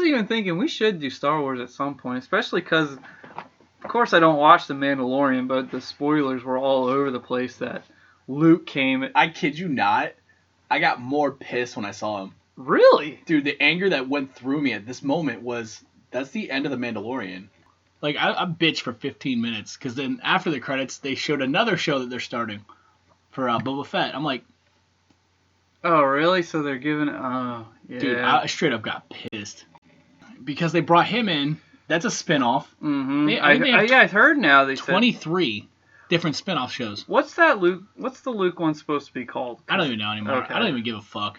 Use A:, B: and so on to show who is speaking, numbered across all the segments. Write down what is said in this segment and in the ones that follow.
A: even thinking we should do Star Wars at some point, especially because, of course, I don't watch The Mandalorian, but the spoilers were all over the place that Luke came.
B: I kid you not. I got more pissed when I saw him.
A: Really?
B: Dude, the anger that went through me at this moment was, that's the end of The Mandalorian. Like, I bitched for 15 minutes, because then after the credits, they showed another show that they're starting for Boba Fett. I'm like...
A: Oh, really? So they're giving... yeah.
B: Dude, I straight up got pissed. Because they brought him in. That's a spinoff.
A: Mm-hmm. I've heard now they
B: 23 different spinoff shows.
A: What's that Luke? What's the Luke one supposed to be called?
B: I don't even know anymore. Okay. I don't even give a fuck.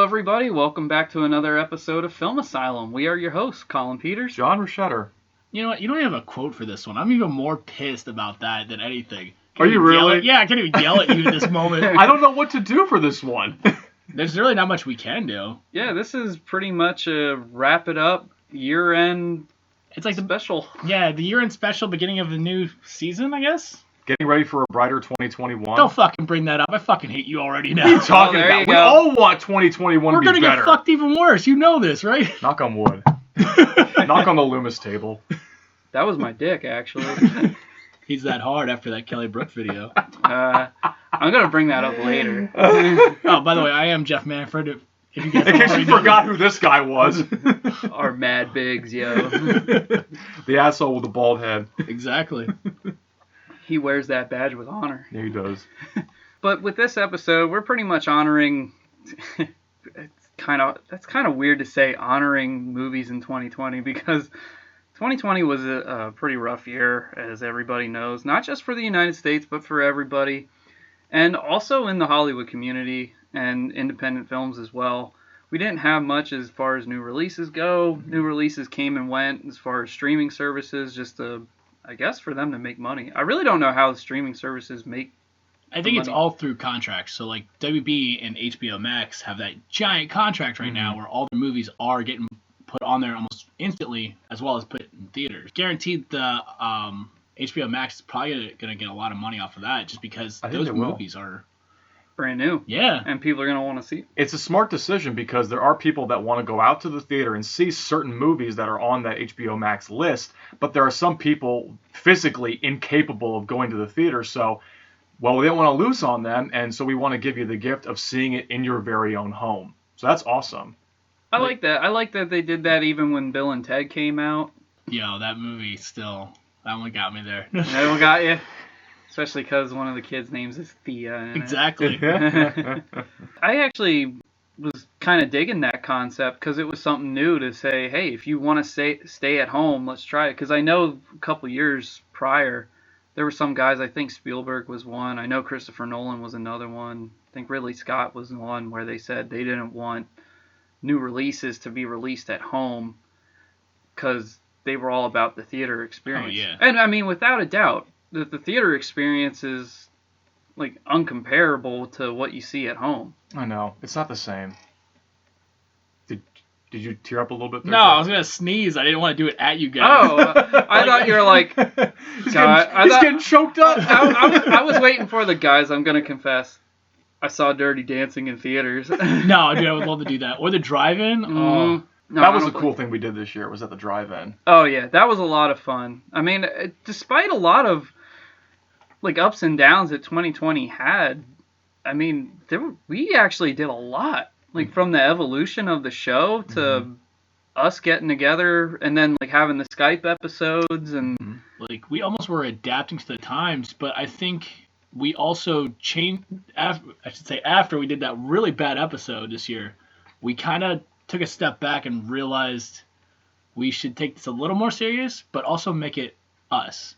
A: Everybody, welcome back to another episode of Film Asylum. We are your hosts, Colin Peters,
C: John Rochetter.
B: You know what? You don't have a quote for this one. I'm even more pissed about that than anything.
C: Are you really?
B: Yeah, I can't even yell at you at this moment.
C: I don't know what to do for this one.
B: There's really not much we can do.
A: Yeah, this is pretty much a wrap it up year-end.
B: It's like
A: special.
B: The year-end special, beginning of the new season, I guess.
C: Getting ready for a brighter 2021.
B: Don't fucking bring that up. I fucking hate you already now.
C: What are you talking about? We all want 2021
B: We're
C: to be better.
B: We're gonna get fucked even worse. You know this, right?
C: Knock on wood. Knock on the Loomis table.
A: That was my dick, actually.
B: He's that hard after that Kelly Brook video.
A: I'm gonna bring that up later.
B: Oh, by the way, I am Jeff Manfred. If you guys
C: in case you forgot who this guy was.
A: Our Mad Biggs, yo.
C: The asshole with the bald head.
B: Exactly.
A: He wears that badge with honor.
C: Yeah, he does.
A: But with this episode, we're pretty much honoring... That's kind of weird to say, honoring movies in 2020, because 2020 was a pretty rough year, as everybody knows. Not just for the United States, but for everybody. And also in the Hollywood community and independent films as well. We didn't have much as far as new releases go. New releases came and went as far as streaming services, just to... I guess for them to make money. I really don't know how the streaming services make
B: I think it's all through contracts. So like WB and HBO Max have that giant contract right now where all the movies are getting put on there almost instantly as well as put in theaters. Guaranteed the HBO Max is probably going to get a lot of money off of that just because those movies are
A: brand new.
B: Yeah.
A: And people are going to want to see it.
C: It's a smart decision because there are people that want to go out to the theater and see certain movies that are on that HBO Max list, but there are some people physically incapable of going to the theater, so, well, we don't want to lose on them, and so we want to give you the gift of seeing it in your very own home. So that's awesome.
A: I like that. I like that they did that even when Bill and Ted came out.
B: Yo, that movie still, that one got me there.
A: That one got you? Especially because one of the kids' names is Thea.
B: Exactly.
A: I actually was kind of digging that concept because it was something new to say, hey, if you want to stay at home, let's try it. Because I know a couple years prior, there were some guys, I think Spielberg was one. I know Christopher Nolan was another one. I think Ridley Scott was one where they said they didn't want new releases to be released at home because they were all about the theater experience.
B: Oh, yeah.
A: And I mean, without a doubt, the theater experience is like uncomparable to what you see at home.
C: I know. It's not the same. Did you tear up a little bit there?
B: No, I was going to sneeze. I didn't want to do it at you guys.
A: Oh, I thought you were like...
C: He's getting choked up.
A: I was waiting for the guys, I'm going to confess. I saw Dirty Dancing in theaters.
B: No, dude, I would love to do that. Or the drive-in. Oh.
C: No, that was a cool thing we did this year, was at the drive-in.
A: Oh, yeah. That was a lot of fun. I mean, despite a lot of like ups and downs that 2020 had, I mean, we actually did a lot. Like from the evolution of the show to us getting together and then like having the Skype episodes and
B: like we almost were adapting to the times, but I think we also changed after we did that really bad episode this year, we kind of took a step back and realized we should take this a little more serious, but also make it us.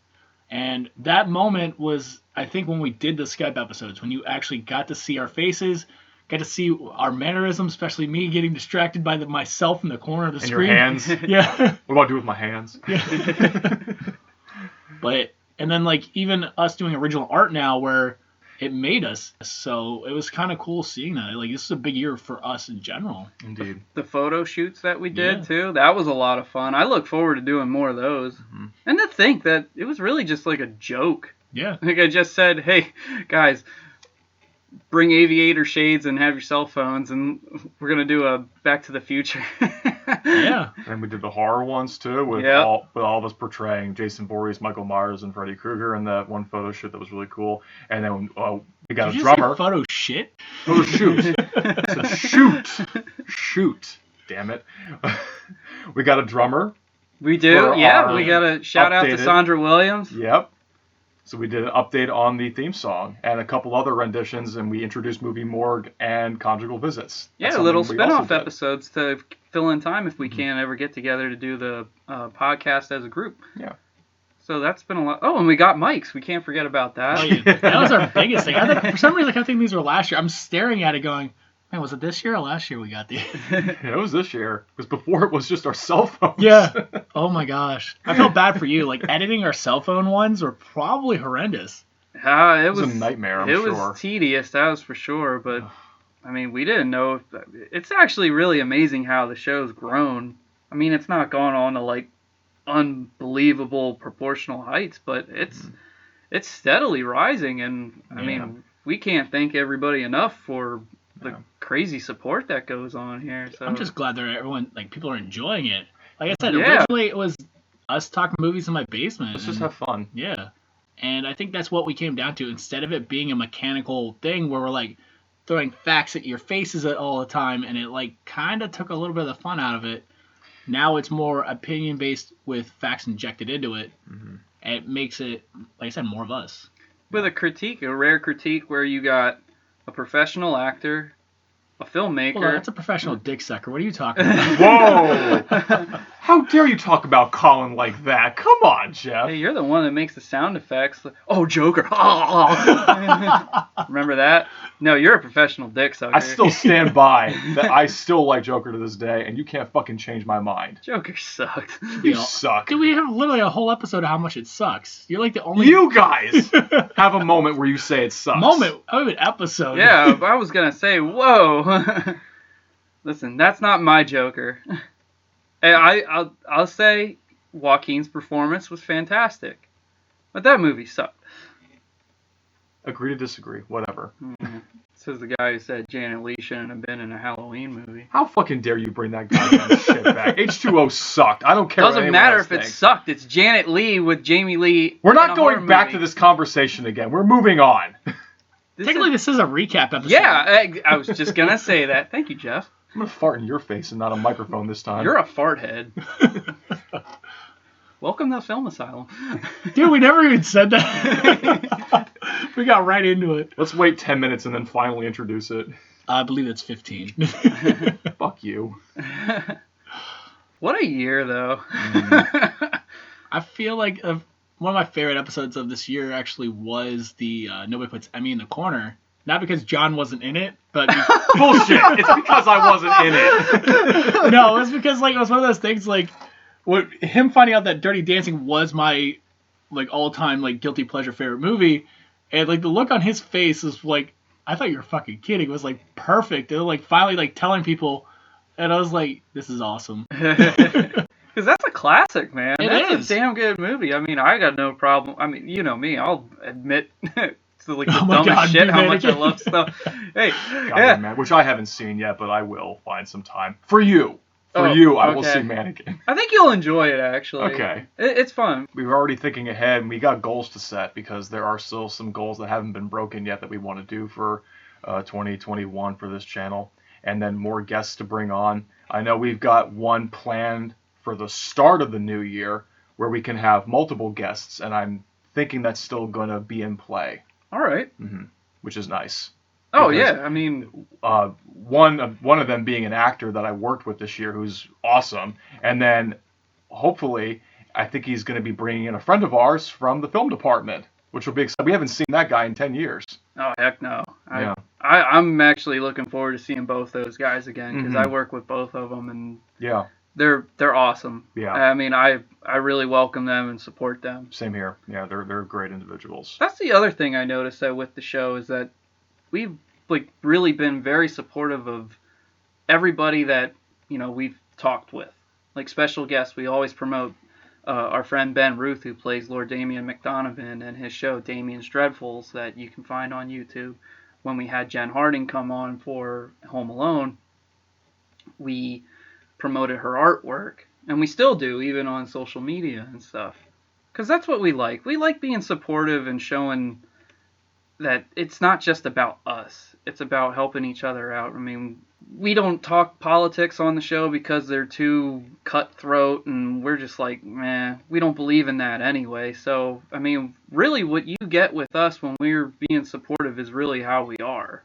B: And that moment was, I think, when we did the Skype episodes, when you actually got to see our faces, Got to see our mannerisms, especially me getting distracted by myself in the corner of the
C: And
B: screen.
C: your hands.
B: Yeah.
C: What do I do with my hands?
B: Yeah. And then like even us doing original art now where it made us. So it was kind of cool seeing that. Like this is a big year for us in general.
C: Indeed.
A: The photo shoots that we did too, that was a lot of fun. I look forward to doing more of those. Mm-hmm. And to think that it was really just like a joke.
B: Yeah.
A: Like I just said, hey guys, bring aviator shades and have your cell phones, and we're gonna do a Back to the Future.
B: Yeah.
C: And we did the horror ones too, with all of us portraying Jason Voorhees, Michael Myers, and Freddy Krueger in that one photo shoot that was really cool. And then we got a drummer.
B: Photo shit.
C: Photo shoot. Shoot. Damn it. We got a drummer.
A: We do. Yeah. We got a shout out to Sandra Williams.
C: Yep. So we did an update on the theme song and a couple other renditions, and we introduced Movie Morgue and Conjugal Visits.
A: Yeah, little spin-off episodes to fill in time if we can't ever get together to do the podcast as a group.
C: Yeah.
A: So that's been a lot. Oh, and we got mics. We can't forget about that.
B: Oh, yeah. That was our biggest thing. For some reason, I kept thinking these were last year. I'm staring at it going, man, was it this year or last year we got these?
C: It was this year. Because before it was just our cell phones.
B: Yeah. Oh my gosh. I felt bad for you. Like editing our cell phone ones were probably horrendous.
C: It was a nightmare, I'm sure.
A: It was tedious, that was for sure. But, I mean, we didn't know. It's actually really amazing how the show's grown. I mean, it's not gone on to, like, unbelievable proportional heights, but it's steadily rising. And, I mean, we can't thank everybody enough for the crazy support that goes on here. So
B: I'm just glad people are enjoying it. Like I said, originally it was us talking movies in my basement.
C: Let's just have fun.
B: Yeah. And I think that's what we came down to. Instead of it being a mechanical thing where we're like throwing facts at your faces all the time, and it like kind of took a little bit of the fun out of it. Now it's more opinion based with facts injected into it. Mm-hmm. And it makes it, like I said, more of us.
A: With a rare critique where you got a professional actor, a filmmaker.
B: Well, that's a professional dick sucker. What are you talking about?
C: Whoa! How dare you talk about Colin like that? Come on, Jeff.
A: Hey, you're the one that makes the sound effects. Oh, Joker. Remember that? No, you're a professional dick sucker.
C: I still stand by that I still like Joker to this day, and you can't fucking change my mind.
A: Joker sucked.
C: You suck.
B: Dude, we have literally a whole episode of how much it sucks. You're like the only...
C: You guys have a moment where you say it sucks.
B: Episode.
A: Yeah, I was going to say, whoa. Listen, that's not my Joker. I'll say Joaquin's performance was fantastic, but that movie sucked.
C: Agree to disagree. Whatever.
A: Mm-hmm. Says the guy who said Janet Leigh shouldn't have been in a Halloween movie.
C: How fucking dare you bring that goddamn shit back? H2O sucked. I don't care.
A: Doesn't matter if it sucked. It's Janet Leigh with Jamie Lee.
C: We're not going back to this conversation again. We're moving on.
B: Technically, this is a recap episode.
A: Yeah, I was just gonna say that. Thank you, Jeff.
C: I'm gonna fart in your face and not a microphone this time.
A: You're a fart head. Welcome to Film Asylum.
B: Dude, we never even said that. We got right into it.
C: Let's wait 10 minutes and then finally introduce it.
B: I believe it's 15.
C: Fuck you.
A: What a year, though.
B: I feel like one of my favorite episodes of this year actually was the Nobody Puts Emmy in the Corner. Not because John wasn't in it, but...
C: Bullshit! It's because I wasn't in it.
B: No, it was because like it was one of those things like... him finding out that Dirty Dancing was my like all-time like guilty pleasure favorite movie, and like the look on his face was like, I thought you were fucking kidding. It was like perfect. And like finally like telling people, and I was like, this is awesome.
A: Because that's a classic, man.
B: That's
A: a damn good movie. I mean, I got no problem. I mean, you know me. I'll admit to like the dumbest shit how much I love stuff. Hey,
C: man, which I haven't seen yet, but I will find some time for you. I will see Mannequin.
A: I think you'll enjoy it, actually.
C: Okay.
A: It's fun.
C: We were already thinking ahead, and we got goals to set because there are still some goals that haven't been broken yet that we want to do for 2021 for this channel. And then more guests to bring on. I know we've got one planned for the start of the new year where we can have multiple guests, and I'm thinking that's still going to be in play.
A: All right.
C: Mm-hmm. Which is nice.
A: Oh, yeah, I mean...
C: one of them being an actor that I worked with this year who's awesome. And then, hopefully, I think he's going to be bringing in a friend of ours from the film department, which will be exciting. We haven't seen that guy in 10 years.
A: Oh, heck no. I'm actually looking forward to seeing both those guys again because I
C: Mhm.
A: work with both of them and
C: Yeah.
A: they're awesome.
C: Yeah.
A: I mean, I really welcome them and support them.
C: Same here. Yeah, they're great individuals.
A: That's the other thing I noticed though with the show is that we've like really been very supportive of everybody that we've talked with. Like special guests, we always promote our friend Ben Ruth, who plays Lord Damien McDonovan, and his show Damien's Dreadfuls that you can find on YouTube. When we had Jen Harding come on for Home Alone, we promoted her artwork, and we still do, even on social media and stuff. Because that's what we like. We like being supportive and showing that it's not just about us. It's about helping each other out. I mean, we don't talk politics on the show because they're too cutthroat, and we're just like, meh, we don't believe in that anyway. So, I mean, really what you get with us when we're being supportive is really how we are.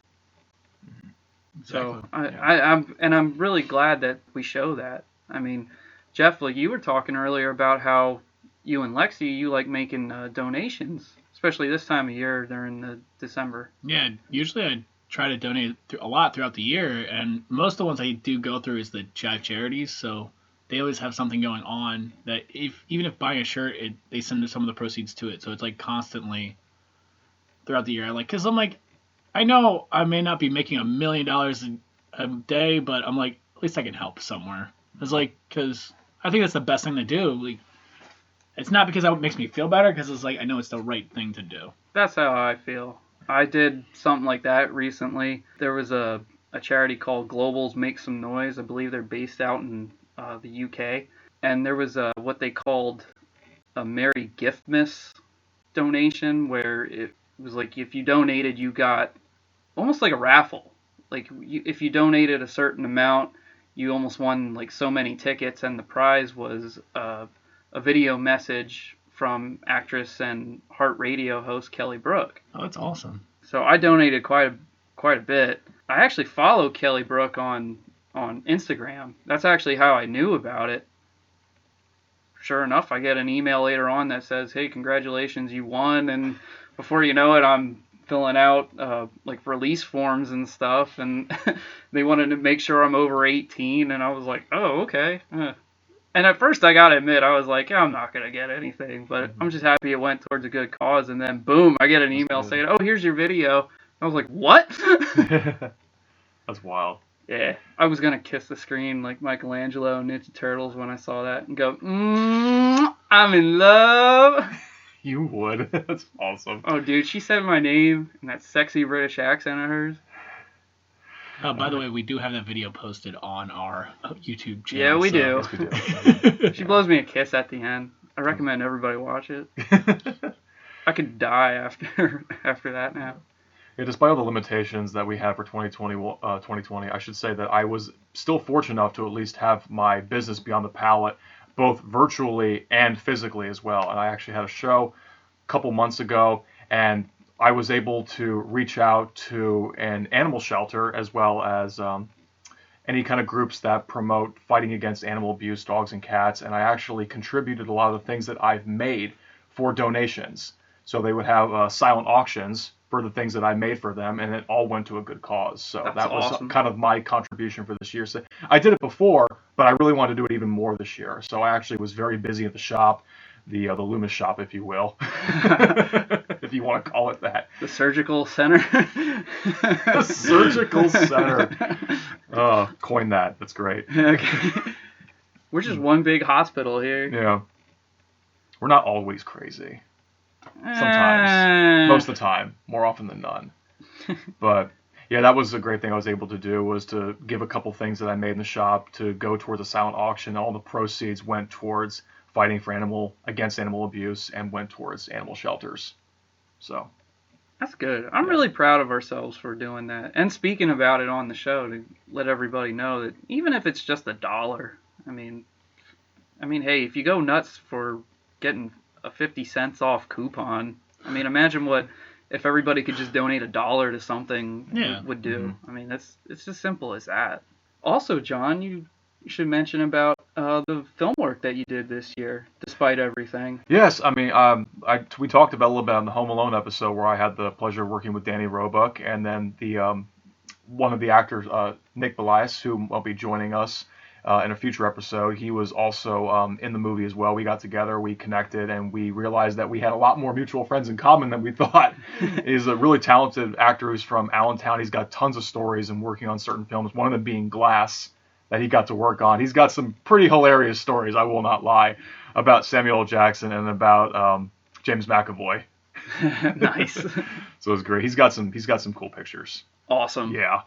B: Exactly.
A: So, I'm really glad that we show that. I mean, Jeff, like you were talking earlier about how you and Lexi, you like making donations, especially this time of year during the December.
B: Yeah, usually I try to donate a lot throughout the year, and most of the ones I do go through is the Jive Charities, so they always have something going on that even if buying a shirt, they send some of the proceeds to it, so it's like constantly throughout the year. Like, because I'm like, I know I may not be making $1 million a day, but I'm like, at least I can help somewhere. It's like, because I think that's the best thing to do. Like, it's not because it makes me feel better, because it's like I know it's the right thing to do.
A: That's how I feel. I did something like that recently. There was a charity called Globals Make Some Noise. I believe they're based out in the UK. And there was what they called a Merry Giftmas donation, where it was like if you donated, you got almost like a raffle. Like if you donated a certain amount, you almost won like so many tickets, and the prize was a video message from actress and Heart Radio host Kelly Brook.
B: Oh, that's awesome.
A: So I donated quite a bit. I actually follow Kelly Brook on Instagram. That's actually how I knew about it. Sure enough, I get an email later on that says, "Hey, congratulations, you won!" And before you know it, I'm filling out like release forms and stuff, and they wanted to make sure I'm over 18, and I was like, "Oh, okay." And at first, I gotta admit, I was like, I'm not gonna get anything, but I'm just happy it went towards a good cause. And then, boom, I get an email saying, "Oh, here's your video." I was like, "What?"
C: That's wild.
A: Yeah, I was gonna kiss the screen like Michelangelo and Ninja Turtles when I saw that and go, I'm in love.
C: You would. That's awesome.
A: Oh, dude, she said my name in that sexy British accent of hers.
B: By the way, we do have that video posted on our YouTube channel.
A: Yeah, we do.
C: Yes, we do.
A: She blows me a kiss at the end. I recommend everybody watch it. I could die after that now.
C: Yeah, despite all the limitations that we had for 2020, I should say that I was still fortunate enough to at least have my business be on the palette, both virtually and physically as well. And I actually had a show a couple months ago, and I was able to reach out to an animal shelter as well as any kind of groups that promote fighting against animal abuse, dogs and cats, and I actually contributed a lot of the things that I've made for donations. So they would have silent auctions for the things that I made for them, and it all went to a good cause. So that was
A: awesome.
C: kind of my contribution for this year. So I did it before, but I really wanted to do it even more this year. So I actually was very busy at the shop, the Loomis shop, if you will, if you want to call it that.
A: The surgical center.
C: The surgical center. Coin that. That's great.
A: Okay. We're just one big hospital here.
C: Yeah. We're not always crazy. Sometimes. Most of the time. More often than none. But yeah, that was a great thing I was able to do, was to give a couple things that I made in the shop to go towards a silent auction. All the proceeds went towards fighting for against animal abuse and went towards animal shelters. So
A: that's good. I'm really proud of ourselves for doing that and speaking about it on the show to let everybody know that even if it's just $1, I mean, hey, if you go nuts for getting a 50 cents off coupon, I mean, imagine what if everybody could just donate $1 to something would do. I mean, it's as simple as that. Also, John, you should mention about the film work that you did this year, despite everything.
C: Yes, I mean, we talked about a little bit on the Home Alone episode where I had the pleasure of working with Danny Roebuck, and then the one of the actors, Nick Belias, who will be joining us in a future episode. He was also in the movie as well. We got together, we connected, and we realized that we had a lot more mutual friends in common than we thought. He's a really talented actor who's from Allentown. He's got tons of stories and working on certain films, one of them being Glass, that he got to work on. He's got some pretty hilarious stories, I will not lie, about Samuel L. Jackson and about James McAvoy.
A: Nice.
C: So it's great. He's got some cool pictures.
A: Awesome.
C: Yeah.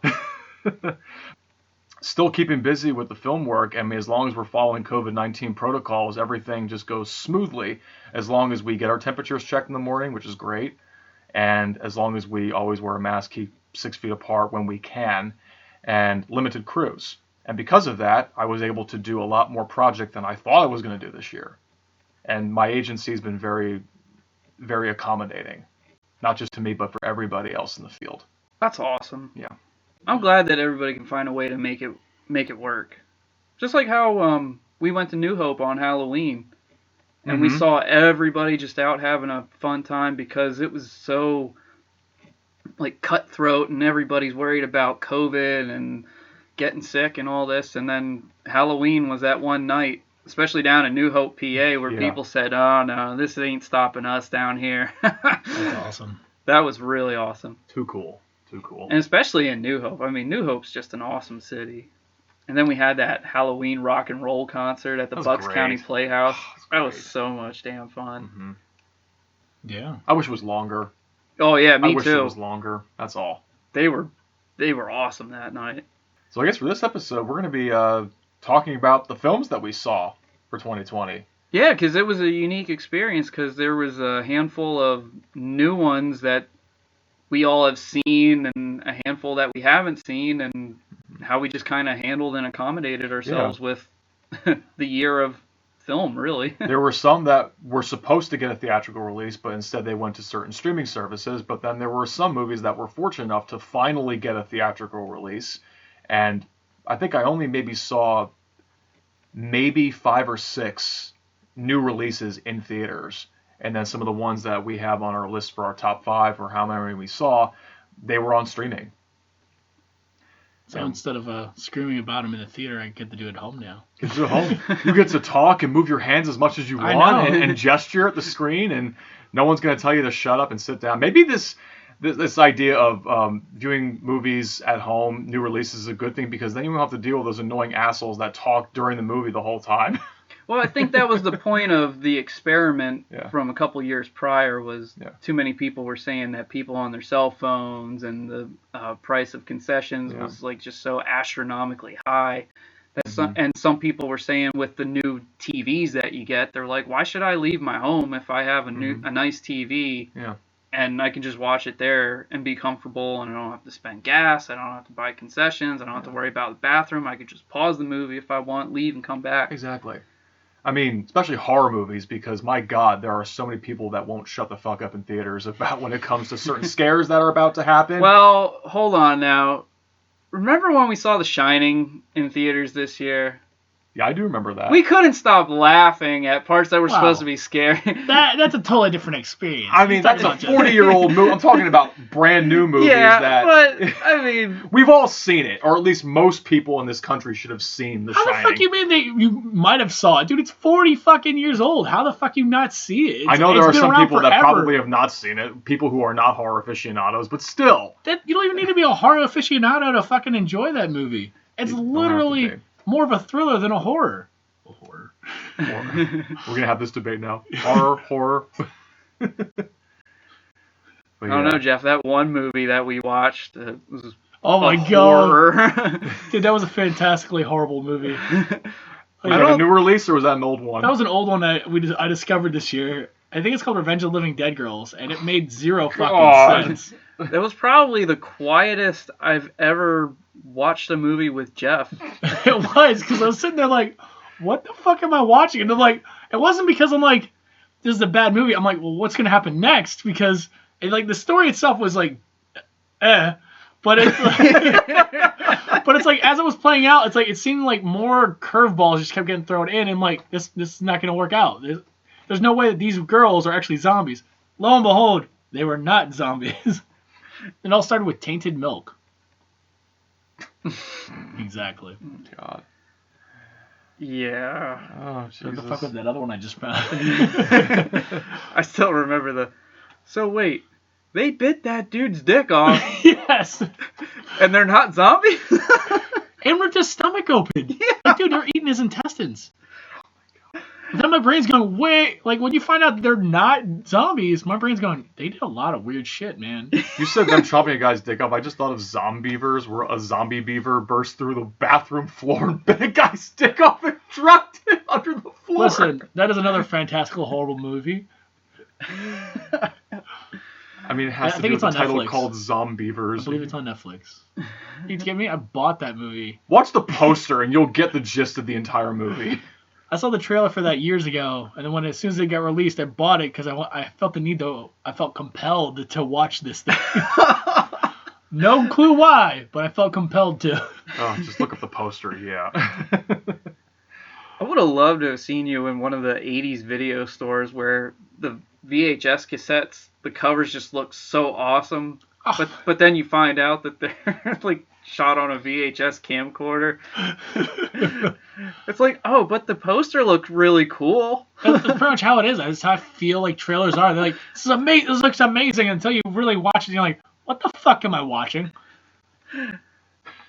C: Still keeping busy with the film work. I mean, as long as we're following COVID-19 protocols, everything just goes smoothly. As long as we get our temperatures checked in the morning, which is great, and as long as we always wear a mask, keep 6 feet apart when we can, and limited crews. And because of that, I was able to do a lot more project than I thought I was going to do this year. And my agency has been very, very accommodating, not just to me, but for everybody else in the field.
A: That's awesome.
C: Yeah.
A: I'm glad that everybody can find a way to make it work. Just like how we went to New Hope on Halloween, and we saw everybody just out having a fun time because it was so like cutthroat, and everybody's worried about COVID and getting sick and all this. And then Halloween was that one night, especially down in New Hope, PA, where people said, "Oh no, this ain't stopping us down here."
B: That's awesome.
A: That was really awesome.
C: Too cool.
A: And especially in New Hope. I mean, New Hope's just an awesome city. And then we had that Halloween rock and roll concert at the Bucks County Playhouse. That was so much damn fun.
C: Mm-hmm.
B: Yeah.
C: I wish it was longer.
A: Oh yeah, me too.
C: I wish it was longer. That's all.
A: They were awesome that night.
C: So I guess for this episode, we're going to be talking about the films that we saw for 2020.
A: Yeah, because it was a unique experience because there was a handful of new ones that we all have seen and a handful that we haven't seen, and how we just kind of handled and accommodated ourselves with the year of film, really.
C: There were some that were supposed to get a theatrical release, but instead they went to certain streaming services. But then there were some movies that were fortunate enough to finally get a theatrical release. And I think I only maybe saw 5 or 6 new releases in theaters. And then some of the ones that we have on our list for our top 5, or how many we saw, they were on streaming.
B: So instead of screaming about them in the theater, I get to do it at home now.
C: Get to do it at home. You get to talk and move your hands as much as you want and gesture at the screen, and no one's going to tell you to shut up and sit down. Maybe this idea of viewing movies at home, new releases, is a good thing, because then you don't have to deal with those annoying assholes that talk during the movie the whole time.
A: Well, I think that was the point of the experiment from a couple years prior, was too many people were saying that people on their cell phones and the price of concessions was like just so astronomically high. That and some people were saying with the new TVs that you get, they're like, why should I leave my home if I have a nice TV and I can just watch it there and be comfortable, and I don't have to spend gas, I don't have to buy concessions, I don't have to worry about the bathroom, I could just pause the movie if I want, leave and come back.
C: Exactly. I mean, especially horror movies, because my God, there are so many people that won't shut the fuck up in theaters about when it comes to certain scares that are about to happen.
A: Well, hold on now. Remember when we saw The Shining in theaters this year?
C: Yeah, I do remember that.
A: We couldn't stop laughing at parts that were supposed to be scary.
B: That's a totally different experience.
C: I mean, that's a 40-year-old movie. I'm talking about brand new movies
A: but, I mean...
C: We've all seen it, or at least most people in this country should have seen The Shining.
B: How the fuck you mean that you might have saw it? Dude, it's 40 fucking years old. How the fuck you not see it?
C: I know there are some people that probably have not seen it, people who are not horror aficionados, but still.
B: You don't even need to be a horror aficionado to fucking enjoy that movie. It's literally... more of a thriller than a horror. Horror.
C: We're going to have this debate now. Horror.
A: I don't know, Jeff. That one movie that we watched was
B: God. Dude, that was a fantastically horrible movie.
C: Was that a new release, or was that an old one?
B: That was an old one I discovered this year. I think it's called Revenge of the Living Dead Girls, and it made zero fucking sense.
A: That was probably the quietest I've ever watched a movie with Jeff.
B: It was, because I was sitting there like, what the fuck am I watching? And I'm like, it wasn't because I'm like, this is a bad movie. I'm like, well, what's going to happen next? Because the story itself was like, But it's like as it was playing out, it's like it seemed like more curveballs just kept getting thrown in, and like this is not going to work out. There's no way that these girls are actually zombies. Lo and behold, they were not zombies. It all started with tainted milk. Exactly.
C: God.
A: Yeah.
C: Oh, Jesus.
B: What the fuck was that other one I just found?
A: I still remember So wait, they bit that dude's dick off.
B: Yes.
A: And they're not zombies?
B: And ripped his stomach open.
A: Yeah.
B: Like, dude, they're eating his intestines. Then my brain's going, wait, like when you find out they're not zombies, my brain's going, they did a lot of weird shit, man.
C: You said them chopping a guy's dick off. I just thought of Zombieverse, where a zombie beaver burst through the bathroom floor and bit a guy's dick off and dropped it under the floor.
B: Listen, that is another fantastical, horrible movie.
C: I mean, it has
B: I
C: to
B: think
C: do
B: it's
C: with the
B: on
C: title
B: Netflix.
C: called
B: I
C: Zombieverse.
B: believe it's on Netflix. You kidding me? I bought that movie.
C: Watch the poster and you'll get the gist of the entire movie.
B: I saw the trailer for that years ago, and then as soon as it got released, I bought it because I felt the need to. I felt compelled to watch this thing. No clue why, but I felt compelled to.
C: Oh, just look up the poster, yeah.
A: I would have loved to have seen you in one of the 80s video stores where the VHS cassettes, the covers just look so awesome.
B: Oh.
A: But then you find out that they're like shot on a VHS camcorder. It's like, oh, but the poster looked really cool.
B: That's pretty much how it is. That's how I feel like trailers are. They're like, this is amazing. This looks amazing until you really watch it. And you're like, what the fuck am I watching?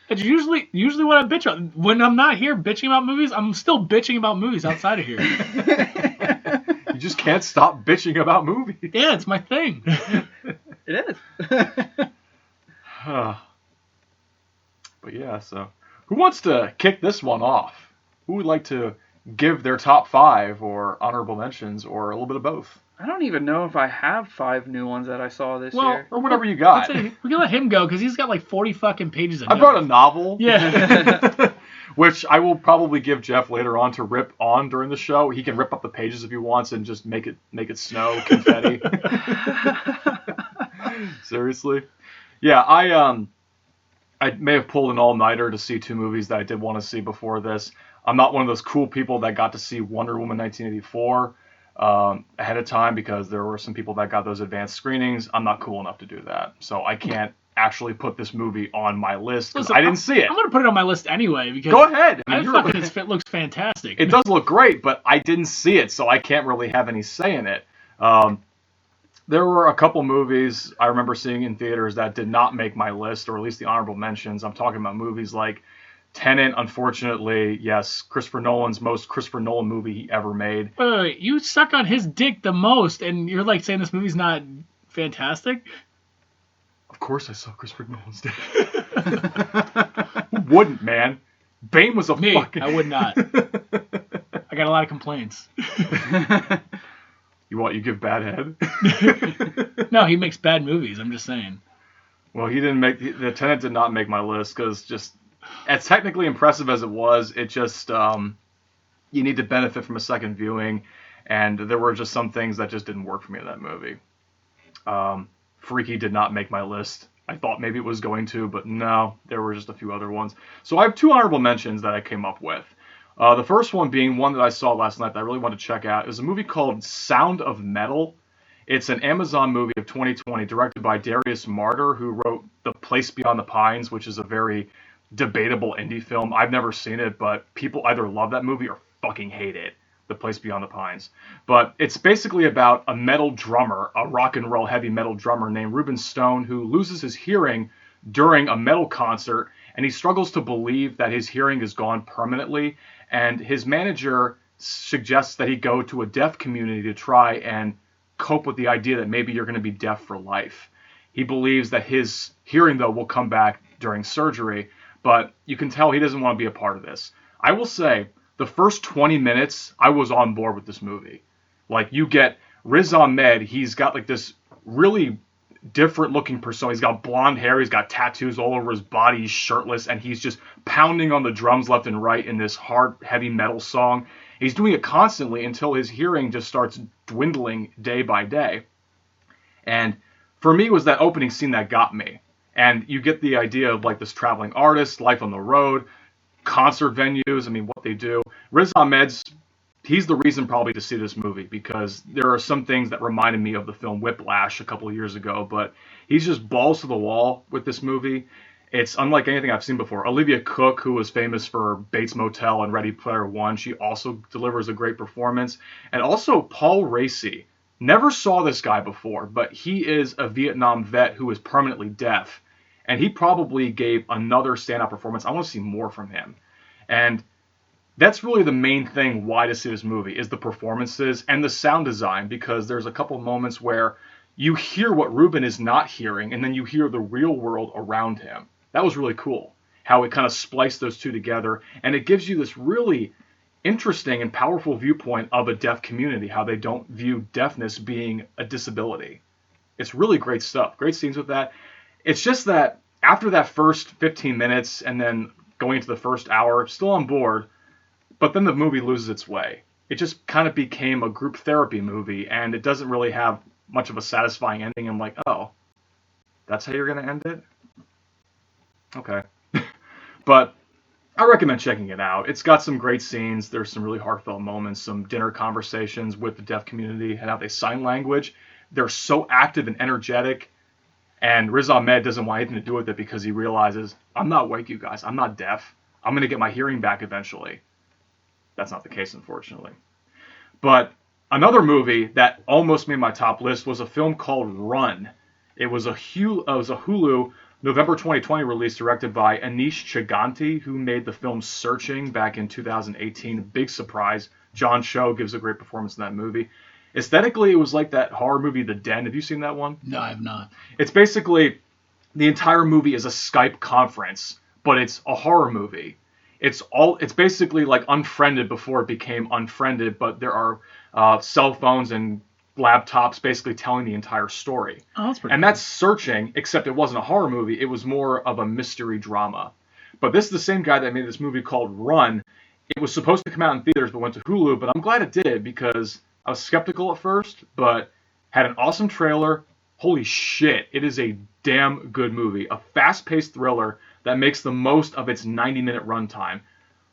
B: It's usually what I bitch about. When I'm not here bitching about movies, I'm still bitching about movies outside of here.
C: You just can't stop bitching about movies.
B: Yeah, it's my thing.
A: It is.
C: But yeah, so who wants to kick this one off? Who would like to give their top 5 or honorable mentions or a little bit of both?
A: I don't even know if I have 5 new ones that I saw this year.
C: Or whatever you got.
B: We can let him go because he's got like 40 fucking pages of
C: I
B: notes.
C: brought a novel.
B: Yeah.
C: Which I will probably give Jeff later on to rip on during the show. He can rip up the pages if he wants and just make it snow confetti. Seriously. Yeah, I may have pulled an all-nighter to see 2 movies that I did want to see before this. I'm not one of those cool people that got to see Wonder Woman 1984 ahead of time because there were some people that got those advanced screenings. I'm not cool enough to do that. So I can't actually put this movie on my list because I didn't see it.
B: I'm going to put it on my list anyway because
C: Go ahead.
B: It looks fantastic.
C: It does look great, but I didn't see it, so I can't really have any say in it. There were a couple movies I remember seeing in theaters that did not make my list, or at least the honorable mentions. I'm talking about movies like Tenet, unfortunately, yes, Christopher Nolan's most Christopher Nolan movie he ever made.
B: Wait, you suck on his dick the most, and you're like saying this movie's not fantastic?
C: Of course I saw Christopher Nolan's dick. Who wouldn't, man? Bane was a fucking...
B: I would not. I got a lot of complaints.
C: You give bad head?
B: No, he makes bad movies, I'm just saying.
C: Well, the Tenet did not make my list because just as technically impressive as it was, it just you need to benefit from a second viewing, and there were just some things that just didn't work for me in that movie. Freaky did not make my list. I thought maybe it was going to, but no, there were just a few other ones. So I have 2 honorable mentions that I came up with. The first one being one that I saw last night that I really wanted to check out. It was a movie called Sound of Metal. It's an Amazon movie of 2020 directed by Darius Marder, who wrote The Place Beyond the Pines, which is a very debatable indie film. I've never seen it, but people either love that movie or fucking hate it, The Place Beyond the Pines. But it's basically about a metal drummer, a rock and roll heavy metal drummer named Ruben Stone, who loses his hearing during a metal concert, and he struggles to believe that his hearing is gone permanently, and his manager suggests that he go to a deaf community to try and cope with the idea that maybe you're going to be deaf for life. He believes that his hearing, though, will come back during surgery, but you can tell he doesn't want to be a part of this. I will say, the first 20 minutes, I was on board with this movie. Like, you get Riz Ahmed, he's got like this really different looking persona. He's got blonde hair, he's got tattoos all over his body, he's shirtless, and he's just pounding on the drums left and right in this hard, heavy metal song. He's doing it constantly until his hearing just starts dwindling day by day. And for me, it was that opening scene that got me. And you get the idea of like this traveling artist, life on the road, concert venues, I mean, what they do. Riz Ahmed's, he's the reason probably to see this movie, because there are some things that reminded me of the film Whiplash a couple of years ago, but he's just balls to the wall with this movie. It's unlike anything I've seen before. Olivia Cook, who was famous for Bates Motel and Ready Player One, she also delivers a great performance. And also Paul Raci. Never saw this guy before, but he is a Vietnam vet who is permanently deaf. And he probably gave another standout performance. I want to see more from him. And that's really the main thing why to see this movie, is the performances and the sound design, because there's a couple moments where you hear what Ruben is not hearing, and then you hear the real world around him. That was really cool, how it kind of spliced those two together, and it gives you this really interesting and powerful viewpoint of a deaf community, how they don't view deafness being a disability. It's really great stuff, great scenes with that. It's just that after that first 15 minutes and then going into the first hour, still on board, but then the movie loses its way. It just kind of became a group therapy movie, and it doesn't really have much of a satisfying ending. I'm like, oh, that's how you're going to end it? Okay. But I recommend checking it out. It's got some great scenes. There's some really heartfelt moments, some dinner conversations with the deaf community and how they sign language. They're so active and energetic, and Riz Ahmed doesn't want anything to do with it because he realizes, I'm not like you guys. I'm not deaf. I'm going to get my hearing back eventually. That's not the case, unfortunately. But another movie that almost made my top list was a film called Run. It was a Hulu November 2020 release, directed by Anish Chaganty, who made the film Searching back in 2018. Big surprise. John Cho gives a great performance in that movie. Aesthetically, it was like that horror movie The Den. Have you seen that one?
B: No, I have not.
C: It's basically, the entire movie is a Skype conference, but it's a horror movie. It's basically like Unfriended before it became Unfriended, but there are cell phones and laptops basically telling the entire story.
B: Oh, that's pretty
C: and
B: cool.
C: That's Searching, except it wasn't a horror movie. It was more of a mystery drama. But this is the same guy that made this movie called Run. It was supposed to come out in theaters but went to Hulu, but I'm glad it did, because I was skeptical at first, but had an awesome trailer. Holy shit, it is a damn good movie. A fast-paced thriller that makes the most of its 90-minute runtime.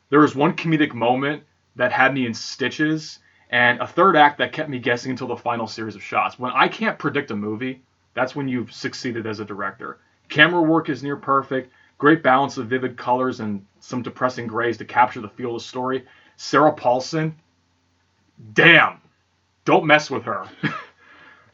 C: There was one comedic moment that had me in stitches, and a third act that kept me guessing until the final series of shots. When I can't predict a movie, that's when you've succeeded as a director. Camera work is near perfect, great balance of vivid colors and some depressing grays to capture the feel of the story. Sarah Paulson, damn, don't mess with her.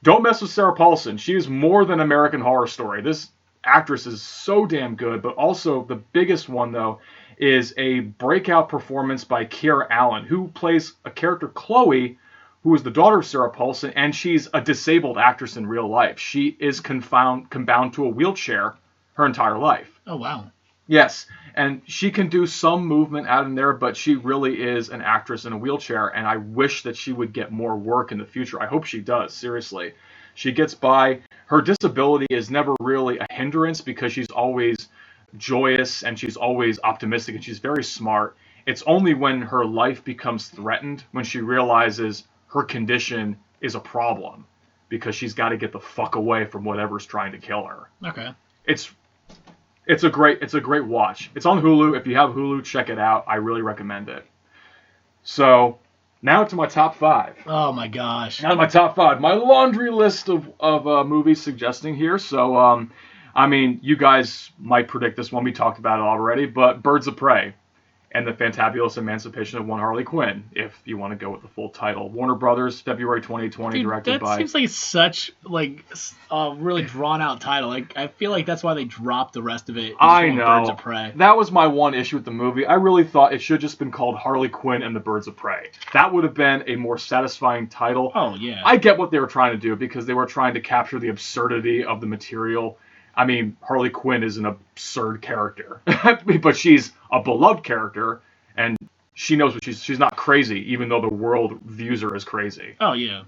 C: Don't mess with Sarah Paulson. She is more than American Horror Story. This actress is so damn good, but also the biggest one, though, is a breakout performance by Kiera Allen, who plays a character, Chloe, who is the daughter of Sarah Paulson, and she's a disabled actress in real life. She is conbound to a wheelchair her entire life.
B: Oh, wow.
C: Yes, and she can do some movement out in there, but she really is an actress in a wheelchair, and I wish that she would get more work in the future. I hope she does, seriously. She gets by. Her disability is never really a hindrance because she's always joyous and she's always optimistic and she's very smart. It's only when her life becomes threatened, when she realizes her condition is a problem, because she's got to get the fuck away from whatever's trying to kill her.
B: Okay.
C: It's a great watch. It's on Hulu. If you have Hulu, check it out. I really recommend it. So now to my top 5.
B: Oh my gosh.
C: Now to my top 5. My laundry list of movies suggesting here. So I mean, you guys might predict this one. We talked about it already, but Birds of Prey and the Fantabulous Emancipation of One Harley Quinn, if you want to go with the full title. Warner Brothers, February 2020,
B: Dude,
C: directed by...
B: That seems like such, a really drawn-out title. I feel like that's why they dropped the rest of it.
C: I know.
B: Birds of Prey.
C: That was my one issue with the movie. I really thought it should have just been called Harley Quinn and the Birds of Prey. That would have been a more satisfying title.
B: Oh, yeah.
C: I get what they were trying to do, because they were trying to capture the absurdity of the material. I mean, Harley Quinn is an absurd character, but she's a beloved character, and she knows what she's not crazy, even though the world views her as crazy.
B: Oh, yeah.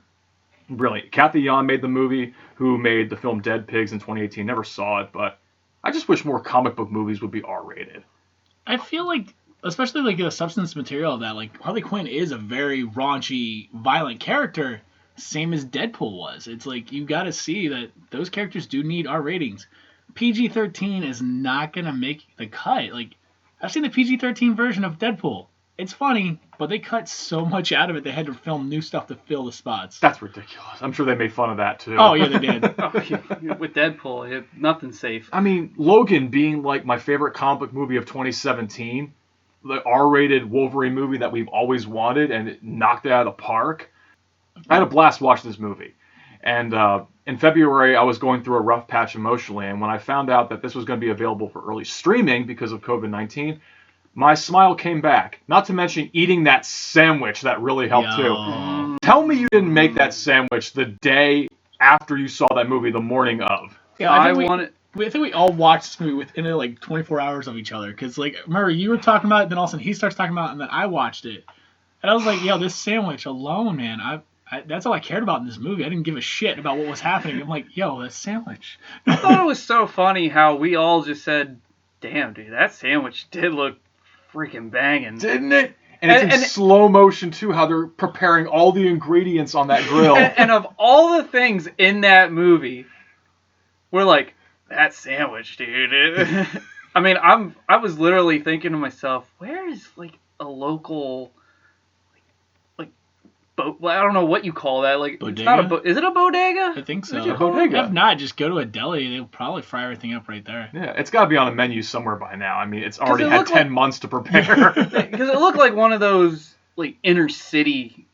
C: Brilliant. Kathy Yan made the movie, who made the film Dead Pigs in 2018. Never saw it, but I just wish more comic book movies would be R-rated.
B: I feel like, especially the substance material of that, Harley Quinn is a very raunchy, violent character, same as Deadpool was. It's like, you got to see that those characters do need R ratings. PG-13 is not gonna make the cut. Like, I've seen the PG-13 version of Deadpool. It's funny, but they cut so much out of it. They had to film new stuff to fill the spots.
C: That's ridiculous. I'm sure they made fun of that too.
B: Oh yeah, they did.
A: With Deadpool, nothing's safe.
C: I mean, Logan being like my favorite comic book movie of 2017, the R-rated Wolverine movie that we've always wanted, and it knocked it out of the park. I had a blast watching this movie. And in February, I was going through a rough patch emotionally, and when I found out that this was going to be available for early streaming because of COVID-19, my smile came back. Not to mention eating that sandwich that really helped too. Tell me you didn't make that sandwich the day after you saw that movie, the morning of.
B: Yeah, I think we all watched this movie within like 24 hours of each other. Because, like, remember, you were talking about it, then all of a sudden he starts talking about it, and then I watched it. And I was like, yo, this sandwich alone, man, that's all I cared about in this movie. I didn't give a shit about what was happening. I'm like, yo, that sandwich.
A: I thought it was so funny how we all just said, damn, dude, that sandwich did look freaking banging.
C: Didn't it? And it's in slow motion, too, how they're preparing all the ingredients on that grill.
A: And of all the things in that movie, we're like, that sandwich, dude. I mean, I was literally thinking to myself, where is, like, a local... I don't know what you call that. Like, bodega? It's not a is it a bodega?
B: I think so.
C: Bodega.
B: If not, just go to a deli. They'll probably fry everything up right there.
C: Yeah, it's got to be on a menu somewhere by now. I mean, it's already had 10 months to prepare.
A: Because it looked like one of those, like, inner city,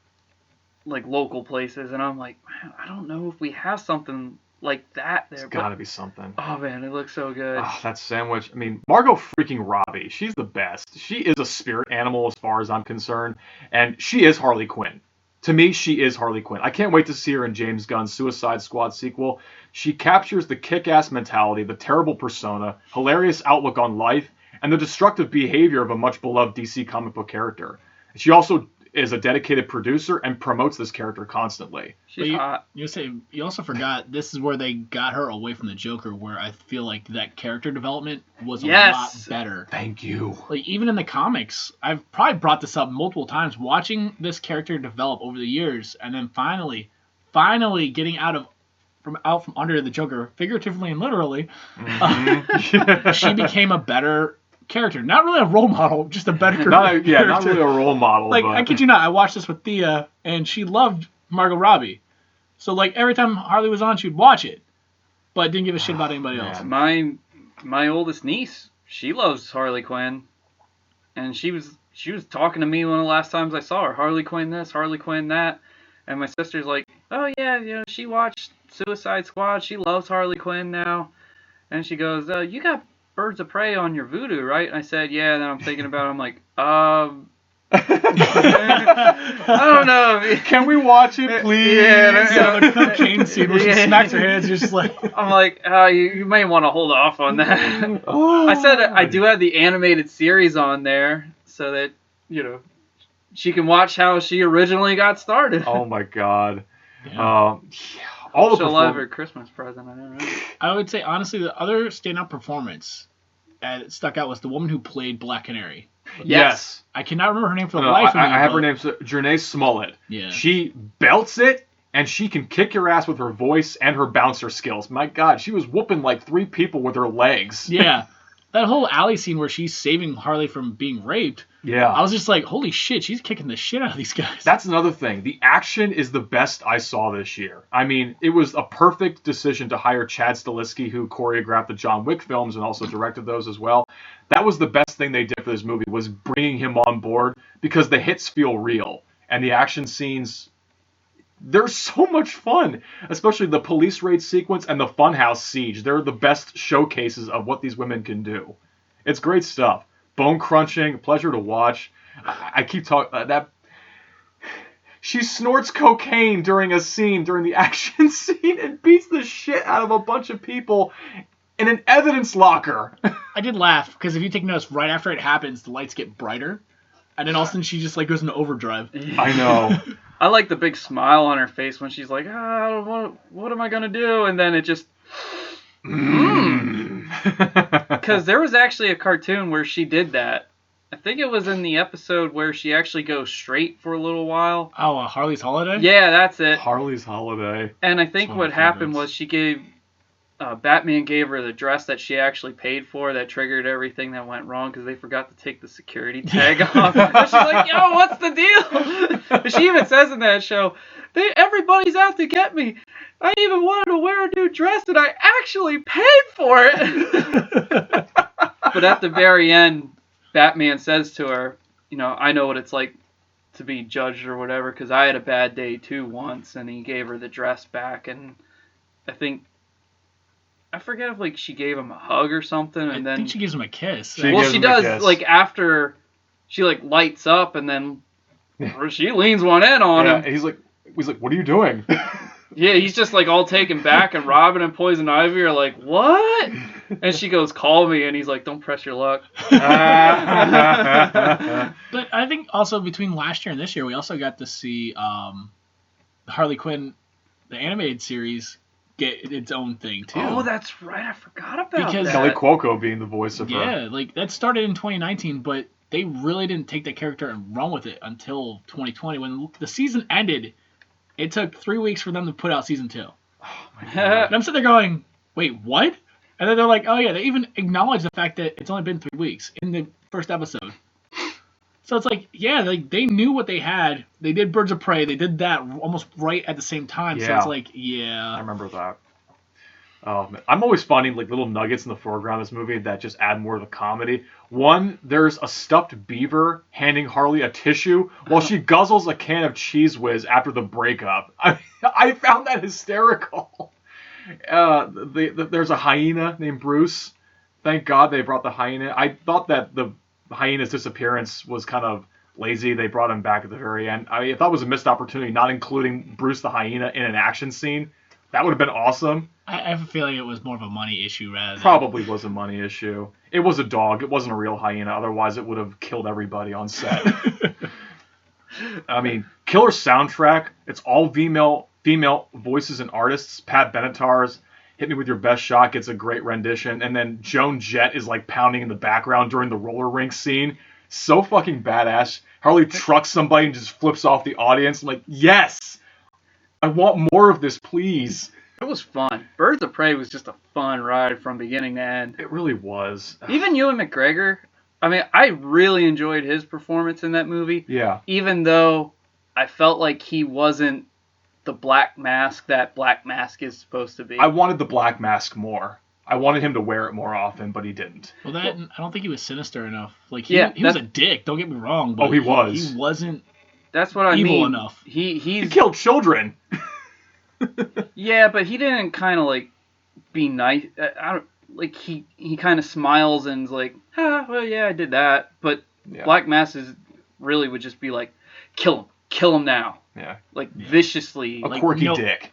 A: like, local places. And I'm like, man, I don't know if we have something like that there.
C: It's got to be something.
A: Oh, man, it looks so good.
C: Oh, that sandwich. I mean, Margot freaking Robbie. She's the best. She is a spirit animal as far as I'm concerned. And she is Harley Quinn. To me, she is Harley Quinn. I can't wait to see her in James Gunn's Suicide Squad sequel. She captures the kick-ass mentality, the terrible persona, hilarious outlook on life, and the destructive behavior of a much-beloved DC comic book character. She also is a dedicated producer and promotes this character constantly.
A: She's hot.
B: You also forgot this is where they got her away from the Joker, where I feel like that character development was a lot better.
C: Thank you.
B: Like, even in the comics, I've probably brought this up multiple times, watching this character develop over the years, and then finally getting out from under the Joker, figuratively and literally, she became a better character. Not really a role model, just a better character.
C: Not really a role model.
B: Like, I kid you not, I watched this with Thea, and she loved Margot Robbie. So, like, every time Harley was on, she'd watch it, but didn't give a shit about anybody else.
A: My oldest niece, she loves Harley Quinn, and she was talking to me one of the last times I saw her. Harley Quinn this, Harley Quinn that, and my sister's like, oh yeah, she watched Suicide Squad. She loves Harley Quinn now, and she goes, you got Birds of Prey on your Voodoo, right? And I said, yeah. And then I'm thinking about it. I'm like, I don't know.
C: Can we watch it, please?
B: Yeah, the cocaine scene where she smacks her hands, just like...
A: I'm like, you may want to hold off on that. I said I do have the animated series on there so that, she can watch how she originally got started.
C: Oh, my God.
A: Yeah. She'll love her Christmas present, I know, right?
B: I would say, honestly, the other standout performance that stuck out was the woman who played Black Canary.
C: Yes.
B: I cannot remember her name for the life of me.
C: I have her name, Janae Smollett.
B: Yeah.
C: She belts it, and she can kick your ass with her voice and her bouncer skills. My God, she was whooping like 3 people with her legs.
B: Yeah. That whole alley scene where she's saving Harley from being raped.
C: Yeah.
B: I was just like, holy shit, she's kicking the shit out of these guys.
C: That's another thing. The action is the best I saw this year. I mean, it was a perfect decision to hire Chad Stahelski, who choreographed the John Wick films and also directed those as well. That was the best thing they did for this movie, was bringing him on board, because the hits feel real. And the action scenes, they're so much fun, especially the police raid sequence and the funhouse siege. They're the best showcases of what these women can do. It's great stuff. Bone crunching, pleasure to watch. I keep talking that she snorts cocaine during the action scene, and beats the shit out of a bunch of people in an evidence locker.
B: I did laugh because if you take notice, right after it happens, the lights get brighter, and then all of a sudden she just like goes into overdrive.
C: I know.
A: I like the big smile on her face when she's like, what am I gonna do? And then it just. Because there was actually a cartoon where she did that. I think it was in the episode where she actually goes straight for a little while.
B: Oh, Harley's Holiday?
A: Yeah, that's it.
C: Harley's Holiday.
A: And I think what happened was she gave Batman gave her the dress that she actually paid for that triggered everything that went wrong because they forgot to take the security tag off. And she's like, yo, what's the deal? She even says in that show, everybody's out to get me. I even wanted to wear a new dress and I actually paid for it. But at the very end, Batman says to her, I know what it's like to be judged or whatever because I had a bad day too once, and he gave her the dress back, and I forget if she gave him a hug or something, and then
B: I think she gives him a kiss.
A: She does after she lights up, and then she leans one in on him.
C: He's like, what are you doing?
A: Yeah, he's just all taken back, and Robin and Poison Ivy are like, what? And she goes, call me, and he's like, don't press your luck.
B: But I think also between last year and this year, we also got to see Harley Quinn, the animated series, get its own thing too.
A: Oh, that's right. I forgot about that.
C: Kelly Cuoco being the voice of her.
B: Yeah, that started in 2019, but they really didn't take that character and run with it until 2020. When the season ended, it took 3 weeks for them to put out season 2.
C: Oh my God.
B: And I'm sitting there going, wait, what? And then they're like, oh yeah, they even acknowledge the fact that it's only been 3 weeks in the first episode. So it's they knew what they had. They did Birds of Prey. They did that almost right at the same time.
C: Yeah.
B: So it's
C: I remember that. Oh, man. I'm always finding little nuggets in the foreground of this movie that just add more to the comedy. One, there's a stuffed beaver handing Harley a tissue while she guzzles a can of Cheese Whiz after the breakup. I found that hysterical. There's a hyena named Bruce. Thank God they brought the hyena. I thought that the hyena's disappearance was kind of lazy. They brought him back at the very end. I thought it was a missed opportunity not including Bruce the hyena in an action scene. That would have been awesome.
B: I have a feeling it was more of a money issue rather than...
C: Probably was a money issue. It was a dog. It wasn't a real hyena. Otherwise, it would have killed everybody on set. I mean, killer soundtrack. It's all female voices and artists. Pat Benatar's Hit Me With Your Best Shot gets a great rendition. And then Joan Jett is pounding in the background during the roller rink scene. So fucking badass. Harley trucks somebody and just flips off the audience. I'm like, yes! I want more of this, please.
A: It was fun. Birds of Prey was just a fun ride from beginning to end.
C: It really was.
A: Even Ewan McGregor, I really enjoyed his performance in that movie.
C: Yeah.
A: Even though I felt like he wasn't the Black Mask that Black Mask is supposed to be.
C: I wanted the Black Mask more. I wanted him to wear it more often, but he didn't.
B: Well, I don't think he was sinister enough. He was a dick, don't get me wrong. But
C: he was.
B: He wasn't
A: That's what I
B: evil
A: mean.
B: enough.
C: He killed children.
A: Yeah, but he didn't kind of be nice. He kind of smiles and's like, well, yeah, I did that. But yeah. Black Mask really would just be like, kill him now.
C: Yeah.
A: Viciously.
C: A quirky dick.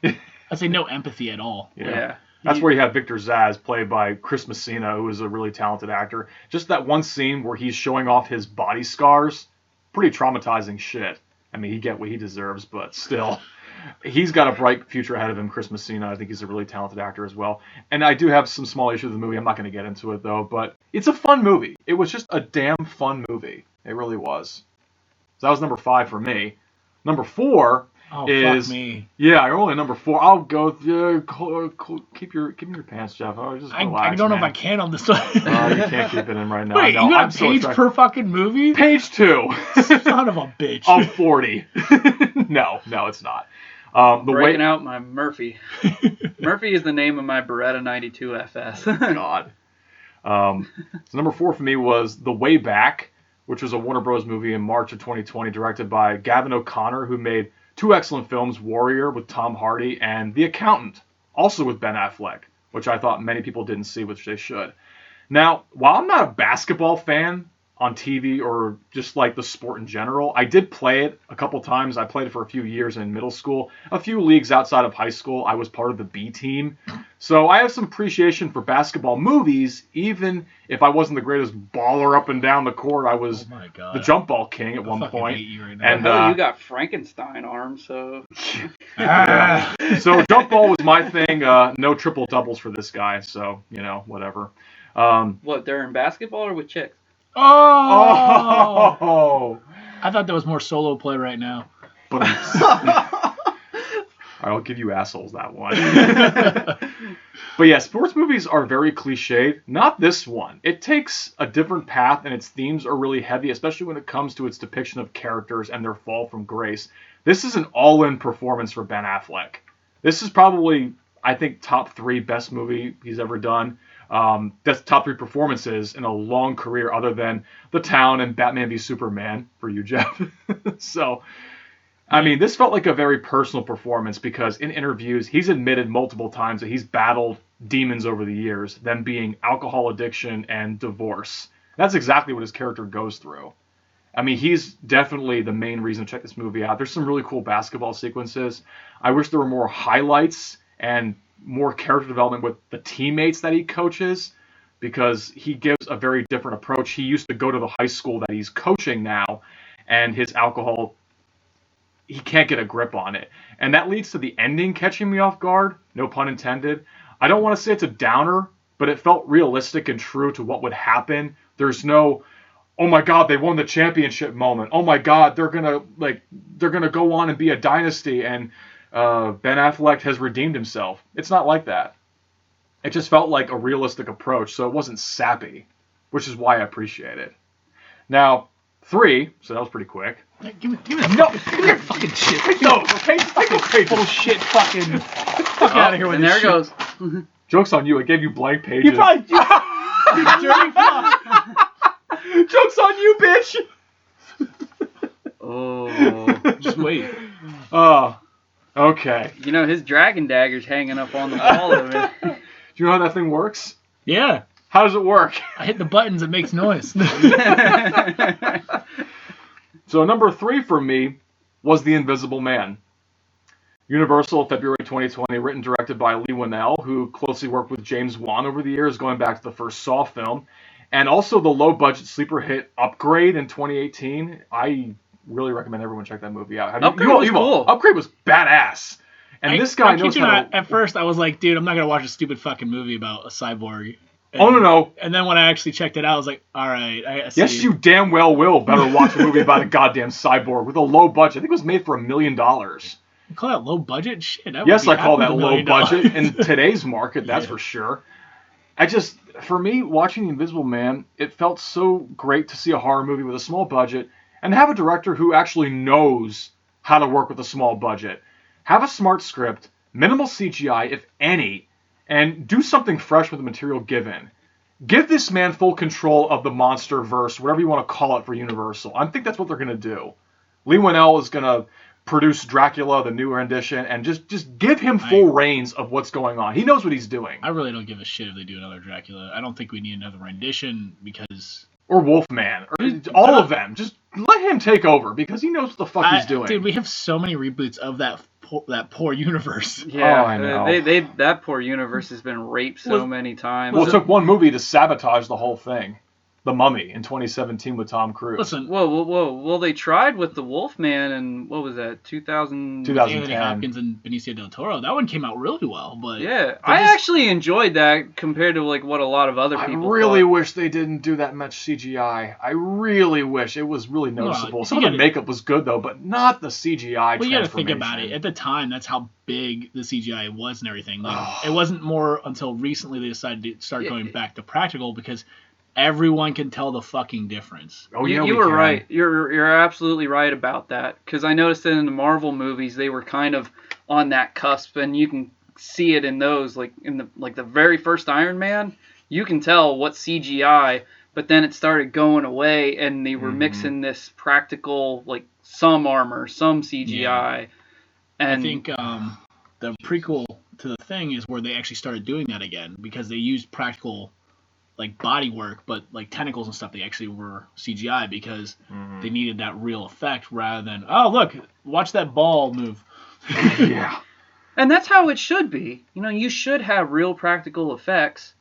B: I'd say no empathy at all.
A: Yeah.
C: That's where you have Victor Zsasz, played by Chris Messina, who is a really talented actor. Just that one scene where he's showing off his body scars, pretty traumatizing shit. He get what he deserves, but still. He's got a bright future ahead of him, Chris Messina. I think he's a really talented actor as well. And I do have some small issues with the movie. I'm not going to get into it, though. But it's a fun movie. It was just a damn fun movie. It really was. So that was number 5 for me. Number 4 is...
B: fuck me.
C: Yeah, you're only number 4. I'll go... keep your pants, Jeff. Just relax,
B: I don't know
C: man.
B: If I can on this one.
C: You can't keep it in right now.
B: Wait, you got a page per fucking movie?
C: Page 2.
B: Son of a bitch.
C: Of 40. No, it's not.
A: Breaking out my Murphy. Murphy is the name of my Beretta 92 FS.
C: God. So number 4 for me was The Way Back, which was a Warner Bros. Movie in March of 2020, directed by Gavin O'Connor, who made 2 excellent films, Warrior with Tom Hardy and The Accountant, also with Ben Affleck, which I thought many people didn't see, which they should. Now, while I'm not a basketball fan on TV or just the sport in general, I did play it a couple times. I played it for a few years in middle school. A few leagues outside of high school, I was part of the B team. So I have some appreciation for basketball movies, even if I wasn't the greatest baller up and down the court. I was the jump ball king at one point.
A: Right and you got Frankenstein arms, so...
C: Yeah. So jump ball was my thing. No triple doubles for this guy, so, whatever.
A: What, they're in basketball or with chicks?
B: Oh! I thought there was more solo play right now.
C: But I'll give you assholes that one. But yeah, sports movies are very cliched. Not this one. It takes a different path, and its themes are really heavy, especially when it comes to its depiction of characters and their fall from grace. This is an all-in performance for Ben Affleck. This is probably, I think, top 3 best movie he's ever done. That's top 3 performances in a long career, other than The Town and Batman v Superman for you, Jeff. So, I mean, this felt like a very personal performance because in interviews, he's admitted multiple times that he's battled demons over the years, them being alcohol addiction and divorce. That's exactly what his character goes through. I mean, he's definitely the main reason to check this movie out. There's some really cool basketball sequences. I wish there were more highlights and more character development with the teammates that he coaches, because he gives a very different approach. He used to go to the high school that he's coaching now, and his alcohol, he can't get a grip on it. And that leads to the ending catching me off guard, no pun intended. I don't want to say it's a downer, but it felt realistic and true to what would happen. There's no, oh my God, they won the championship moment. Oh my God, they're gonna go on and be a dynasty, and Ben Affleck has redeemed himself. It's not like that. It just felt like a realistic approach, so it wasn't sappy, which is why I appreciate it. Now, 3, so that was pretty quick.
B: Give me your fucking shit.
C: No, okay, fucking
B: bullshit, fucking. Get the fuck out of here with
A: and
B: this
A: there
B: shit.
A: it goes.
C: Joke's on you. I gave you blank pages.
B: You probably. You dirty fuck.
C: Joke's on you, bitch.
A: Oh.
B: Just wait.
C: Oh, okay.
A: You know, his dragon dagger's hanging up on the wall of it.
C: Do you know how that thing works?
B: Yeah.
C: How does it work?
B: I hit the buttons, it makes noise.
C: So number 3 for me was The Invisible Man. Universal, February 2020, written and directed by Leigh Whannell, who closely worked with James Wan over the years, going back to the first Saw film. And also the low-budget sleeper hit Upgrade in 2018. I really recommend everyone check that movie out.
A: Upgrade was cool.
C: Upgrade was badass. And this guy knows how to...
B: At first, I was like, dude, I'm not going to watch a stupid fucking movie about a cyborg. And,
C: oh, no.
B: And then when I actually checked it out, I was like, all right. I see.
C: Yes, you damn well will better watch a movie about a goddamn cyborg with a low budget. I think it was made for $1 million.
B: You call that low budget? Shit.
C: Yes, I call that low budget in today's market, that's for sure. For me, watching The Invisible Man, it felt so great to see a horror movie with a small budget and have a director who actually knows how to work with a small budget. Have a smart script, minimal CGI, if any, and do something fresh with the material given. Give this man full control of the monster verse, whatever you want to call it, for Universal. I think that's what they're going to do. Leigh Whannell is going to produce Dracula, the new rendition, and just give him full reins of what's going on. He knows what he's doing.
B: I really don't give a shit if they do another Dracula. I don't think we need another rendition because...
C: Or Wolfman. Or all of them. Just let him take over because he knows what the fuck he's doing.
B: Dude, we have so many reboots of that poor universe.
A: Yeah,
C: oh, I know.
A: That poor universe has been raped so many times.
C: Well, it took one movie to sabotage the whole thing. The Mummy in 2017 with Tom Cruise.
B: Listen,
A: whoa. Well, they tried with the Wolfman and what was that? 2010.
B: Anthony Hopkins and Benicio del Toro. That one came out really well, but
A: yeah, I actually enjoyed that compared to like what a lot of other people.
C: I really
A: thought.
C: wish they didn't do that much CGI. I really wish it was really noticeable.
B: Well,
C: some of the makeup was good though, but not the CGI.
B: Well, you got to think about it. At the time, that's how big the CGI was and everything. Like, it wasn't more until recently they decided to start going back to practical because everyone can tell the fucking difference.
C: Oh yeah,
A: you were right. You're absolutely right about that. Because I noticed that in the Marvel movies, they were kind of on that cusp, and you can see it in those, like in the very first Iron Man. You can tell what's CGI, but then it started going away, and they were mixing this practical, like some armor, some CGI. Yeah. And
B: I think the prequel to the Thing is where they actually started doing that again because they used practical. Like body work, but like tentacles and stuff, they actually were CGI because they needed that real effect rather than, oh, look, watch that ball move.
C: Yeah.
A: And that's how it should be. You know, you should have real practical effects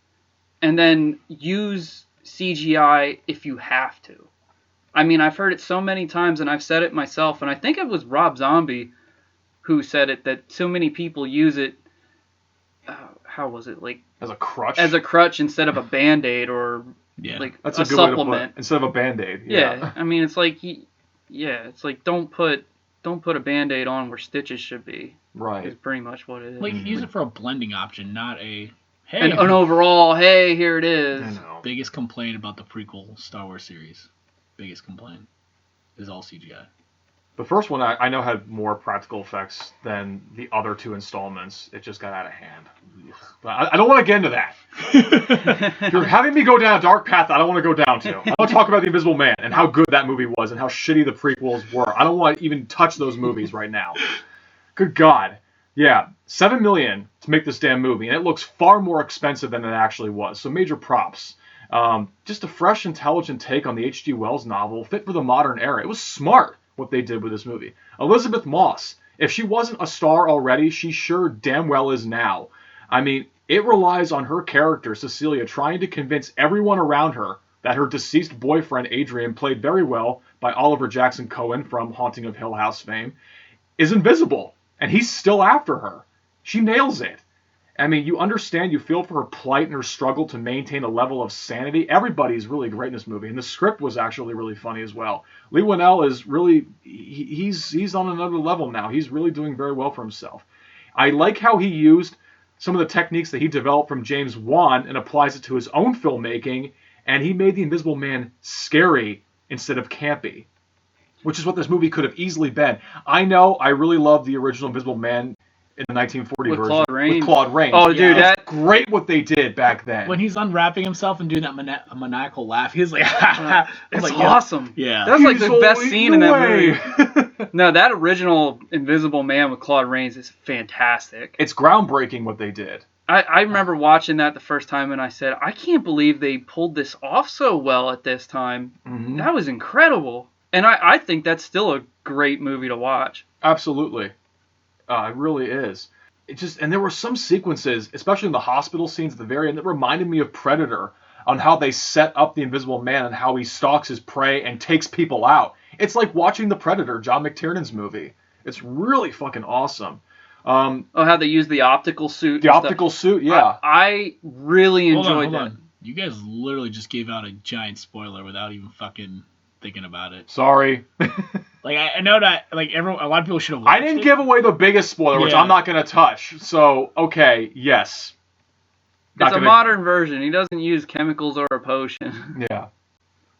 A: and then use CGI if you have to. I mean, I've heard it so many times and I've said it myself, and I think it was Rob Zombie who said it, that so many people use it, how was it, like,
C: as a crutch?
A: As a crutch instead of a Band-Aid or like
C: that's
A: a
C: good
A: supplement.
C: Way to put it. Instead of a Band-Aid.
A: Yeah. I mean, it's like, it's like don't put don't put a Band-Aid on where stitches should be.
C: Right.
A: Is pretty much what it is.
B: Like, use it for a blending option, not a, hey.
A: An overall, hey, here it is.
C: I know.
B: Biggest complaint about the prequel Star Wars series, biggest complaint, is all CGI.
C: The first one I know had more practical effects than the other 2 installments. It just got out of hand. But I don't want to get into that. You're having me go down a dark path I don't want to go down to. I want to talk about The Invisible Man and how good that movie was and how shitty the prequels were. I don't want to even touch those movies right now. Good God. Yeah, $7 million to make this damn movie, and it looks far more expensive than it actually was. So major props. Just a fresh, intelligent take on the H.G. Wells novel, fit for the modern era. It was smart what they did with this movie. Elizabeth Moss, if she wasn't a star already, she sure damn well is now. I mean, it relies on her character, Cecilia, trying to convince everyone around her that her deceased boyfriend, Adrian, played very well by Oliver Jackson Cohen from Haunting of Hill House fame, is invisible, and he's still after her. She nails it. I mean, you understand, you feel for her plight and her struggle to maintain a level of sanity. Everybody's really great in this movie, and the script was actually really funny as well. Leigh Whannell is really, he's on another level now. He's really doing very well for himself. I like how he used some of the techniques that he developed from James Wan and applies it to his own filmmaking, and he made The Invisible Man scary instead of campy, which is what this movie could have easily been. I know I really love the original Invisible Man in the 1940
A: with
C: version with Claude Rains.
A: Oh, dude, that's
C: great what they did back then.
B: When he's unwrapping himself and doing that maniacal laugh, he's like,
A: it's
B: like,
A: awesome.
B: Yeah.
A: That's like the best scene in that
C: movie.
A: No, that original Invisible Man with Claude Rains is fantastic.
C: It's groundbreaking what they did.
A: I remember watching that the first time and I said, I can't believe they pulled this off so well at this time.
C: Mm-hmm.
A: That was incredible. And I think that's still a great movie to watch.
C: Absolutely. It really is. And there were some sequences, especially in the hospital scenes at the very end, that reminded me of Predator on how they set up the Invisible Man and how he stalks his prey and takes people out. It's like watching The Predator, John McTiernan's movie. It's really fucking awesome.
A: How they use the optical suit.
C: The optical suit, yeah.
A: I really enjoyed that.
B: You guys literally just gave out a giant spoiler without even fucking thinking about it.
C: Sorry.
B: Like, I know that, like, a lot of people should have watched
C: I didn't give away the biggest spoiler, which I'm not going to touch. So, okay, yes.
A: It's a modern version. He doesn't use chemicals or a potion.
C: Yeah.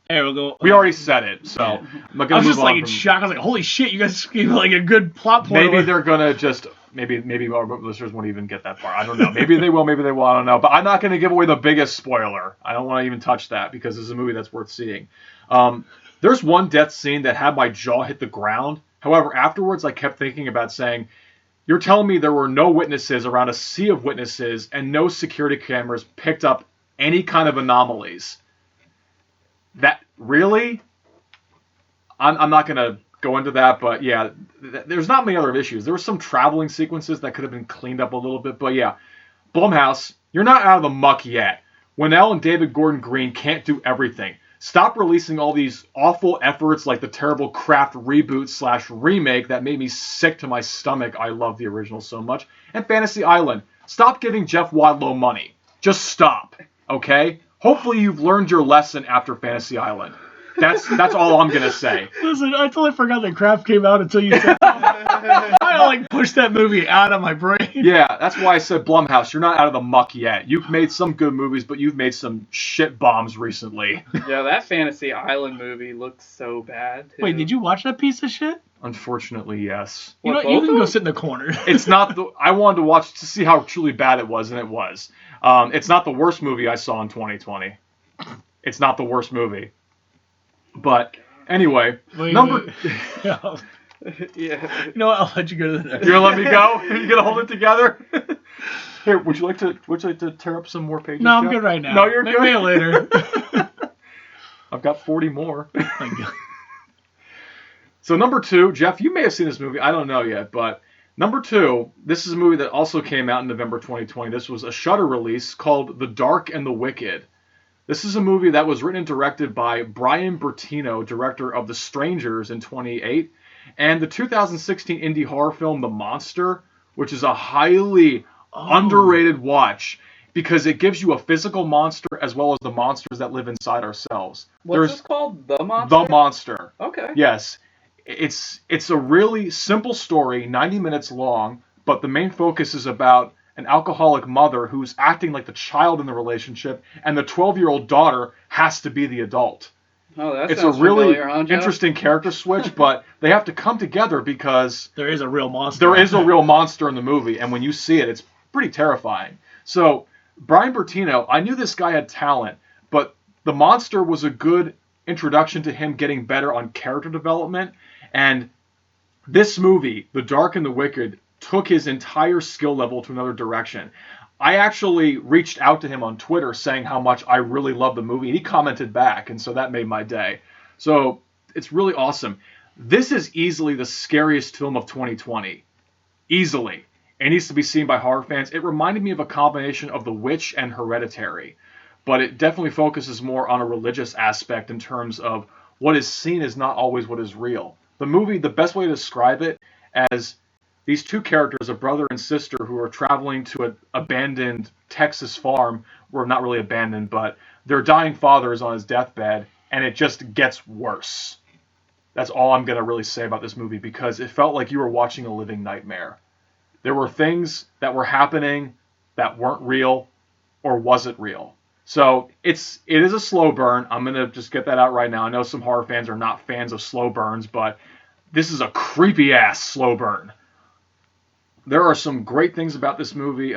B: Hey, we'll go.
C: We already said it, so I'm not
B: I
C: gonna
B: was
C: move
B: just like
C: on
B: in shock. I was like, "Holy shit! You guys gave like a good plot point."
C: Maybe they're gonna just maybe our listeners won't even get that far. I don't know. Maybe they will. Maybe they will. I don't know. But I'm not gonna give away the biggest spoiler. I don't want to even touch that because this is a movie that's worth seeing. There's one death scene that had my jaw hit the ground. However, afterwards, I kept thinking about saying, "You're telling me there were no witnesses around a sea of witnesses and no security cameras picked up any kind of anomalies?" That really? I'm not going to go into that, but yeah, there's not many other issues. There were some traveling sequences that could have been cleaned up a little bit, but yeah. Blumhouse, you're not out of the muck yet. Whannell and David Gordon Green can't do everything. Stop releasing all these awful efforts like the terrible Craft reboot/remake that made me sick to my stomach. I love the original so much. And Fantasy Island. Stop giving Jeff Wadlow money. Just stop, okay? Hopefully you've learned your lesson after Fantasy Island. That's all I'm gonna say.
B: Listen, I totally forgot that Craft came out until you said that. I like pushed that movie out of my brain.
C: Yeah, that's why I said Blumhouse, you're not out of the muck yet. You've made some good movies, but you've made some shit bombs recently.
A: Yeah, that Fantasy Island movie looks so bad, too.
B: Wait, did you watch that piece of shit?
C: Unfortunately, yes.
B: You know, you can go sit in the corner.
C: It's not I wanted to watch to see how truly bad it was, and it was. It's not the worst movie I saw in 2020. It's not the worst movie. But anyway,
B: Yeah.
A: Yeah.
B: You know what? I'll let you go to the next.
C: You're gonna let me go? You're gonna hold it together? Here, would you like to tear up some more pages?
B: No, I'm
C: Jeff?
B: good right now.
C: No, you're good.
B: Maybe later.
C: I've got 40 more. So number 2, Jeff, you may have seen this movie. I don't know yet, but number 2, this is a movie that also came out in November 2020. This was a Shudder release called The Dark and the Wicked. This is a movie that was written and directed by Brian Bertino, director of The Strangers in 2008, and the 2016 indie horror film The Monster, which is a highly underrated watch because it gives you a physical monster as well as the monsters that live inside ourselves.
A: What's this called? The Monster?
C: The Monster.
A: Okay.
C: Yes. It's a really simple story, 90 minutes long, but the main focus is about an alcoholic mother who's acting like the child in the relationship, and the 12-year-old daughter has to be the adult.
A: Oh, that
C: it's
A: sounds
C: a really
A: familiar, huh, Joe?
C: interesting character switch, but they have to come together because
B: there is a real monster.
C: There is a real monster in the movie, and when you see it, it's pretty terrifying. So, Brian Bertino, I knew this guy had talent, but the monster was a good introduction to him getting better on character development, and this movie, The Dark and the Wicked, took his entire skill level to another direction. I actually reached out to him on Twitter saying how much I really love the movie, and he commented back, and so that made my day. So it's really awesome. This is easily the scariest film of 2020. Easily. It needs to be seen by horror fans. It reminded me of a combination of The Witch and Hereditary, but it definitely focuses more on a religious aspect in terms of what is seen is not always what is real. The movie, the best way to describe it as these two characters, a brother and sister, who are traveling to an abandoned Texas farm, or not really abandoned, but their dying father is on his deathbed, and it just gets worse. That's all I'm going to really say about this movie, because it felt like you were watching a living nightmare. There were things that were happening that weren't real, or wasn't real. So it is a slow burn. I'm going to just get that out right now. I know some horror fans are not fans of slow burns, but this is a creepy-ass slow burn. There are some great things about this movie.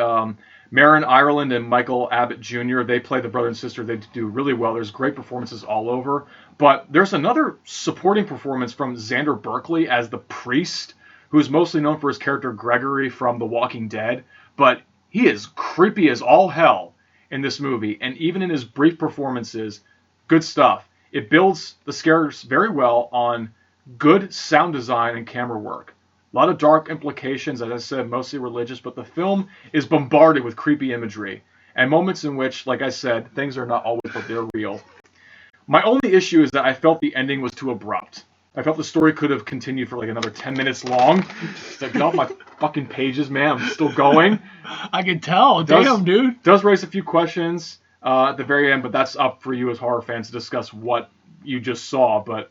C: Marin Ireland and Michael Abbott Jr., they play the brother and sister. They do really well. There's great performances all over. But there's another supporting performance from Xander Berkeley as the priest, who's mostly known for his character Gregory from The Walking Dead. But he is creepy as all hell in this movie. And even in his brief performances, good stuff. It builds the scares very well on good sound design and camera work. A lot of dark implications, as I said, mostly religious, but the film is bombarded with creepy imagery and moments in which, like I said, things are not always what they're real. My only issue is that I felt the ending was too abrupt. I felt the story could have continued for like another 10 minutes long. Like, get off my fucking pages, man. I'm still going.
B: I can tell. Damn, dude.
C: Does raise a few questions at the very end, but that's up for you as horror fans to discuss what you just saw. But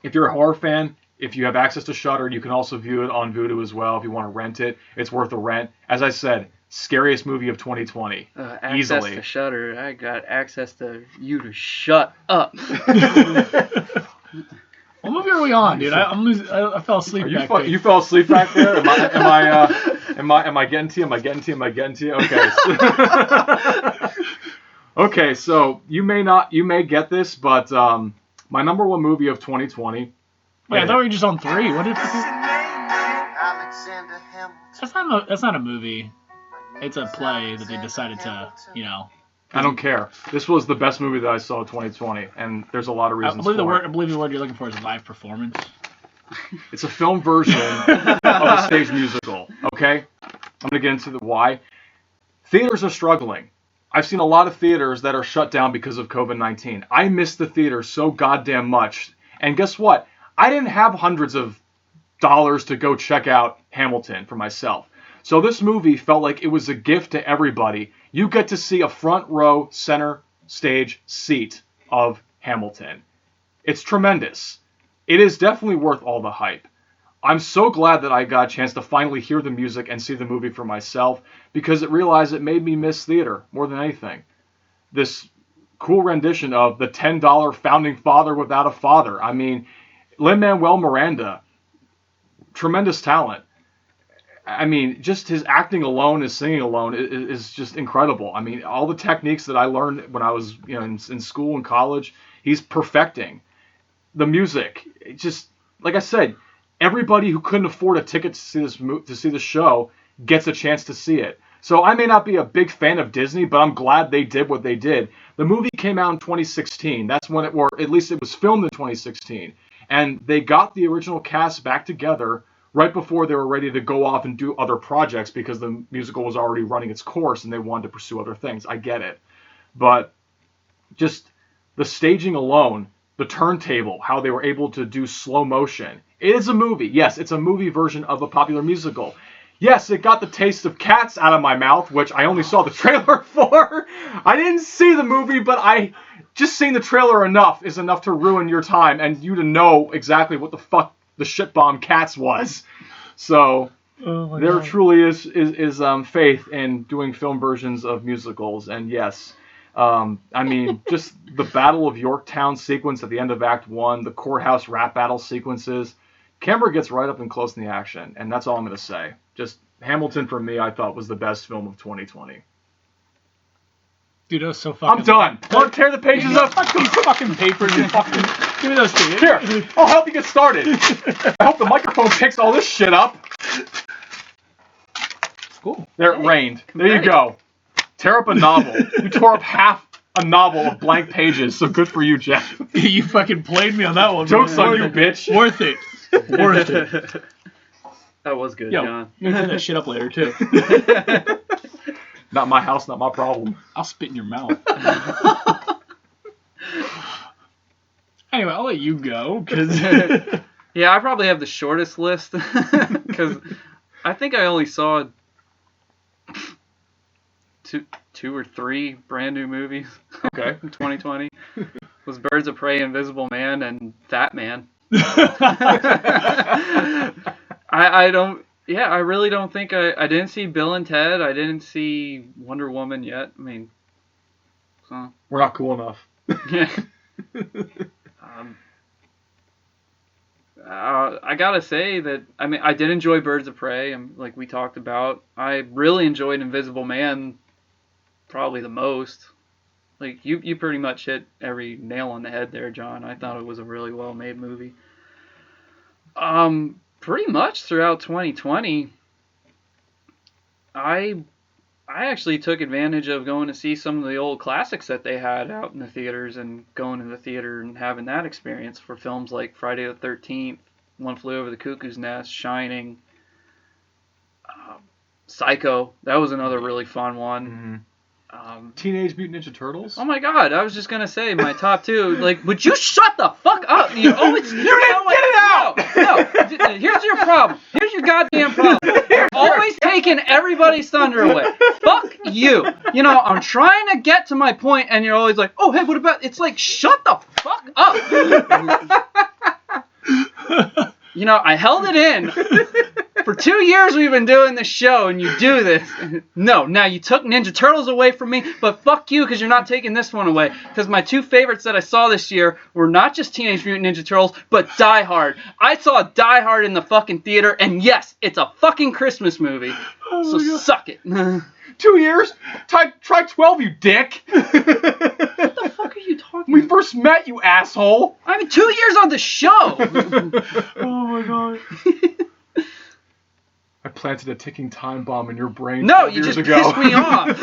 C: if you're a horror fan, if you have access to Shudder, you can also view it on Vudu as well if you want to rent it. It's worth a rent. As I said, scariest movie of 2020.
A: Access
C: easily.
A: To Shudder. I got access to you to shut up.
B: What movie are we on, dude? I fell asleep back there.
C: You fell asleep back there? Am I getting to you? Am I getting to you? Am I getting to you? Okay. Okay, so you may get this, but my number one movie of 2020.
B: Wait, I thought we were just on 3. What did? That's not a movie. It's a play that they decided to,
C: I don't care. This was the best movie that I saw in 2020, and there's a lot of reasons for it.
B: I believe the word you're looking for is live performance.
C: It's a film version of a stage musical, okay? I'm going to get into the why. Theaters are struggling. I've seen a lot of theaters that are shut down because of COVID-19. I miss the theater so goddamn much. And guess what? I didn't have hundreds of dollars to go check out Hamilton for myself. So this movie felt like it was a gift to everybody. You get to see a front row center stage seat of Hamilton. It's tremendous. It is definitely worth all the hype. I'm so glad that I got a chance to finally hear the music and see the movie for myself, because it realized it made me miss theater more than anything. This cool rendition of the $10 Founding Father Without a Father. I mean, Lin-Manuel Miranda, tremendous talent. I mean, just his acting alone, his singing alone is just incredible. I mean, all the techniques that I learned when I was in school and college, he's perfecting. The music, just like I said, everybody who couldn't afford a ticket to see the show gets a chance to see it. So I may not be a big fan of Disney, but I'm glad they did what they did. The movie came out in 2016. That's when or at least it was filmed in 2016. And they got the original cast back together right before they were ready to go off and do other projects, because the musical was already running its course and they wanted to pursue other things. I get it. But just the staging alone, the turntable, how they were able to do slow motion. It is a movie. Yes, it's a movie version of a popular musical. Yes, it got the taste of Cats out of my mouth, which I only saw the trailer for. I didn't see the movie, but just seeing the trailer is enough to ruin your time and you to know exactly what the fuck the shit bomb Cats was. So there truly is faith in doing film versions of musicals. And yes, I mean, just the Battle of Yorktown sequence at the end of Act 1, the courthouse rap battle sequences, camera gets right up and close in the action, and that's all I'm going to say. Just Hamilton, for me, I thought was the best film of 2020.
B: Dude, that was so fucking...
C: I'm done. Want to tear the pages up?
B: These fucking papers and fucking... Give me those two.
C: Here, I'll help you get started. I hope the microphone picks all this shit up.
B: It's cool.
C: There, it rained. There you go. Tear up a novel. You tore up half a novel of blank pages, so good for you, Jeff.
B: You fucking played me on that one.
C: Joke's on you, bitch.
B: Worth it. Worth it.
A: That was good,
B: Yo,
A: John.
B: you're gonna clean that shit up later, too.
C: Not my house, not my problem.
B: I'll spit in your mouth. Anyway, I'll let you go, because...
A: Yeah, I probably have the shortest list, because I think I only saw two or three brand new movies.
C: Okay.
A: In 2020 was Birds of Prey, Invisible Man, and Fat Man. I really don't think I didn't see Bill and Ted. I didn't see Wonder Woman yet. I mean, so
C: we're not cool enough.
A: Yeah. I gotta say that I did enjoy Birds of Prey, and like we talked about, I really enjoyed Invisible Man, probably the most. Like you pretty much hit every nail on the head there, John. I thought it was a really well made movie. Pretty much throughout 2020, I actually took advantage of going to see some of the old classics that they had out in the theaters and going to the theater and having that experience for films like Friday the 13th, One Flew Over the Cuckoo's Nest, Shining, Psycho. That was another really fun one.
C: Mm-hmm. Teenage Mutant Ninja Turtles?
A: Oh my god, I was just going to say my top two. Like, would you shut the fuck up? You didn't
C: get it out!
A: No, here's your problem. Here's your goddamn problem. You're always taking everybody's thunder away. Fuck you. You know, I'm trying to get to my point, and you're always like, oh, hey, what about... It's like, shut the fuck up. You know, I held it in. For 2 years we've been doing this show, and you do this. No, now you took Ninja Turtles away from me, but fuck you, because you're not taking this one away. Because my two favorites that I saw this year were not just Teenage Mutant Ninja Turtles, but Die Hard. I saw Die Hard in the fucking theater, and yes, it's a fucking Christmas movie. So suck it.
C: 2 years? Try 12, you dick.
A: What the fuck are you talking
C: We
A: about?
C: first met, you asshole.
A: 2 years on the show.
B: Oh my god.
C: I planted a ticking time bomb in your brain.
A: No, you
C: years
A: just
C: ago.
A: pissed me off.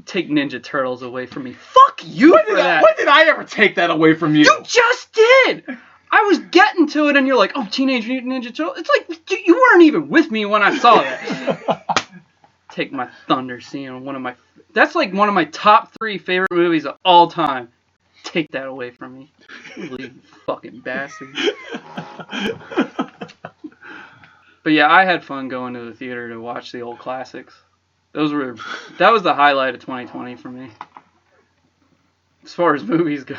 A: Take Ninja Turtles away from me. Fuck you for that.
C: When did I ever take that away from you?
A: You just did. I was getting to it, and you're like, "Oh, Teenage Mutant Ninja Turtles." It's like you weren't even with me when I saw that. Take my thunder, seeing that's like one of my top 3 favorite movies of all time. Take that away from me, you fucking bastard. But yeah, I had fun going to the theater to watch the old classics. That was the highlight of 2020 for me. As far as movies go.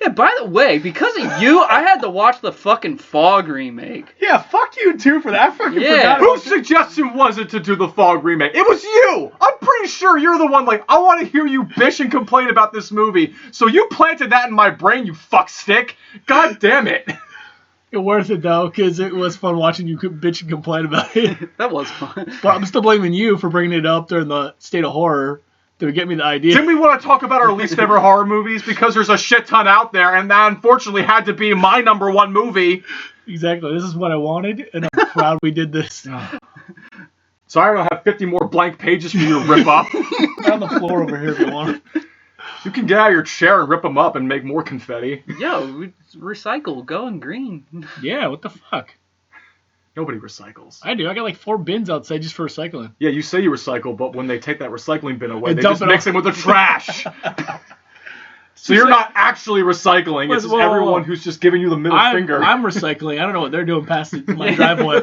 A: Yeah, by the way, because of you, I had to watch the fucking Fog remake.
C: Yeah, fuck you too for that. I fucking forgot. Whose suggestion was it to do the Fog remake? It was you! I'm pretty sure you're the one like, I want to hear you bitch and complain about this movie. So you planted that in my brain, you fuckstick. God damn it.
B: It's worth it, though, because it was fun watching you bitch and complain about it.
A: That was fun.
B: But I'm still blaming you for bringing it up during the State of Horror to get me the idea.
C: Didn't we want to talk about our least favorite horror movies? Because there's a shit ton out there, and that unfortunately had to be my number one movie.
B: Exactly. This is what I wanted, and I'm proud we did this.
C: So I don't have 50 more blank pages for you to rip up.
B: They're on the floor over here if you want.
C: You can get out of your chair and rip them up and make more confetti.
A: Yo, recycle, going green.
B: Yeah, what the fuck?
C: Nobody recycles.
B: I do. I got like 4 bins outside just for recycling.
C: Yeah, you say you recycle, but when they take that recycling bin away,
B: They
C: they
B: dump
C: just
B: it
C: mix
B: off.
C: it with the trash. So you're not actually recycling. It's just everyone who's just giving you the middle finger.
B: I'm recycling. I don't know what they're doing past my driveway.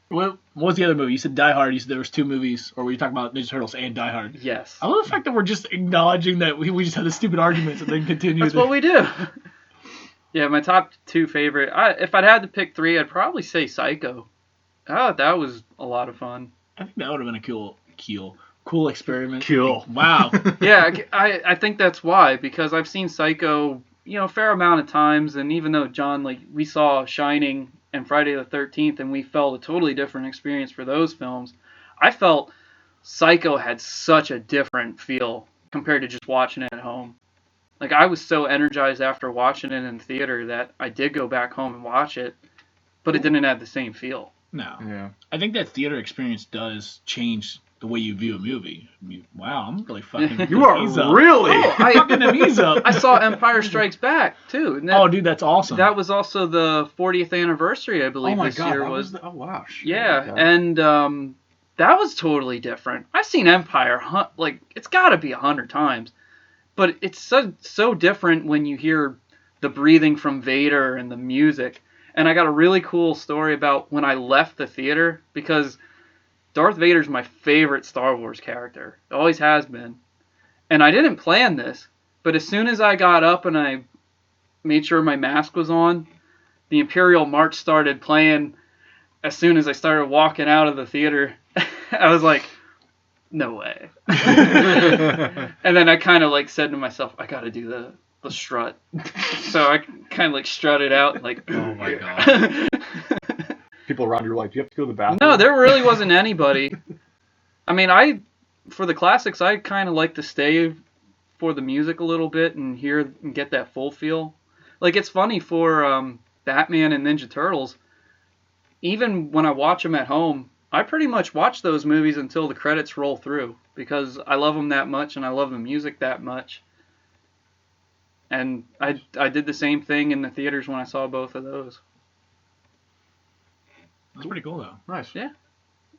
B: What was the other movie? You said Die Hard. You said there was 2 movies, or were you talking about Ninja Turtles and Die Hard?
A: Yes.
B: I love the fact that we're just acknowledging that we just had the stupid arguments and then continue.
A: That's what we do. Yeah, my top two favorite. If I'd had to pick three, I'd probably say Psycho. Oh, that was a lot of fun.
B: I think that would have been a cool experiment.
C: Cool.
B: Wow.
A: Yeah, I think that's why, because I've seen Psycho, a fair amount of times, and even though John, like, we saw Shining and Friday the 13th, and we felt a totally different experience for those films, I felt Psycho had such a different feel compared to just watching it at home. Like, I was so energized after watching it in theater that I did go back home and watch it, but it didn't have the same feel.
B: No.
C: Yeah.
B: I think that theater experience does change the way you view a movie. I mean, wow, I'm really fucking.
C: You are really.
A: Oh, I saw Empire Strikes Back too. And
B: dude, that's awesome.
A: That was also the 40th anniversary, I believe.
C: Oh my
A: this
C: God,
A: year
C: that
A: was.
C: oh wow. Shit.
A: Yeah, and that was totally different. I've seen Empire, like, it's got to be 100 times, but it's so different when you hear the breathing from Vader and the music. And I got a really cool story about when I left the theater, because Darth Vader's my favorite Star Wars character. It always has been. And I didn't plan this, but as soon as I got up and I made sure my mask was on, the Imperial March started playing as soon as I started walking out of the theater. I was like, no way. And then I kind of like said to myself, I got to do the strut. So I kind of like strutted out, like,
B: oh my God.
C: People around you were like, do you have to go to the bathroom?
A: No, there really wasn't anybody. I mean, for the classics, I kind of like to stay for the music a little bit and hear and get that full feel. Like, it's funny for Batman and Ninja Turtles, even when I watch them at home, I pretty much watch those movies until the credits roll through, because I love them that much and I love the music that much. And I did the same thing in the theaters when I saw both of those.
B: That's pretty cool, though.
C: Nice.
A: Yeah.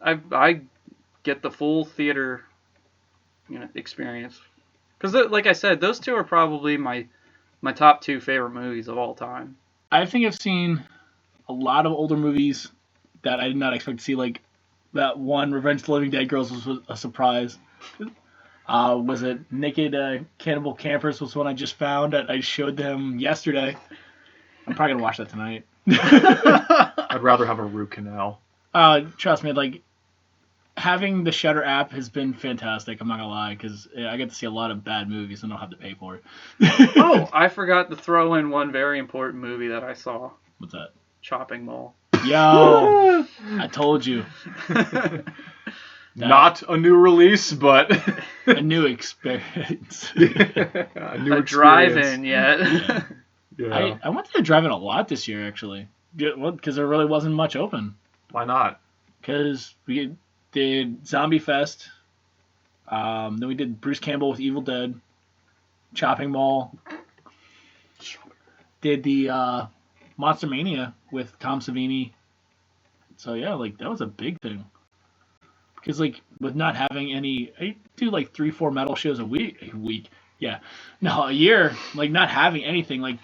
A: I get the full theater experience. Because, like I said, those two are probably my top two favorite movies of all time.
B: I think I've seen a lot of older movies that I did not expect to see. Like, that one, Revenge of the Living Dead Girls, was a surprise. Was it Naked Cannibal Campers was one I just found that I showed them yesterday. I'm probably going to watch that tonight.
C: I'd rather have a root canal.
B: Trust me, like, having the Shudder app has been fantastic. I'm not going to lie, because I get to see a lot of bad movies and don't have to pay for it.
A: Oh, I forgot to throw in one very important movie that I saw.
B: What's that?
A: Chopping Mall.
B: Yo, I told you.
C: Not a new release, but
B: a new experience.
C: a new
A: drive-in yet.
C: Yeah.
B: I went to the drive-in a lot this year, actually. Because there really wasn't much open.
C: Why not?
B: Because we did Zombie Fest. Then we did Bruce Campbell with Evil Dead. Chopping Mall. Did the Monster Mania with Tom Savini. So yeah, like, that was a big thing. Because, like, with not having any, I do like 3-4 metal shows a week. Yeah. No, a year, like, not having anything. Like,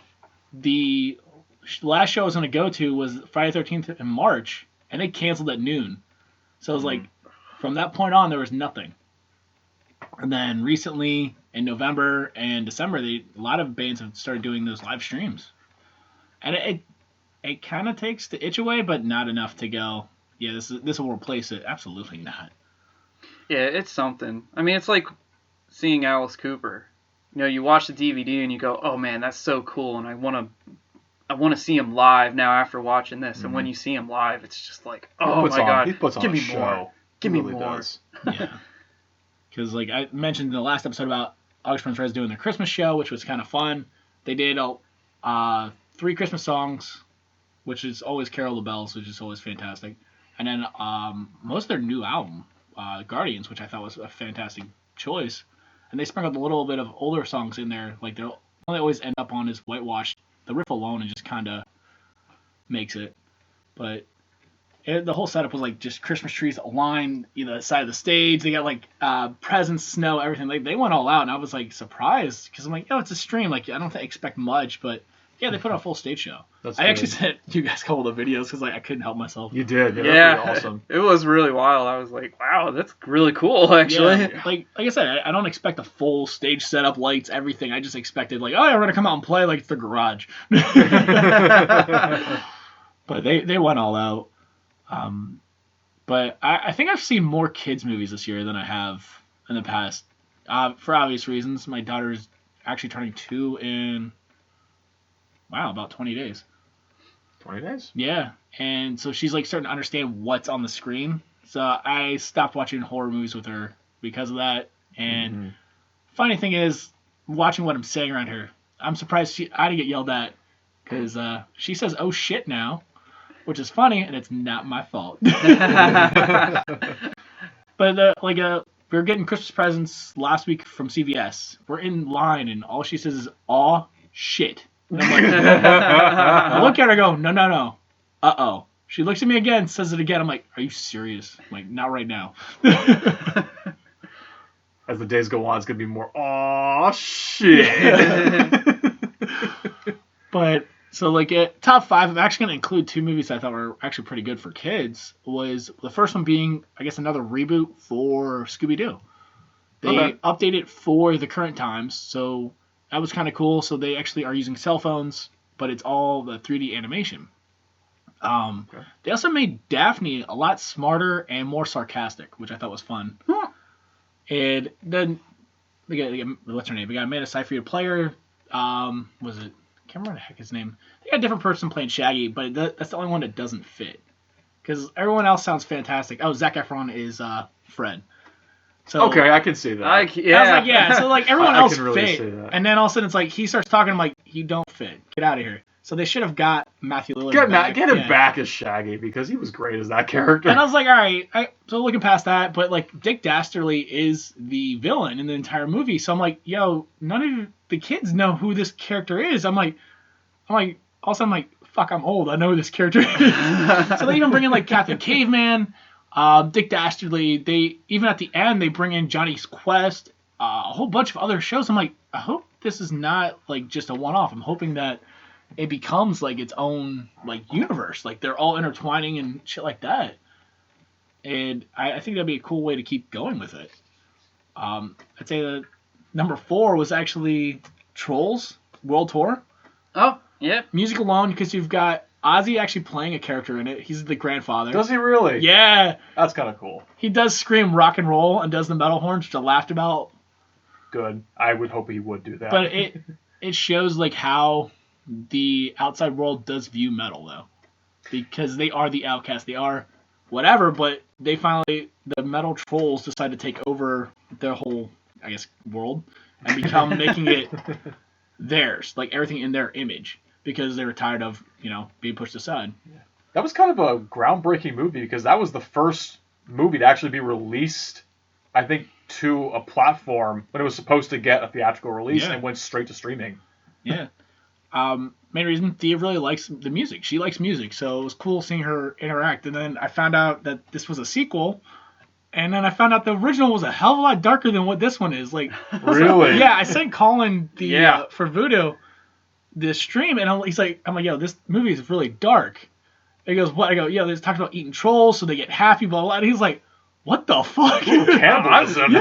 B: the last show I was going to go to was Friday the 13th in March, and they canceled at noon. So it was like, from that point on, there was nothing. And then recently, in November and December, a lot of bands have started doing those live streams. And it kind of takes the itch away, but not enough to go, yeah, this will replace it. Absolutely not.
A: Yeah, it's something. I mean, it's like seeing Alice Cooper. You watch the DVD and you go, "Oh man, that's so cool," and I want to see him live now after watching this. And when you see him live, it's just like, "Oh my God,
C: he puts on
A: give me
C: a show.
A: more, give me
C: He really
A: more."
C: does.
B: Yeah. Because, like, I mentioned in the last episode about August Burns Red doing their Christmas show, which was kind of fun. They did 3 Christmas songs, which is always Carol the Bells, which is always fantastic. And then most of their new album, Guardians, which I thought was a fantastic choice. And they sprinkled a little bit of older songs in there. Like, all they always end up on is Whitewashed. The riff alone, and just kind of makes it. But the whole setup was, like, just Christmas trees aligned either side of the stage. They got, like, presents, snow, everything. Like, they went all out, and I was, like, surprised. Because I'm like, it's a stream. Like, I don't expect much, but Yeah, they put on a full stage show.
C: That's
B: I
C: good.
B: actually sent you guys a couple of videos because I couldn't help myself.
C: You did.
A: Yeah,
C: That's pretty awesome.
A: it was really wild. I was like, wow, that's really cool, actually.
B: Yeah, like I said, I don't expect a full stage setup, lights, everything. I just expected like, oh, yeah, we're gonna come out and play like it's the garage. But they went all out. But I think I've seen more kids movies this year than I have in the past. For obvious reasons. My daughter's actually turning 2 in about 20 days.
C: 20 days?
B: Yeah, and so she's like starting to understand what's on the screen. So I stopped watching horror movies with her because of that. And funny thing is, watching what I'm saying around her, I'm surprised I didn't get yelled at because she says "oh shit" now, which is funny, and it's not my fault. But we were getting Christmas presents last week from CVS. We're in line, and all she says is "aw shit." And I'm like, I look at her, and go, no. Uh-oh. She looks at me again, says it again. I'm like, are you serious? I'm like, not right now.
C: As the days go on, it's going to be more, aw, shit.
B: But, so like at top 5, I'm actually going to include 2 movies I thought were actually pretty good for kids. Was the first one being, I guess, another reboot for Scooby-Doo. They updated for the current times, so that was kind of cool. So they actually are using cell phones, but it's all the 3D animation. They also made Daphne a lot smarter and more sarcastic, which I thought was fun. And then they got what's her name? They got Amanda Seyfried player. Was it? I can't remember the heck his name. They got a different person playing Shaggy, but that's the only one that doesn't fit. Because everyone else sounds fantastic. Oh, Zac Efron is Fred. So,
C: okay, I can see that.
B: I was like, yeah. So like everyone else
C: really
B: fit, and then all of a sudden it's like he starts talking. I'm like, you don't fit. Get out of here. So they should have got Matthew Lillard back.
C: Get him back as Shaggy because he was great as that character.
B: And I was like, all right. So looking past that, but like Dick Dastardly is the villain in the entire movie. So I'm like, yo, none of the kids know who this character is. I'm like, all of a sudden I'm like, fuck, I'm old. I know who this character is. So they even bring in like Captain Caveman, Dick Dastardly. They even at the end they bring in Johnny's Quest, a whole bunch of other shows. I'm like, I hope this is not like just a one-off. I'm hoping that it becomes like its own like universe, like they're all intertwining and shit like that. And I think that'd be a cool way to keep going with it. I'd say that number 4 was actually Trolls World Tour.
A: Oh, yeah.
B: Music alone, because you've got Ozzy actually playing a character in it. He's the grandfather.
C: Does he really?
B: Yeah.
C: That's kind of cool.
B: He does scream rock and roll and does the metal horns, which I laughed about.
C: Good. I would hope he would do that.
B: But it shows like how the outside world does view metal though, because they are the outcast. They are whatever, but they finally, the metal trolls decide to take over their whole, I guess, world and become making it theirs, like everything in their image, because they were tired of being pushed aside.
C: Yeah. That was kind of a groundbreaking movie because that was the first movie to actually be released, I think, to a platform when it was supposed to get a theatrical release and went straight to streaming.
B: Yeah. Main reason, Thea really likes the music. She likes music, so it was cool seeing her interact. And then I found out that this was a sequel, and then I found out the original was a hell of a lot darker than what this one is. Like,
C: really?
B: Yeah, I sent Colin for Voodoo the stream, and he's like, I'm like, yo, this movie is really dark. And he goes, what? I go, yeah, they talked about eating trolls, so they get happy, blah, blah. And he's like, what the fuck?
C: Cannibalism.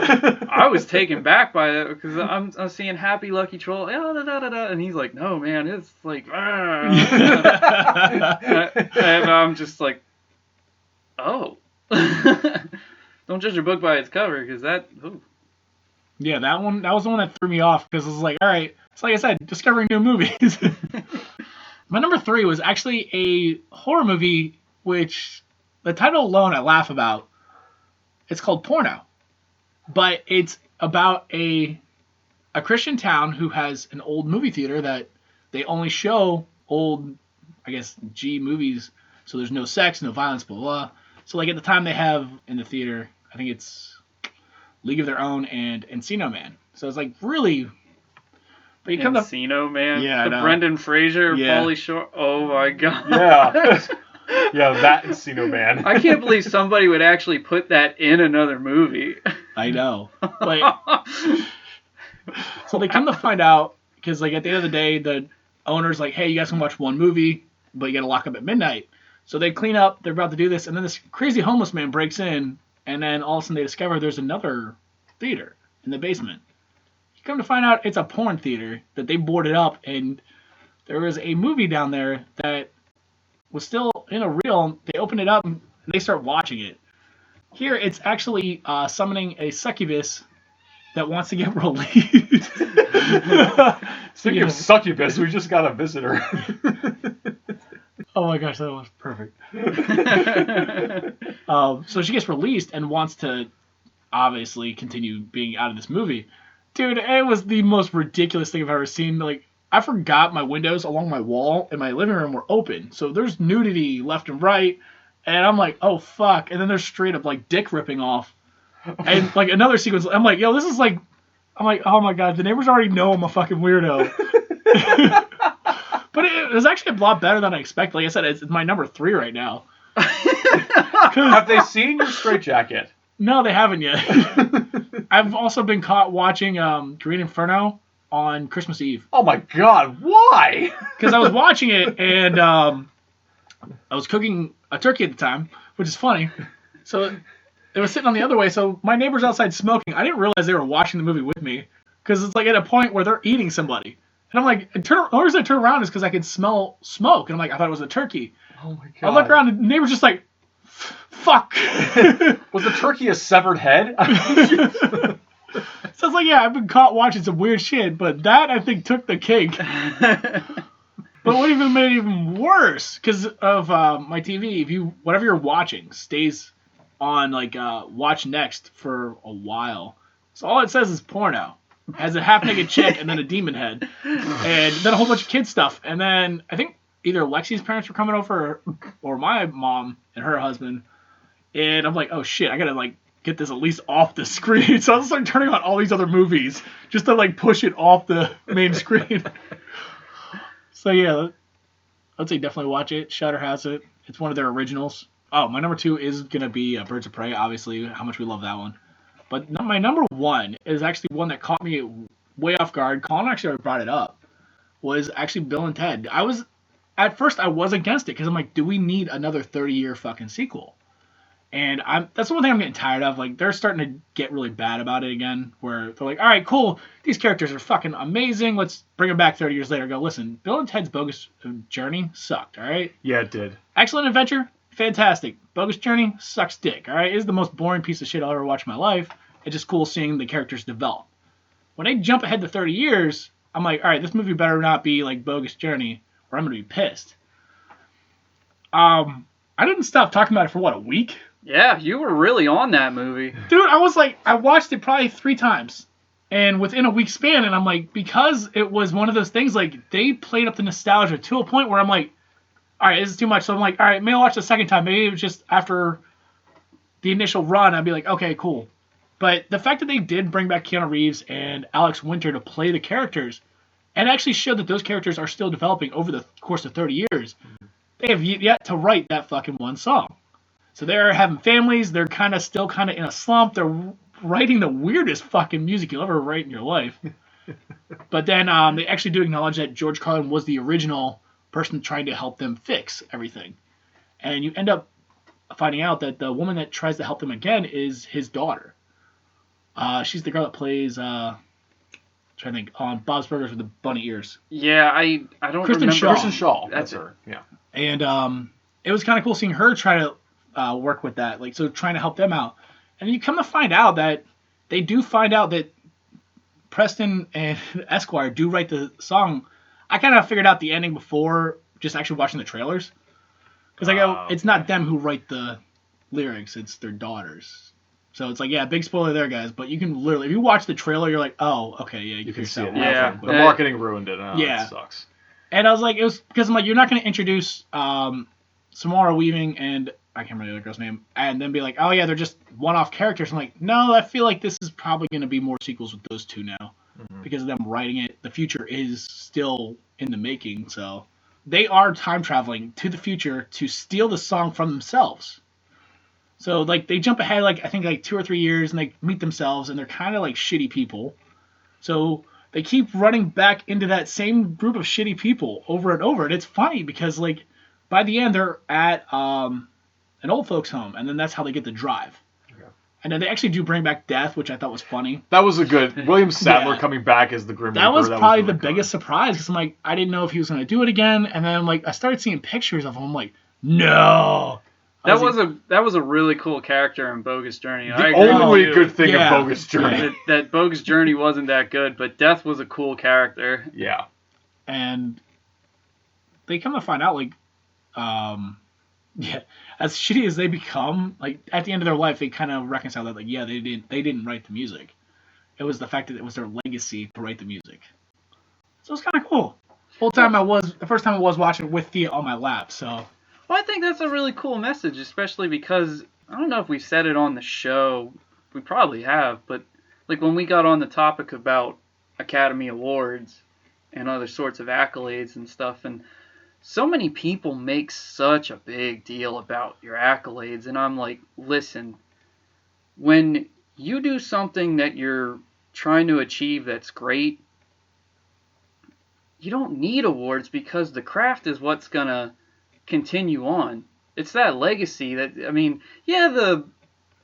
A: I was taken back by that because I'm seeing Happy Lucky Troll, and he's like, no, man, it's like, and I'm just like, oh. Don't judge a book by its cover because that. Ooh.
B: Yeah, that was the one that threw me off because it was like, all right, it's like I said, discovering new movies. My number 3 was actually a horror movie, which the title alone I laugh about. It's called Porno, but it's about a Christian town who has an old movie theater that they only show old, I guess, G movies, so there's no sex, no violence, blah, blah. So, like, at the time they have in the theater, I think it's League of Their Own and Encino Man. So it's, like, really... But you come
A: Encino Man?
B: Yeah,
A: the Brendan Fraser, Pauly Shore... Oh, my God.
C: Yeah. Yeah, that Encino Man.
A: I can't believe somebody would actually put that in another movie.
B: I know. Like, so they come to find out, because, like, at the end of the day, owner's like, hey, you guys can watch one movie, but you got to lock up at midnight. So they clean up, they're about to do this, and then this crazy homeless man breaks in, and then all of a sudden they discover there's another theater in the basement. You come to find out it's a porn theater that they boarded up, and there was a movie down there that was still in a reel. They open it up, and they start watching it. Here, it's actually summoning a succubus that wants to get released.
C: Speaking of succubus, we just got a visitor.
B: Oh my gosh, that was perfect. So she gets released and wants to obviously continue being out of this movie. Dude, it was the most ridiculous thing I've ever seen. Like, I forgot my windows along my wall in my living room were open. So there's nudity left and right. And I'm like, oh fuck. And then there's straight up like dick ripping off. And like another sequence, I'm like, yo, this is like, I'm like, oh my god, the neighbors already know I'm a fucking weirdo. But it was actually a lot better than I expected. Like I said, it's my number 3 right now.
C: Have they seen your straitjacket?
B: No, they haven't yet. I've also been caught watching Green Inferno on Christmas Eve.
C: Oh my god, why?
B: Because I was watching it and I was cooking a turkey at the time, which is funny. So it was sitting on the other way. So my neighbor's outside smoking. I didn't realize they were watching the movie with me because it's like at a point where they're eating somebody. And I'm like, the only reason I turn around is because I could smell smoke. And I'm like, I thought it was a turkey.
C: Oh my god.
B: I look around and the neighbor's just like, fuck.
C: Was the turkey a severed head?
B: So it's like, yeah, I've been caught watching some weird shit, but that I think took the cake. But what even made it even worse, because of my TV, whatever you're watching stays on like watch next for a while. So all it says is porno. It has a half-naked chick and then a demon head. And then a whole bunch of kid stuff. And then I think either Lexi's parents were coming over or my mom and her husband. And I'm like, oh shit, I gotta like get this at least off the screen. So I was like turning on all these other movies just to like push it off the main screen. So yeah, I'd say definitely watch it. Shudder has it. It's one of their originals. Oh, my number 2 is gonna be Birds of Prey. Obviously, how much we love that one. But my number 1 is actually one that caught me way off guard. Colin actually already brought it up. Was actually Bill and Ted. At first I was against it because I'm like, do we need another 30-year fucking sequel? And that's the one thing I'm getting tired of. Like, they're starting to get really bad about it again, where they're like, all right, cool, these characters are fucking amazing. Let's bring them back 30 years later. Go, listen, Bill and Ted's Bogus Journey sucked, all right?
C: Yeah, it did.
B: Excellent Adventure, fantastic. Bogus Journey sucks dick, all right? It's the most boring piece of shit I'll ever watch in my life. It's just cool seeing the characters develop. When they jump ahead to 30 years, I'm like, all right, this movie better not be like Bogus Journey, or I'm going to be pissed. I didn't stop talking about it for, what, a week?
A: Yeah, you were really on that movie.
B: Dude, I was like, I watched it probably 3 times. And within a week span, and I'm like, because it was one of those things, like, they played up the nostalgia to a point where I'm like, all right, this is too much. So I'm like, all right, maybe I'll watch the second time. Maybe it was just after the initial run, I'd be like, okay, cool. But the fact that they did bring back Keanu Reeves and Alex Winter to play the characters, and actually showed that those characters are still developing over the course of 30 years, they have yet to write that fucking one song. So they're having families, they're still in a slump, they're writing the weirdest fucking music you'll ever write in your life. But then they actually do acknowledge that George Carlin was the original person trying to help them fix everything. And you end up finding out that the woman that tries to help them again is his daughter. She's the girl that plays, trying to think, on Bob's Burgers with the bunny ears.
A: Yeah, I don't
B: Kristen
A: remember.
B: Shaw.
C: Kristen Shaw. That's her. Yeah.
B: And it was kind of cool seeing her try to work with that, like, so trying to help them out. And you come to find out that they do find out that Preston and Esquire do write the song. I kind of figured out the ending before just actually watching the trailers. Because I go, it's not them who write the lyrics, it's their daughters. So it's like, yeah, big spoiler there, guys. But you can literally, if you watch the trailer, you're like, oh, okay, yeah, you can see it.
A: Yeah.
C: The marketing ruined it. Yeah. It sucks.
B: And I was like, it was because I'm like, you're not going to introduce Samara Weaving and I can't remember the other girl's name, and then be like, oh yeah, they're just one-off characters. I'm like, no, I feel like this is probably going to be more sequels with those two now, because of them writing it. The future is still in the making, so they are time traveling to the future to steal the song from themselves. So like they jump ahead, like I think like 2 or 3 years, and they meet themselves, and they're kind of like shitty people. So they keep running back into that same group of shitty people over and over. And it's funny because, like, by the end, they're at an old folks' home, and then that's how they get the drive. Yeah. And then they actually do bring back Death, which I thought was funny.
C: That was a good... William Sadler coming back as the Grim Reaper.
B: That was probably
C: really
B: the biggest surprise, because I'm like, I didn't know if he was going to do it again. And then, like, I started seeing pictures of him. I'm like, no!
A: That was a really cool character in Bogus Journey.
C: The only good thing of Bogus Journey.
A: Yeah. That Bogus Journey wasn't that good, but Death was a cool character.
C: Yeah.
B: And they come to find out, like, as shitty as they become, like, at the end of their life, they kind of reconcile that, like, yeah, they didn't write the music. It was the fact that it was their legacy to write the music. So it's kind of cool. The first time I was watching with Thea on my lap, so...
A: Well, I think that's a really cool message, especially because, I don't know if we said it on the show, we probably have, but like when we got on the topic about Academy Awards and other sorts of accolades and stuff, and so many people make such a big deal about your accolades, and I'm like, listen, when you do something that you're trying to achieve that's great, you don't need awards because the craft is what's going to continue on. It's that legacy that, I mean, yeah, the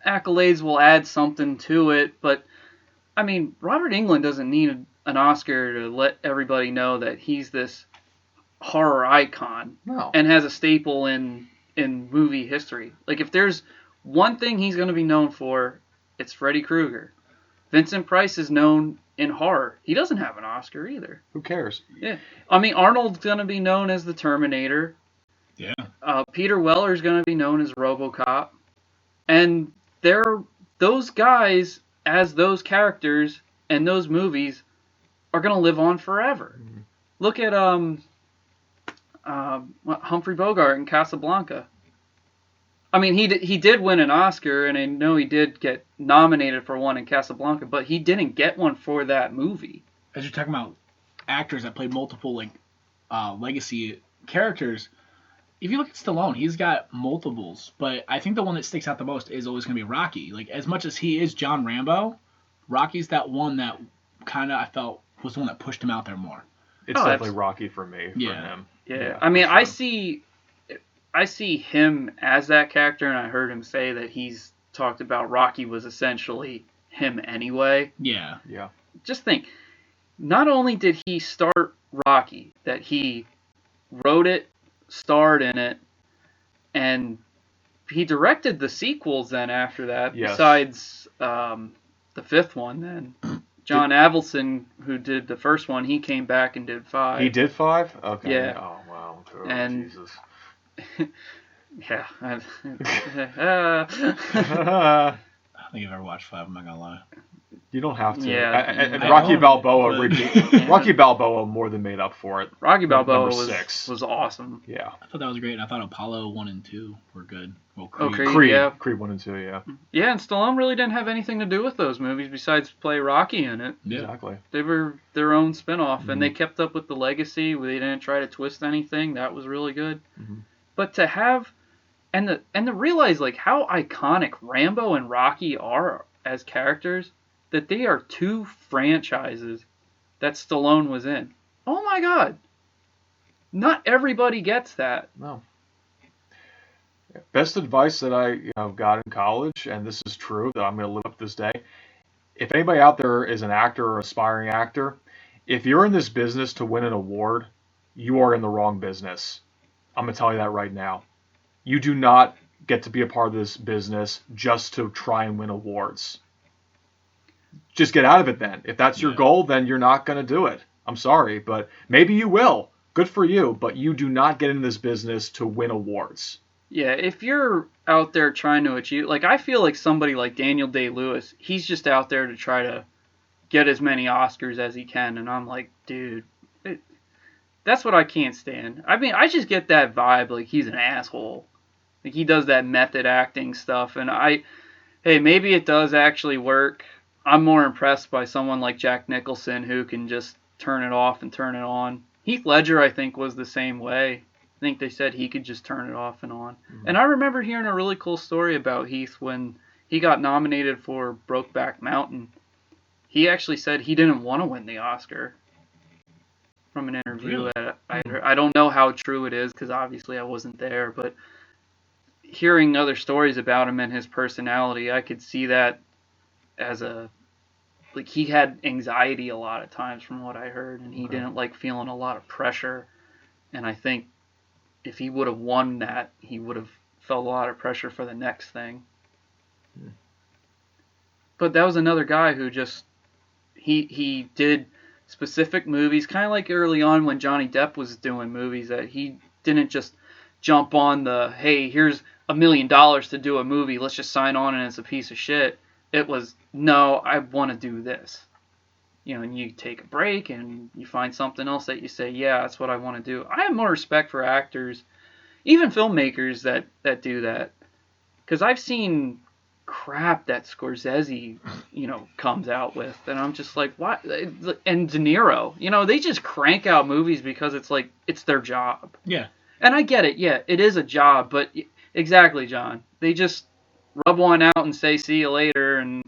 A: accolades will add something to it, but I mean, Robert Englund doesn't need an Oscar to let everybody know that he's this horror icon and has a staple in movie history. Like, if there's one thing he's going to be known for, it's Freddy Krueger. Vincent Price is known in horror. He doesn't have an Oscar either.
C: Who cares?
A: Yeah. I mean, Arnold's going to be known as the Terminator.
B: Yeah.
A: Peter Weller's going to be known as RoboCop. And those guys, as those characters and those movies, are going to live on forever. Mm-hmm. Look at Humphrey Bogart in Casablanca. I mean, he did win an Oscar, and I know he did get nominated for one in Casablanca, but he didn't get one for that movie.
B: As you're talking about actors that played multiple legacy characters, if you look at Stallone, he's got multiples, but I think the one that sticks out the most is always going to be Rocky. Like, as much as he is John Rambo, Rocky's that one that kind of, I felt, was the one that pushed him out there more.
C: It's definitely Rocky for me, for him.
A: Yeah, I mean, sure. I see him as that character, and I heard him say that he's talked about Rocky was essentially him anyway.
B: Yeah.
C: Yeah.
A: Just think, not only did he start Rocky, that he wrote it, starred in it, and he directed the sequels then after that, besides the fifth one then. John Avildsen, who did the first one, he came back and did 5.
C: He did 5? Okay.
A: Yeah.
C: Oh, wow. Oh,
A: and,
C: Jesus.
A: Yeah.
B: I don't think I've ever watched 5, I'm not going to lie.
C: You don't have to.
A: Yeah.
C: And Rocky Balboa, Rocky Balboa more than made up for it.
A: Rocky Balboa was awesome.
C: Yeah.
B: I thought that was great, and I thought Apollo 1 and 2 were good. Well, Creed.
C: Creed 1 and 2, yeah.
A: Yeah, and Stallone really didn't have anything to do with those movies besides play Rocky in it.
B: Yeah.
C: Exactly.
A: They were their own spin-off, and they kept up with the legacy. They didn't try to twist anything. That was really good. Mm-hmm. But to have... And to realize, like, how iconic Rambo and Rocky are as characters, that they are 2 franchises that Stallone was in. Oh my God. Not everybody gets that.
C: No. Best advice that I got in college, and this is true, that I'm going to live up this day. If anybody out there is an actor or aspiring actor, if you're in this business to win an award, you are in the wrong business. I'm going to tell you that right now. You do not get to be a part of this business just to try and win awards. Just get out of it then. If that's your goal, then you're not going to do it. I'm sorry, but maybe you will. Good for you, but you do not get in this business to win awards.
A: Yeah, if you're out there trying to achieve... Like, I feel like somebody like Daniel Day-Lewis, he's just out there to try to get as many Oscars as he can, and I'm like, dude, that's what I can't stand. I mean, I just get that vibe, like, he's an asshole. Like, he does that method acting stuff, and hey, maybe it does actually work. I'm more impressed by someone like Jack Nicholson who can just turn it off and turn it on. Heath Ledger, I think, was the same way. I think they said he could just turn it off and on. Mm-hmm. And I remember hearing a really cool story about Heath when he got nominated for Brokeback Mountain. he actually said he didn't want to win the Oscar from an interview
B: Really?
A: that I heard. I don't know how true it is because obviously I wasn't there, but hearing other stories about him and his personality, I could see that as like he had anxiety a lot of times from what I heard, and he didn't like feeling a lot of pressure. And I think if he would have won that, he would have felt a lot of pressure for the next thing. But that was another guy who just he did specific movies, kind of like early on when Johnny Depp was doing movies, that he didn't just jump on the, hey, here's $1 million to do a movie, let's just sign on and it's a piece of shit. It was, no, I want to do this. You know, and you take a break and you find something else that you say, yeah, that's what I want to do. I have more respect for actors, even filmmakers that do that. Because I've seen crap that Scorsese, you know, comes out with, and I'm just like, what? And De Niro, you know, they just crank out movies because it's like, it's their job.
B: Yeah.
A: And I get it, yeah, it is a job, but exactly, John. They just rub one out and say, see you later, and,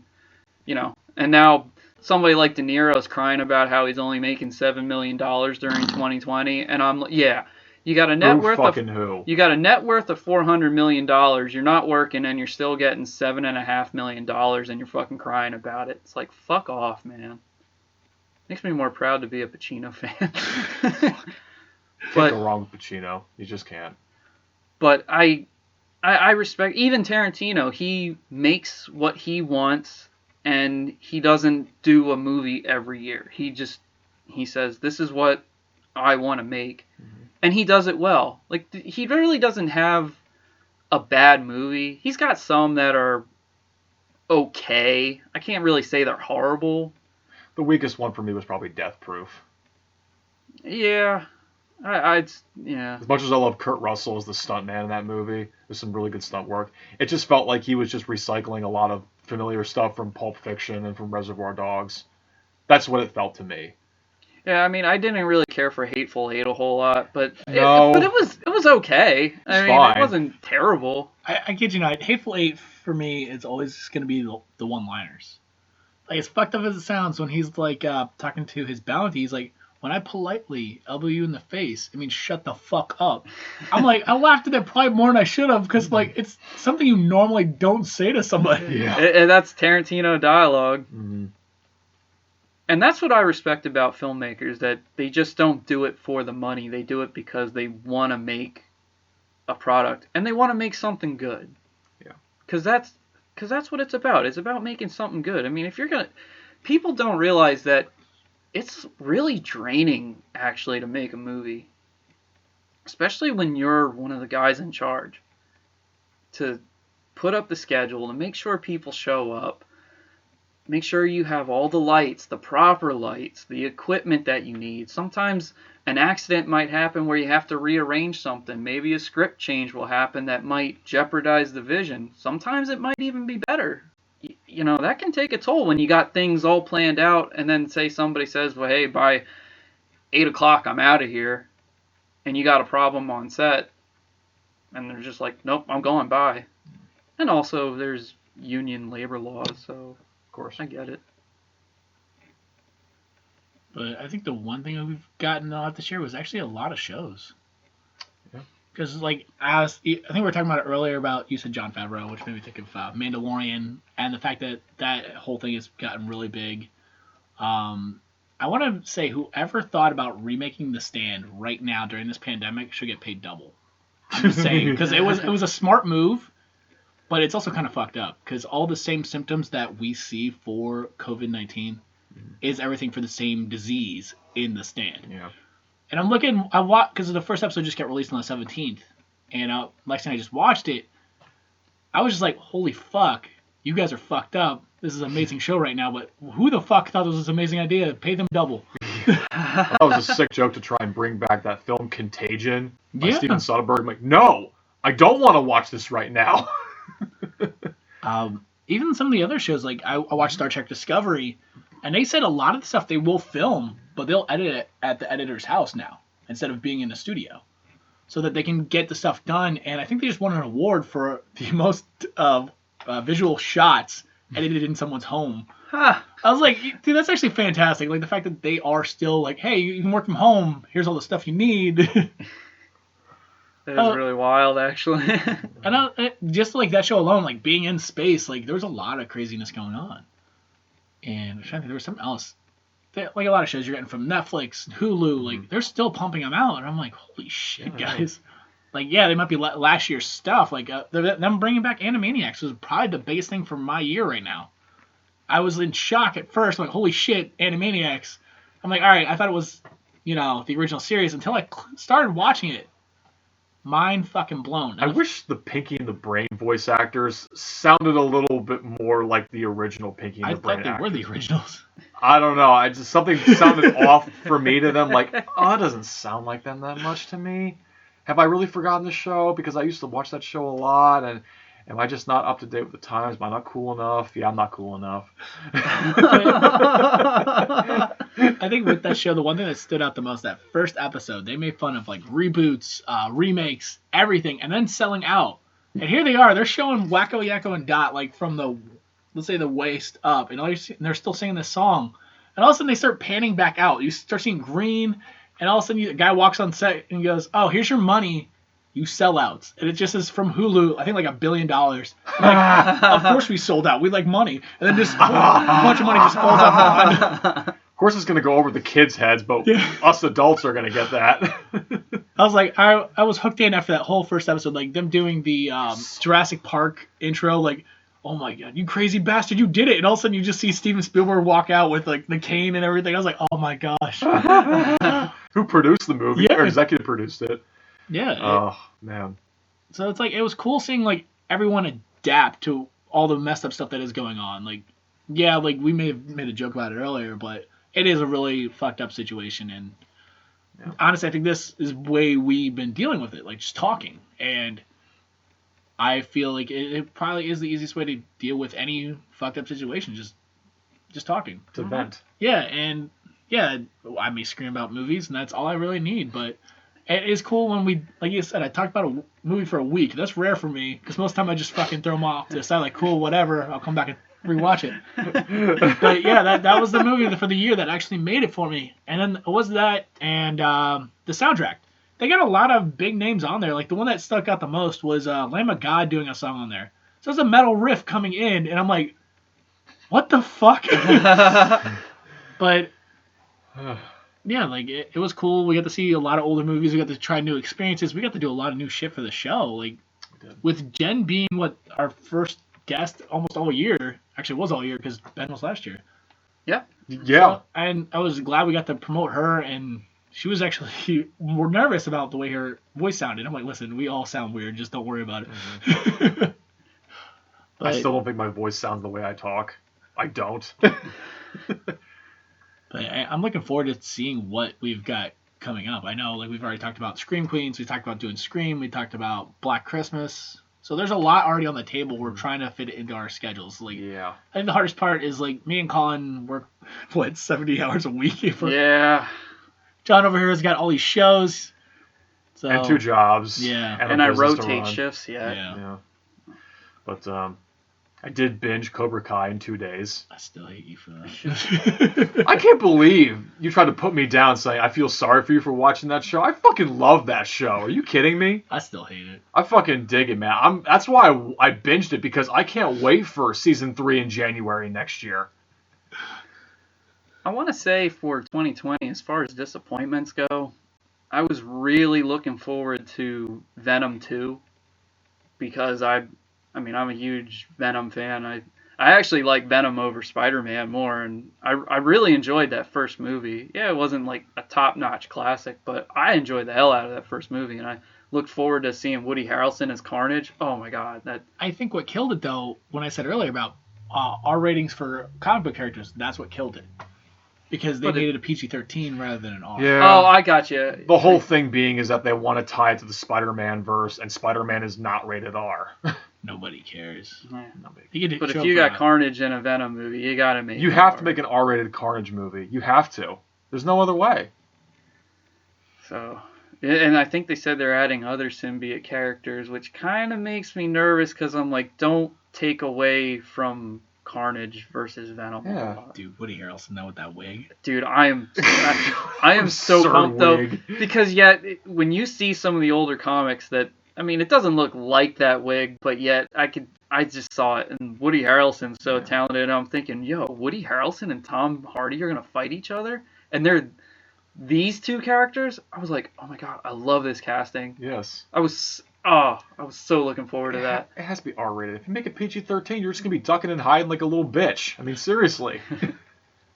A: you know, and now somebody like De Niro's crying about how he's only making $7 million during 2020, and I'm like, yeah, you got a net worth of $400 million. You're not working, and you're still getting $7.5 million, and you're fucking crying about it. It's like, fuck off, man. Makes me more proud to be a Pacino fan.
C: Can't go wrong with Pacino. You just can't.
A: But I respect even Tarantino. He makes what he wants, and he doesn't do a movie every year. He says, this is what I want to make. And he does it well. Like, he really doesn't have a bad movie. He's got some that are okay. I can't really say they're horrible.
C: The weakest one for me was probably Death Proof.
A: Yeah. Yeah.
C: As much as I love Kurt Russell as the stuntman in that movie, there's some really good stunt work. It just felt like he was just recycling a lot of familiar stuff from Pulp Fiction and from Reservoir Dogs. That's what it felt to me.
A: Yeah, I mean, I didn't really care for Hateful Eight a whole lot, but it was okay. It wasn't terrible.
B: I kid you not, Hateful Eight for me is always just gonna be the one-liners. Like, as fucked up as it sounds, when he's like talking to his bounty, he's like, when I politely elbow you in the face, it means shut the fuck up. I'm like, I laughed at it probably more than I should have, because like it's something you normally don't say to somebody.
C: Yeah.
A: And that's Tarantino dialogue.
C: Mm-hmm.
A: And that's what I respect about filmmakers, that they just don't do it for the money. They do it because they want to make a product, and they want to make something good.
C: Yeah.
A: Because that's what it's about. It's about making something good. I mean, people don't realize that it's really draining, actually, to make a movie. Especially when you're one of the guys in charge. To put up the schedule, to make sure people show up. Make sure you have all the lights, the proper lights, the equipment that you need. Sometimes an accident might happen where you have to rearrange something. Maybe a script change will happen that might jeopardize the vision. Sometimes it might even be better. You know, that can take a toll when you got things all planned out, and then say somebody says, well, hey, by 8 o'clock I'm out of here, and you got a problem on set, and they're just like, nope, I'm going by. And also there's union labor laws, so of course I get it.
B: But I think the one thing that we've gotten a lot this year was actually a lot of shows. Because, like, I think we were talking about it earlier about, you said Jon Favreau, which made me think of Mandalorian, and the fact that that whole thing has gotten really big. I want to say whoever thought about remaking The Stand right now during this pandemic should get paid double. I'm just saying, because it was a smart move, but it's also kind of fucked up, because all the same symptoms that we see for COVID-19 is everything for the same disease in The Stand.
C: Yeah.
B: And I'm looking, I watched, because the first episode just got released on the 17th, and Lexi and I just watched it. I was just like, holy fuck, you guys are fucked up. This is an amazing show right now, but who the fuck thought this was an amazing idea? Pay them double.
C: That was a sick joke to try and bring back that film Contagion by Steven Soderbergh. I'm like, no, I don't want to watch this right now.
B: Even some of the other shows, like I watched Star Trek Discovery, and they said a lot of the stuff they will film, but they'll edit it at the editor's house now instead of being in a studio, so that they can get the stuff done. And I think they just won an award for the most visual shots edited in someone's home.
A: Huh.
B: I was like, dude, that's actually fantastic. Like the fact that they are still like, hey, you can work from home. Here's all the stuff you need.
A: That is really wild, actually.
B: And just like that show alone, like being in space, like there was a lot of craziness going on. And I'm trying to think, there was something else. Like a lot of shows you're getting from Netflix, Hulu, like they're still pumping them out, and I'm like, holy shit, guys! Like, yeah, they might be last year's stuff. Like, them bringing back Animaniacs was probably the biggest thing for my year right now. I was in shock at first, I'm like, holy shit, Animaniacs. I'm like, all right, I thought it was, the original series until I started watching it. Mind fucking blown.
C: I wish the Pinky and the Brain voice actors sounded a little bit more like the original Pinky and the Brain actors.
B: I thought they were the originals.
C: I don't know. Something sounded off for me to them. Like, it doesn't sound like them that much to me. Have I really forgotten the show? Because I used to watch that show a lot, and am I just not up to date with the times? Am I not cool enough? Yeah, I'm not cool enough.
B: I think with that show, the one thing that stood out the most, that first episode, they made fun of like reboots, remakes, everything, and then selling out. And here they are, they're showing Wacko, Yakko, and Dot like from the, let's say, the waist up, and they're still singing this song. And all of a sudden they start panning back out. You start seeing green, and all of a sudden a guy walks on set and goes, "Oh, here's your money, you sellouts." And it just is from Hulu, I think like $1 billion. Like, of course we sold out. We like money. And then just a bunch of money just falls off.
C: Of course it's going to go over the kids' heads, but us adults are going to get that.
B: I was like, I was hooked in after that whole first episode, like them doing the Jurassic Park intro, like, oh my god, you crazy bastard, you did it. And all of a sudden you just see Steven Spielberg walk out with like the cane and everything. I was like, oh my gosh.
C: Who produced the movie? Or executive produced it?
B: Yeah.
C: Oh, man.
B: So it's like, it was cool seeing like everyone adapt to all the messed up stuff that is going on. Like, yeah, like we may have made a joke about it earlier, but it is a really fucked up situation. And honestly, I think this is the way we've been dealing with it, like just talking. And I feel like it probably is the easiest way to deal with any fucked up situation, just talking.
C: To vent.
B: Yeah, and yeah, I may scream about movies, and that's all I really need, but it is cool when we, like you said, I talked about a movie for a week. That's rare for me, because most of the time I just fucking throw them off to the side, like, cool, whatever, I'll come back and rewatch it. But yeah, that was the movie for the year that actually made it for me. And then it was that, and the soundtrack. They got a lot of big names on there. Like, the one that stuck out the most was Lamb of God doing a song on there. So there's a metal riff coming in, and I'm like, what the fuck? But yeah, like it was cool. We got to see a lot of older movies. We got to try new experiences. We got to do a lot of new shit for the show. Like with Jen being our first guest almost all year. Actually, it was all year because Ben was last year.
A: Yeah.
C: Yeah.
B: So, and I was glad we got to promote her, and she was actually more nervous about the way her voice sounded. I'm like, listen, we all sound weird. Just don't worry about it.
C: Mm-hmm. I still don't think my voice sounds the way I talk. I don't.
B: But I'm looking forward to seeing what we've got coming up. I know, like, we've already talked about Scream Queens. We talked about doing Scream. We talked about Black Christmas. So there's a lot already on the table. We're trying to fit it into our schedules. Like,
C: yeah.
B: I think the hardest part is, like, me and Colin work, 70 hours a week?
A: Yeah.
B: John over here has got all these shows. So,
C: and 2 jobs.
B: Yeah.
A: And I rotate shifts,
C: Yeah. But I did binge Cobra Kai in 2 days.
B: I still hate you for that.
C: I can't believe you tried to put me down saying I feel sorry for you for watching that show. I fucking love that show. Are you kidding me?
B: I still hate it.
C: I fucking dig it, man. That's why I binged it, because I can't wait for season 3 in January next year.
A: I want to say for 2020, as far as disappointments go, I was really looking forward to Venom 2 because I'm a huge Venom fan. I actually like Venom over Spider-Man more, and I really enjoyed that first movie. Yeah, it wasn't like a top-notch classic, but I enjoyed the hell out of that first movie, and I looked forward to seeing Woody Harrelson as Carnage. Oh my god,
B: I think what killed it, though, when I said earlier about R ratings for comic book characters, that's what killed it. Because they made it a PG-13 rather than an R.
C: Yeah.
A: Oh, I got you.
C: The whole thing being is that they want to tie it to the Spider-Man verse, and Spider-Man is not rated R.
B: Nobody cares.
A: Yeah.
B: But
A: if you got Carnage in a Venom movie, you got to make
C: You have to make an R-rated Carnage movie. You have to. There's no other way.
A: So, and I think they said they're adding other symbiote characters, which kind of makes me nervous because I'm like, don't take away from Carnage versus Venom.
C: Yeah.
B: Dude, Woody Harrelson now with that wig.
A: Dude, I am so
C: Absurd
A: pumped
C: wig.
A: though, because yet when you see some of the older comics that, I mean, it doesn't look like that wig, but yet I just saw it, and Woody Harrelson's so talented, and I'm thinking, yo, Woody Harrelson and Tom Hardy are gonna fight each other, and they're these two characters. I was like, oh my god, I love this casting.
C: Yes.
A: I was so looking forward to that.
C: It has to be R-rated. If you make it PG-13, you're just gonna be ducking and hiding like a little bitch. I mean, seriously.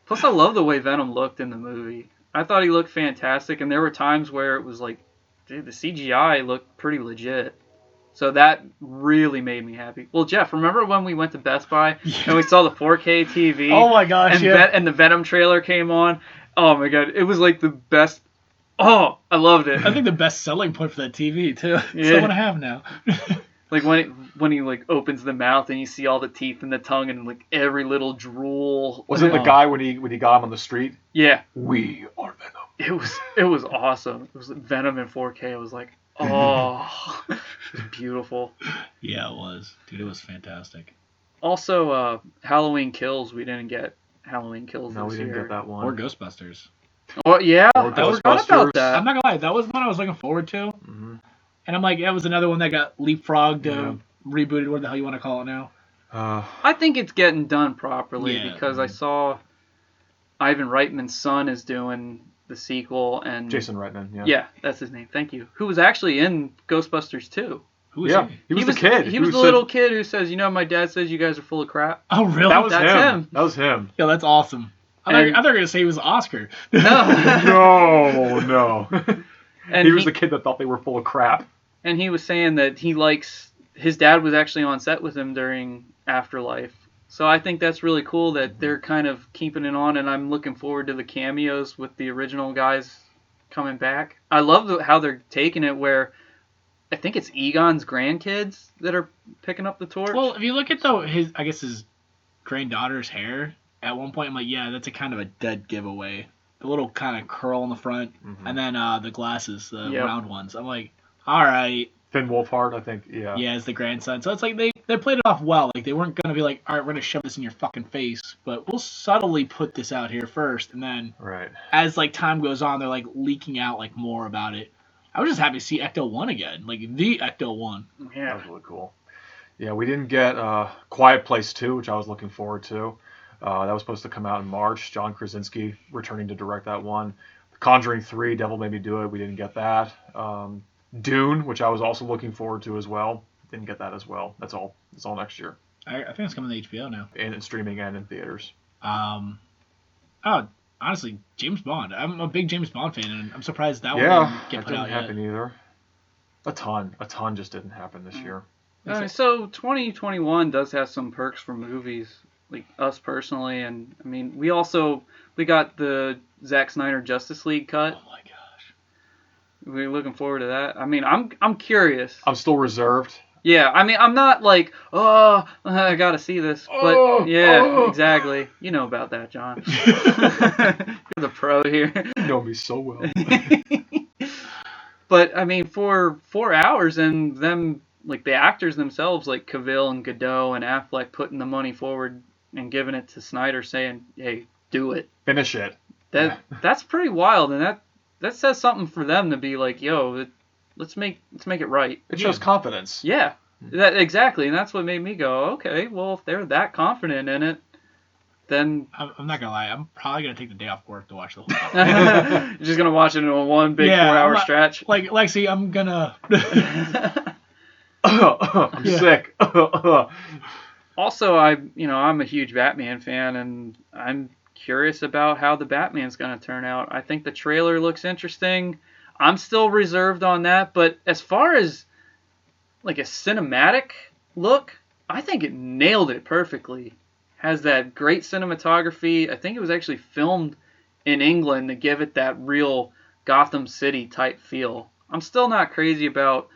A: Plus, I love the way Venom looked in the movie. I thought he looked fantastic, and there were times where it was like, dude, the CGI looked pretty legit. So that really made me happy. Well, Jeff, remember when we went to Best Buy and we saw the 4K TV?
B: Oh my gosh,
A: and
B: yeah.
A: And the Venom trailer came on. Oh my god, it was like the best. Oh, I loved it.
B: I think the best selling point for that TV too.
A: Yeah.
B: It's the one I have now.
A: Like when he like opens the mouth and you see all the teeth in the tongue and like every little drool.
C: Was it the guy when he got him on the street?
A: Yeah.
C: We are Venom.
A: It was awesome. It was Venom in 4K. I was like, oh, it was beautiful.
B: Yeah, it was. Dude, it was fantastic.
A: Also, Halloween Kills. We didn't get Halloween Kills
C: No,
A: this
C: we didn't
A: year.
C: get that one.
B: Or Ghostbusters.
A: Oh yeah,
C: Or
A: I forgot
C: Ghostbusters.
A: about that.
B: I'm not gonna lie, that was one I was looking forward to.
C: Mm-hmm.
B: And I'm like, that was another one that got leapfrogged,
C: Yeah.
B: rebooted, what the hell you want to call it now.
A: I think it's getting done properly
B: Yeah.
A: because I saw Ivan Reitman's son is doing the sequel, and
C: Jason Reitman. Yeah.
A: yeah, that's his name. Thank you. Who was actually in Ghostbusters 2.
B: Who was
C: Yeah.
B: he?
C: He was the kid.
A: He was the little kid who says, you know, my dad says you guys are full of crap.
B: Oh, really?
C: That was
A: That's him.
C: That was him.
B: Yeah, that's awesome. I thought you were going to say he was Oscar.
A: No.
C: No.
A: And
C: he was the kid that thought they were full of crap.
A: And he was saying that he likes, his dad was actually on set with him during Afterlife. So I think that's really cool that they're kind of keeping it on, and I'm looking forward to the cameos with the original guys coming back. I love how they're taking it where I think it's Egon's grandkids that are picking up the torch.
B: Well, if you look at his granddaughter's hair, at one point I'm like, yeah, that's a kind of a dead giveaway. The little kind of curl in the front, and then the glasses, the round ones. I'm like, all right.
C: Finn Wolfhard, I think, yeah.
B: Yeah, as the grandson. So it's like they played it off well. Like they weren't going to be like, all right, we're going to shove this in your fucking face, but we'll subtly put this out here first, and then as like time goes on, they're like leaking out like more about it. I was just happy to see Ecto 1 again, like the Ecto 1.
A: Yeah.
C: That was really cool. Yeah, we didn't get Quiet Place 2, which I was looking forward to. That was supposed to come out in March. John Krasinski returning to direct that one. Conjuring 3, Devil Made Me Do It. We didn't get that. Dune, which I was also looking forward to as well. Didn't get that as well. That's all. It's all next year.
B: I think it's coming to HBO now.
C: And in streaming and in theaters.
B: Honestly, James Bond. I'm a big James Bond fan, and I'm surprised that one didn't get put out yet.
C: That didn't happen either. A ton just didn't happen this year.
A: So 2021 does have some perks for movies, like us personally, and I mean we got the Zack Snyder Justice League cut.
B: Oh my gosh,
A: we're looking forward to that. I mean I'm curious.
C: I'm still reserved.
A: Yeah, I mean I'm not like I gotta see this, but exactly. You know about that, John. You're the pro here.
C: You know me so well.
A: But I mean for 4 hours and them. Like the actors themselves, like Cavill and Godot and Affleck, putting the money forward and giving it to Snyder, saying, "Hey, do it,
C: finish it."
A: That's pretty wild, and that says something for them to be like, "Yo, let's make it right."
C: It shows confidence.
A: Yeah, exactly, and that's what made me go, "Okay, well, if they're that confident in it, then."
B: I'm not gonna lie, I'm probably gonna take the day off work to watch the whole thing.
A: You're just gonna watch it in one big 4-hour stretch.
B: Like Lexi, I'm gonna.
C: I'm sick.
A: Also, I'm a huge Batman fan, and I'm curious about how the Batman's going to turn out. I think the trailer looks interesting. I'm still reserved on that, but as far as like a cinematic look, I think it nailed it perfectly. Has that great cinematography. I think it was actually filmed in England to give it that real Gotham City type feel. I'm still not crazy about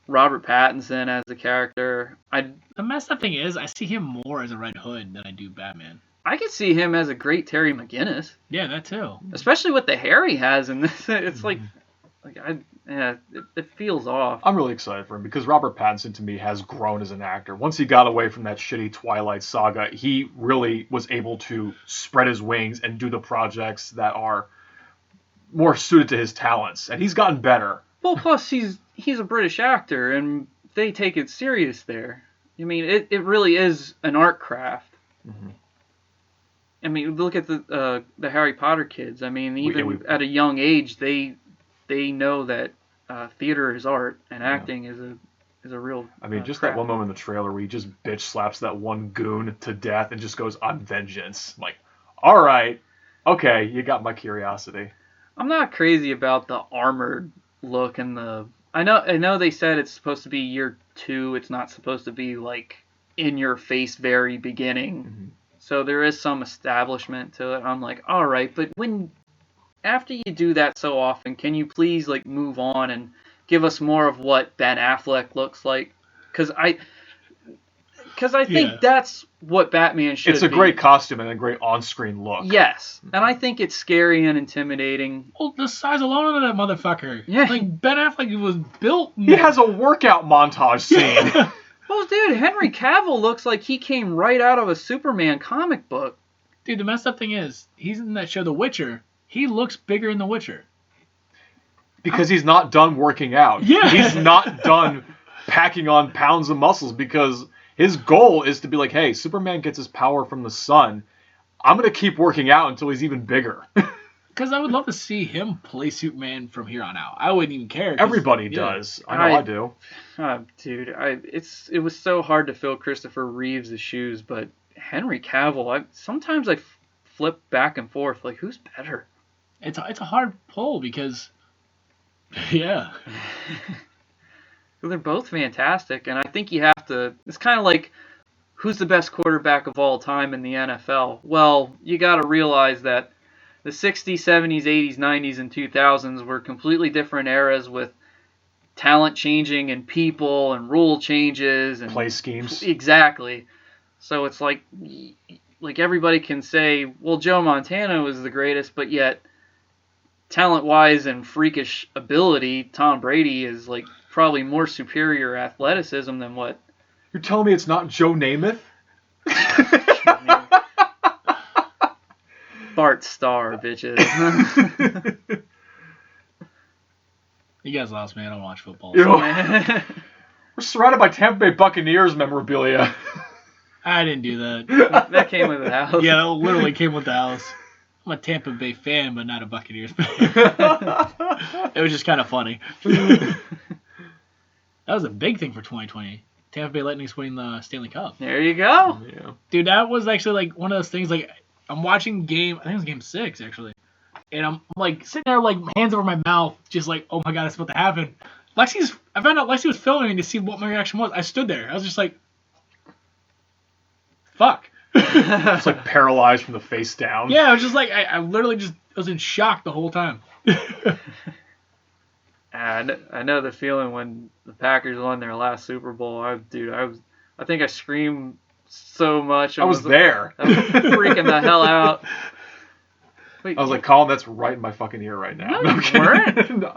A: Robert Pattinson as the character.
B: The messed up thing is, I see him more as a Red Hood than I do Batman.
A: I could see him as a great Terry McGinnis.
B: Yeah, that too.
A: Especially with the hair he has in this. It's like it feels off.
C: I'm really excited for him because Robert Pattinson to me has grown as an actor. Once he got away from that shitty Twilight saga, he really was able to spread his wings and do the projects that are more suited to his talents, and he's gotten better.
A: Well, plus he's a British actor, and they take it serious there. I mean, it really is an art craft. Mm-hmm. I mean, look at the Harry Potter kids. I mean, even at a young age, they know that theater is art and acting is a real.
C: I mean, just
A: craft.
C: that one moment in the trailer where he just bitch slaps that one goon to death and just goes on vengeance. I'm like, all right, okay, you got my curiosity.
A: I'm not crazy about the armored look and the. I know they said it's supposed to be year 2. It's not supposed to be like in your face very beginning. Mm-hmm. So there is some establishment to it. I'm like, all right, but after you do that so often, can you please like move on and give us more of what Ben Affleck looks like? Because I think that's what Batman should be.
C: It's a great costume and a great on-screen look.
A: Yes, and I think it's scary and intimidating.
B: Well, the size alone of that motherfucker.
A: Yeah.
B: Like, Ben Affleck was built.
C: He has a workout montage scene.
B: Yeah.
A: Well, dude, Henry Cavill looks like he came right out of a Superman comic book.
B: Dude, the messed up thing is, he's in that show The Witcher. He looks bigger in The Witcher.
C: Because he's not done working out.
B: Yeah.
C: He's not done packing on pounds of muscles because his goal is to be like, hey, Superman gets his power from the sun. I'm going to keep working out until he's even bigger.
B: Because I would love to see him play Superman from here on out. I wouldn't even care.
C: Everybody does. I do.
A: Dude, it was so hard to fill Christopher Reeves' shoes, but Henry Cavill, sometimes I flip back and forth. Like, who's better?
B: It's a hard pull because, yeah.
A: They're both fantastic, and I think you have to. It's kind of like, who's the best quarterback of all time in the NFL? Well, you got to realize that the 60s, 70s, 80s, 90s, and 2000s were completely different eras with talent changing and people and rule changes and
C: play schemes.
A: Exactly. So it's like everybody can say, well, Joe Montana was the greatest, but yet talent-wise and freakish ability, Tom Brady is like probably more superior athleticism than what.
C: You're telling me it's not Joe Namath?
A: Bart Starr, bitches.
B: You guys lost me. I don't watch football.
C: We're surrounded by Tampa Bay Buccaneers memorabilia.
B: I didn't do that.
A: That came with the house.
B: Yeah, that literally came with the house. I'm a Tampa Bay fan, but not a Buccaneers fan. It was just kind of funny. That was a big thing for 2020. Tampa Bay Lightning's winning the Stanley Cup.
A: There you go.
C: Yeah.
B: Dude, that was actually like one of those things, like, I'm watching game, I think it was game 6, actually. And I'm like sitting there, like, hands over my mouth, just like, oh my god, it's about to happen. I found out Lexi was filming me to see what my reaction was. I stood there. I was just like, fuck.
C: It's like paralyzed from the face down.
B: Yeah, I was just like, I literally just was in shock the whole time.
A: And I know the feeling when the Packers won their last Super Bowl. I think I screamed so much.
C: I was there.
A: I was freaking the hell out. Wait,
C: I was like, Colin, that's right in my fucking ear right now.
A: No, you weren't. You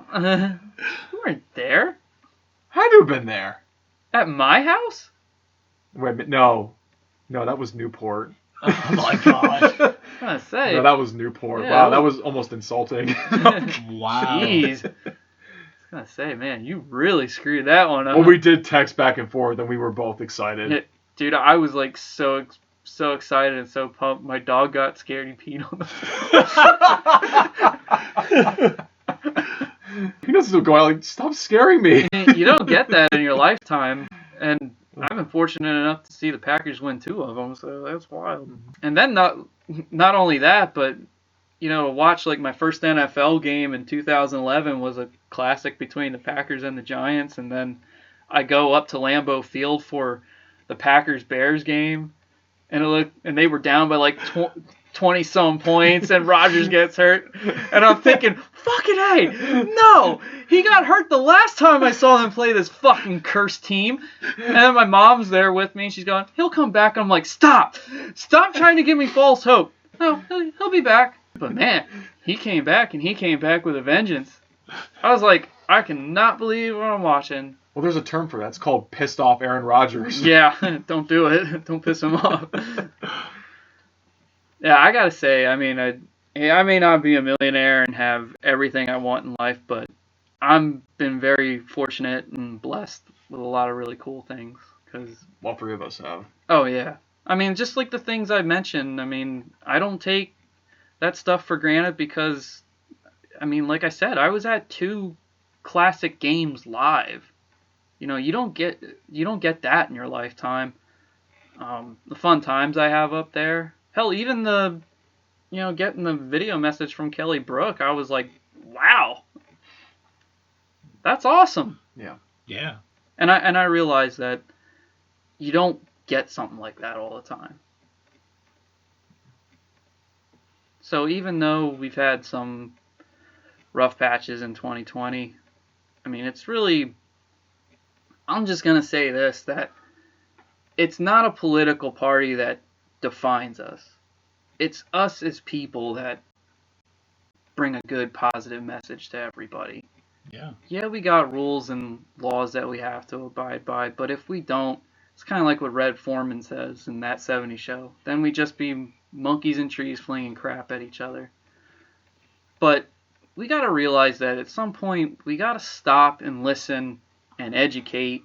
A: weren't there.
C: Had to have been there.
A: At my house?
C: Wait a minute. No, that was Newport.
B: Oh my gosh.
A: I was gonna say.
C: No, that was Newport.
A: Yeah,
C: wow, that was almost insulting.
B: Wow.
A: Jeez. I was gonna say, man, you really screwed that one up.
C: Well, we did text back and forth, and we were both excited.
A: Dude, I was like so excited and so pumped. My dog got scared. He peed on the floor.
C: He doesn't still go out like, stop scaring me.
A: You don't get that in your lifetime, and I've been fortunate enough to see the Packers win 2 of them, so that's wild. And then not only that, but watch like my first NFL game in 2011 was a classic between the Packers and the Giants, and then I go up to Lambeau Field for the Packers-Bears game, and they were down by like 20-some points, and Rodgers gets hurt, and I'm thinking, fucking A, no, he got hurt the last time I saw him play this fucking cursed team, and then my mom's there with me, and she's going, he'll come back, and I'm like, stop trying to give me false hope. No, he'll be back. But man, he came back, and he came back with a vengeance. I was like, I cannot believe what I'm watching.
C: Well, there's a term for that. It's called pissed off Aaron Rodgers.
A: Yeah, don't do it. Don't piss him off. Yeah, I gotta say, I mean, I may not be a millionaire and have everything I want in life, but I've been very fortunate and blessed with a lot of really cool things.
C: All three of us have.
A: Oh, yeah. I mean, just like the things I mentioned, I mean, I don't take that stuff for granted because, I mean, like I said, I was at 2 classic games live. You know, you don't get that in your lifetime. The fun times I have up there. Hell, even getting the video message from Kelly Brook, I was like, wow, that's awesome.
C: Yeah.
B: Yeah.
A: And I realized that you don't get something like that all the time. So even though we've had some rough patches in 2020, I mean, it's really, I'm just going to say this, that it's not a political party that defines us. It's us as people that bring a good, positive message to everybody.
B: Yeah.
A: Yeah, we got rules and laws that we have to abide by, but if we don't, it's kind of like what Red Foreman says in That 70s Show. Then we just be monkeys in trees flinging crap at each other. But we got to realize that at some point, we got to stop and listen and educate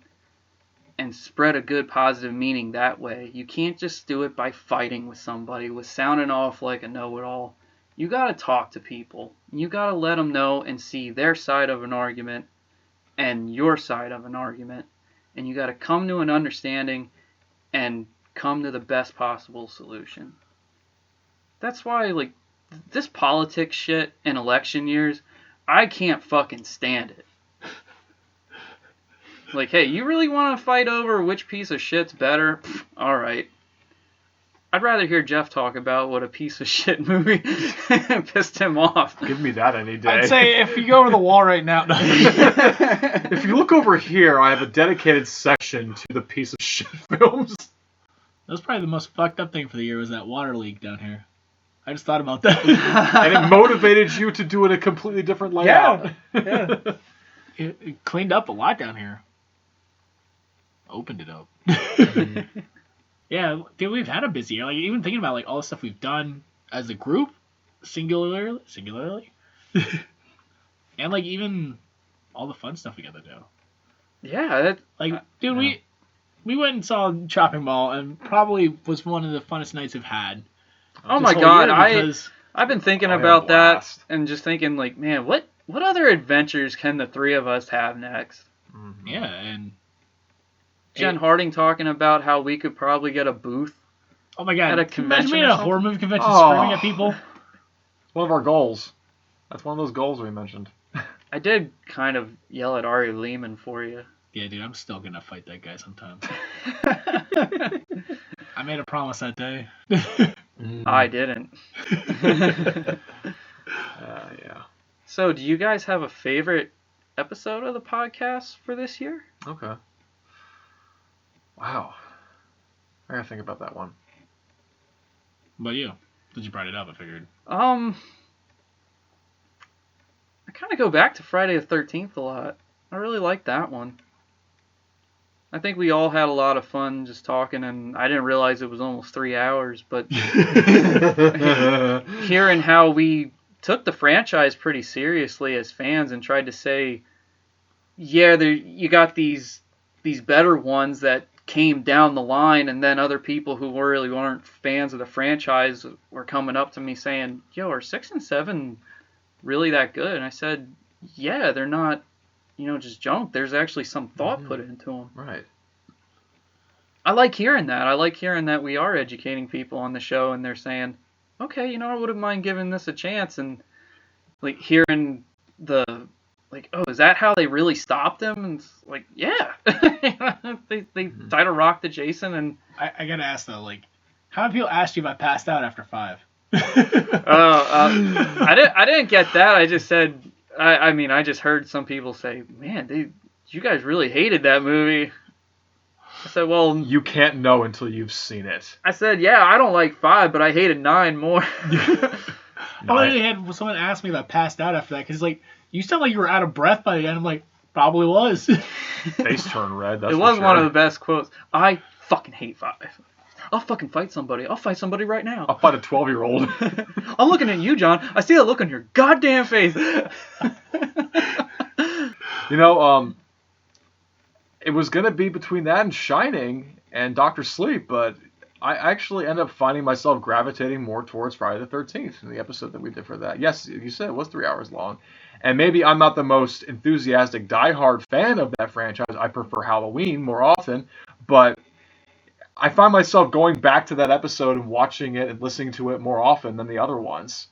A: and spread a good, positive meaning that way. You can't just do it by fighting with somebody, with sounding off like a know-it-all. You got to talk to people. You got to let them know and see their side of an argument and your side of an argument. And you got to come to an understanding and come to the best possible solution. That's why, like, this politics shit in election years, I can't fucking stand it. Like, hey, you really want to fight over which piece of shit's better? All right. I'd rather hear Jeff talk about what a piece of shit movie pissed him off.
C: Give me that any day.
B: I'd say if you go over the wall right now.
C: If you look over here, I have a dedicated section to the piece of shit films.
B: That was probably the most fucked up thing for the year was that water leak down here. I just thought about that.
C: And it motivated you to do it a completely different layout.
A: Yeah.
B: It cleaned up a lot down here. Opened it up. Yeah, dude, we've had a busy year. Like, even thinking about like all the stuff we've done as a group, singularly, and like even all the fun stuff we got to do.
A: Yeah.
B: Dude, we went and saw Chopping Mall, and probably was one of the funnest nights we've had.
A: Oh my god,
B: because
A: I've been thinking
C: I had a
A: about that
C: blast.
A: and just thinking like, man, what other adventures can the three of us have next?
C: Mm-hmm.
B: yeah, and
A: Jen Harding talking about how we could probably get a booth.
B: oh my god,
A: At a
B: can you imagine
A: convention
B: being
A: or
B: at a
A: something?
B: horror movie convention
C: Oh.
B: screaming at people?
C: It's one of our goals. That's one of those goals we mentioned.
A: I did kind of yell at Ari Lehman for you.
B: Yeah, dude, I'm still gonna fight that guy sometime. I made a promise that day.
A: I didn't.
C: Yeah.
A: So, do you guys have a favorite episode of the podcast for this year?
C: Okay. Wow. I gotta think about that one.
B: But you, since you brought it up, I figured.
A: I kind of go back to Friday the 13th a lot. I really like that one. I think we all had a lot of fun just talking, and I didn't realize it was almost 3 hours, but hearing how we took the franchise pretty seriously as fans and tried to say, yeah, you got these better ones that came down the line, and then other people who really weren't fans of the franchise were coming up to me saying, yo, are 6 and 7 really that good? And I said, yeah, they're not, just junk. There's actually some thought put into them.
C: Right.
A: I like hearing that. I like hearing that we are educating people on the show and they're saying, okay, I wouldn't mind giving this a chance. And like hearing oh, is that how they really stopped him? And it's like, yeah. they tied a rock to Jason. And
B: I gotta ask though, like, how many people asked you if I passed out after 5?
A: I didn't get that. I just said, I just heard some people say, man, you guys really hated that movie. I said, well,
C: You can't know until you've seen it.
A: I said, yeah, I don't like 5, but I hated 9 more.
B: I had someone ask me if I passed out after that because like You sound like you were out of breath by the end. I'm like, probably was.
C: Face turned red. That's
A: it was
C: for
A: one of
C: sure.
A: the best quotes. I fucking hate five. I'll fucking fight somebody. I'll fight somebody right now.
C: I'll fight a 12-year-old.
A: I'm looking at you, John. I see that look on your goddamn face.
C: You know, it was going to be between that and Shining and Dr. Sleep, but I actually ended up finding myself gravitating more towards Friday the 13th in the episode that we did for that. Yes, you said it was 3 hours long. And maybe I'm not the most enthusiastic, diehard fan of that franchise. I prefer Halloween more often, but I find myself going back to that episode and watching it and listening to it more often than the other ones.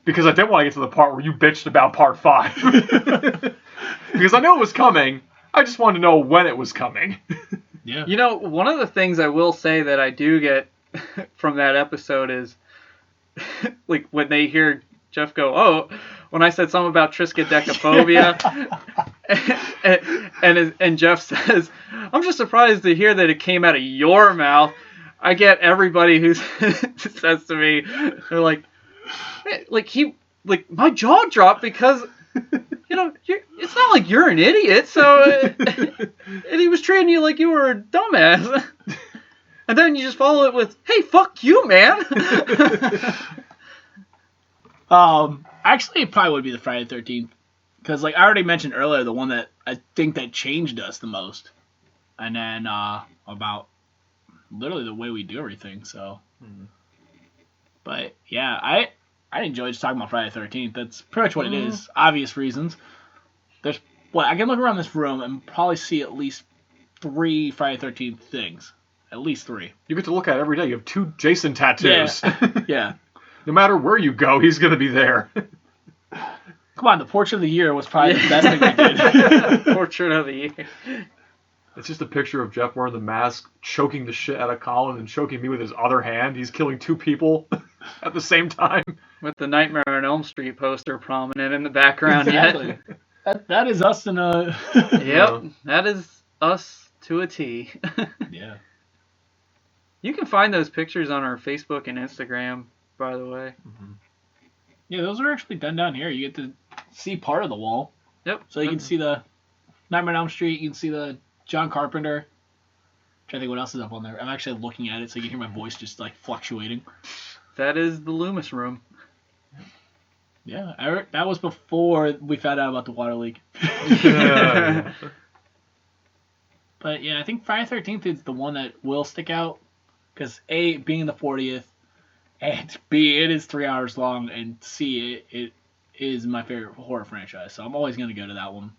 C: Because I didn't want to get to the part where you bitched about part 5. Because I knew it was coming. I just wanted to know when it was coming.
B: Yeah.
A: You know, one of the things I will say that I do get from that episode is, like, when they hear Jeff go, oh, when I said something about triskaidekaphobia, and Jeff says, I'm just surprised to hear that it came out of your mouth. I get everybody who says to me, they're like, my jaw dropped because, you know, it's not like you're an idiot, so, and he was treating you like you were a dumbass. And then you just follow it with, hey, fuck you, man.
B: Actually, it probably would be the Friday the 13th. Because, like I already mentioned earlier, the one that I think that changed us the most. And then about literally the way we do everything, so. Mm-hmm. But, yeah, I enjoyed just talking about Friday the 13th. That's pretty much what it is. Obvious reasons. There's, I can look around this room and probably see at least 3 Friday the 13th things. At least 3.
C: You get to look at it every day. You have 2 Jason tattoos.
B: Yeah. Yeah.
C: No matter where you go, he's going to be there.
B: Come on, the Portrait of the Year was probably the best thing we did.
A: Portrait of the Year.
C: It's just a picture of Jeff wearing the mask, choking the shit out of Colin and choking me with his other hand. He's killing 2 people at the same time.
A: With the Nightmare on Elm Street poster prominent in the background.
B: Exactly. That is us in a...
A: Yep, that is us to a T.
B: Yeah.
A: You can find those pictures on our Facebook and Instagram, by the way.
B: Mm-hmm. Yeah, those are actually done down here. You get to see part of the wall.
A: Yep.
B: So you can see the Nightmare on Elm Street. You can see the John Carpenter. I'm trying to think what else is up on there. I'm actually looking at it so you can hear my voice just like fluctuating.
A: That is the Loomis room.
B: Yeah, that was before we found out about the water leak.
C: Yeah.
B: But yeah, I think Friday the 13th is the one that will stick out. Because A, being the 40th, and B, it is 3 hours long, and C, it is my favorite horror franchise. So I'm always going to go to that one.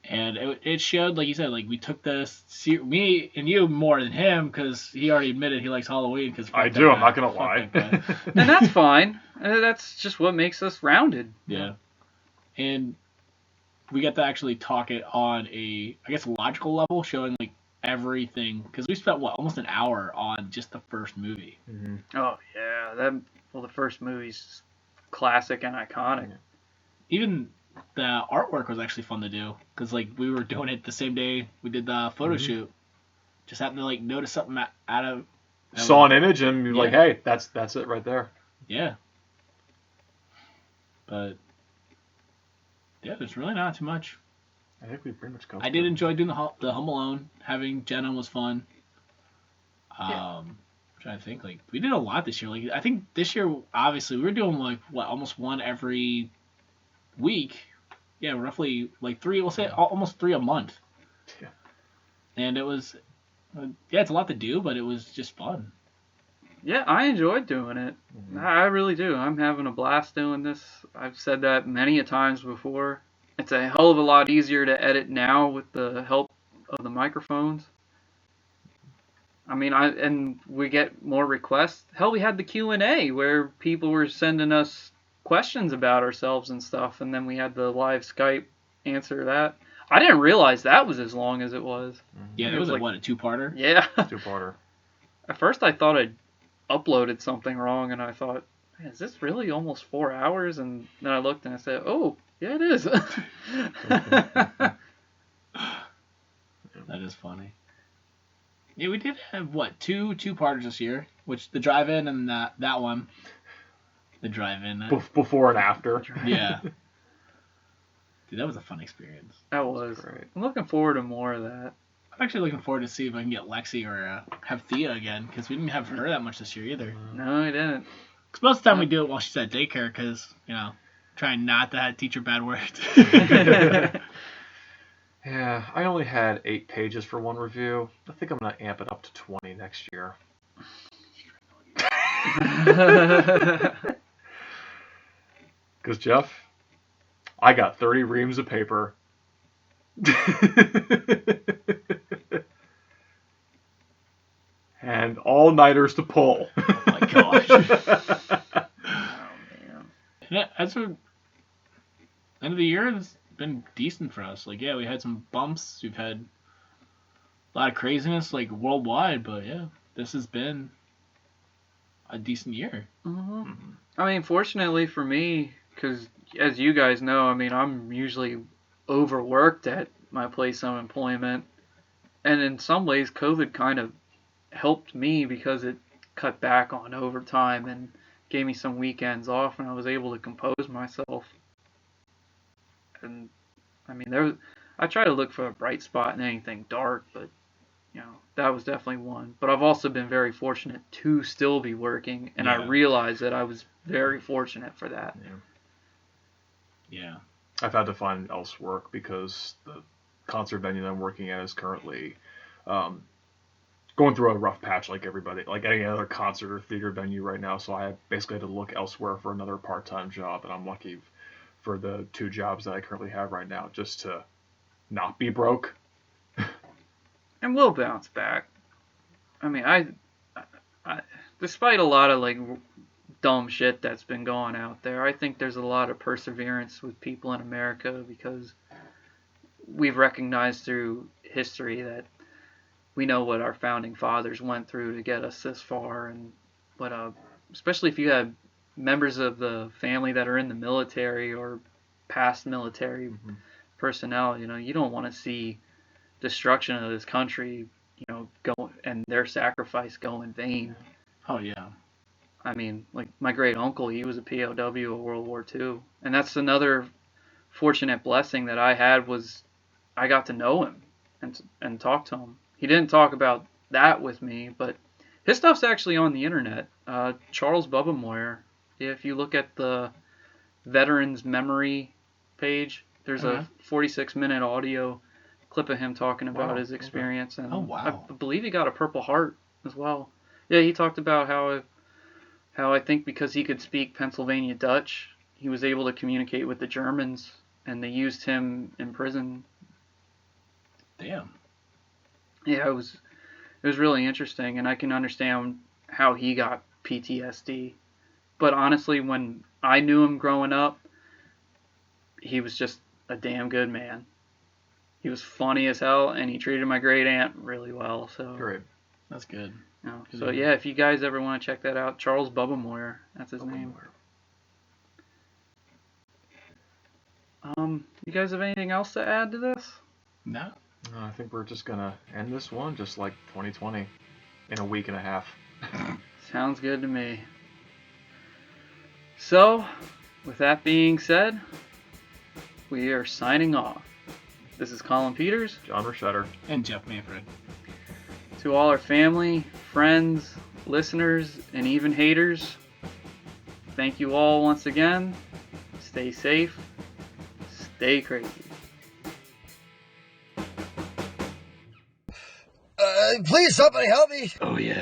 B: And it showed, like you said, like we took this, me and you more than him, because he already admitted he likes Halloween. Cause
C: I do, I'm not going to lie.
A: And that's fine. That's just what makes us rounded.
B: Yeah. And we got to actually talk it on a, I guess, logical level, showing like everything, because we spent almost an hour on just the first movie.
C: Mm-hmm.
A: Oh yeah, the first movie's classic and iconic.
B: Even the artwork was actually fun to do, because like we were doing it the same day we did the photo shoot. Just happened to like notice something out of
C: saw an image and you're like, hey, that's it right there.
B: Yeah. But yeah, there's really not too much.
C: I think we pretty much covered.
B: I did enjoy doing the Home Alone. Having Jenna was fun. I'm trying to think. Like we did a lot this year. Like I think this year, obviously, we were doing like almost one every week. Yeah, roughly like 3. We'll say almost 3 a month.
C: Yeah.
B: And it was, it's a lot to do, but it was just fun.
A: Yeah, I enjoyed doing it. Mm-hmm. I really do. I'm having a blast doing this. I've said that many a times before. It's a hell of a lot easier to edit now with the help of the microphones. I mean, and we get more requests. Hell, we had the Q&A where people were sending us questions about ourselves and stuff, and then we had the live Skype answer that. I didn't realize that was as long as it was.
B: Yeah, it was like, what, a 2-parter?
A: Yeah.
C: 2-parter.
A: At first I thought I'd uploaded something wrong, and I thought, man, is this really almost 4 hours? And then I looked and I said, oh, yeah, it is.
B: That is funny. Yeah, we did have, two 2-parters this year, which the drive-in and that one. The drive-in.
C: Before and after.
B: Yeah. Dude, that was a fun experience.
A: That was.
C: Great.
A: I'm looking forward to more of that.
B: I'm actually looking forward to see if I can get Lexi or have Thea again, because we didn't have her that much this year either.
A: No, I didn't.
B: Because most of the time we do it while she's at daycare, because, trying not to teach her bad words.
C: Yeah, I only had 8 pages for one review. I think I'm going to amp it up to 20 next year. Because, Jeff, I got 30 reams of paper. And all-nighters to pull.
B: Oh my gosh.
A: Oh, man.
B: That's what... End of the year has been decent for us. Like, yeah, we had some bumps. We've had a lot of craziness, like, worldwide. But, yeah, this has been a decent year.
A: Mm-hmm. I mean, fortunately for me, because as you guys know, I mean, I'm usually overworked at my place of employment. And in some ways, COVID kind of helped me because it cut back on overtime and gave me some weekends off, and I was able to compose myself. And I mean, I try to look for a bright spot in anything dark, but that was definitely one. But I've also been very fortunate to still be working, and I realized that I was very fortunate for that.
B: Yeah.
C: I've had to find else work because the concert venue that I'm working at is currently going through a rough patch like everybody, like any other concert or theater venue right now. So I basically had to look elsewhere for another part-time job, and I'm lucky for the 2 jobs that I currently have right now just to not be broke.
A: And we'll bounce back. I mean, I despite a lot of like dumb shit that's been going out there, I think there's a lot of perseverance with people in America because we've recognized through history that we know what our founding fathers went through to get us this far, and especially if you have members of the family that are in the military or past military personnel, you don't want to see destruction of this country, go and their sacrifice go in vain.
B: Oh yeah.
A: I mean, like my great uncle, he was a POW of World War II, and that's another fortunate blessing that I had was I got to know him and talk to him. He didn't talk about that with me, but his stuff's actually on the internet. Charles Bubbamoyer, if you look at the Veterans Memory page, there's a 46-minute audio clip of him talking about his experience. And I believe he got a Purple Heart as well. Yeah, he talked about how I think because he could speak Pennsylvania Dutch, he was able to communicate with the Germans, and they used him in prison.
B: Damn.
A: Yeah, it was really interesting, and I can understand how he got PTSD. But honestly, when I knew him growing up, he was just a damn good man. He was funny as hell, and he treated my great aunt really well. So
C: Great.
B: That's good.
A: So yeah, if you guys ever want to check that out, Charles Bubbamoyer, that's his name. You guys have anything else to add to this?
B: No.
C: No, I think we're just gonna end this one just like 2020 in a week and a half.
A: Sounds good to me. So, with that being said, we are signing off. This is Colin Peters,
C: John Rochetter,
B: and Jeff Manfred.
A: To all our family, friends, listeners, and even haters, thank you all once again. Stay safe. Stay crazy.
D: Please, somebody help me.
A: Oh, yeah.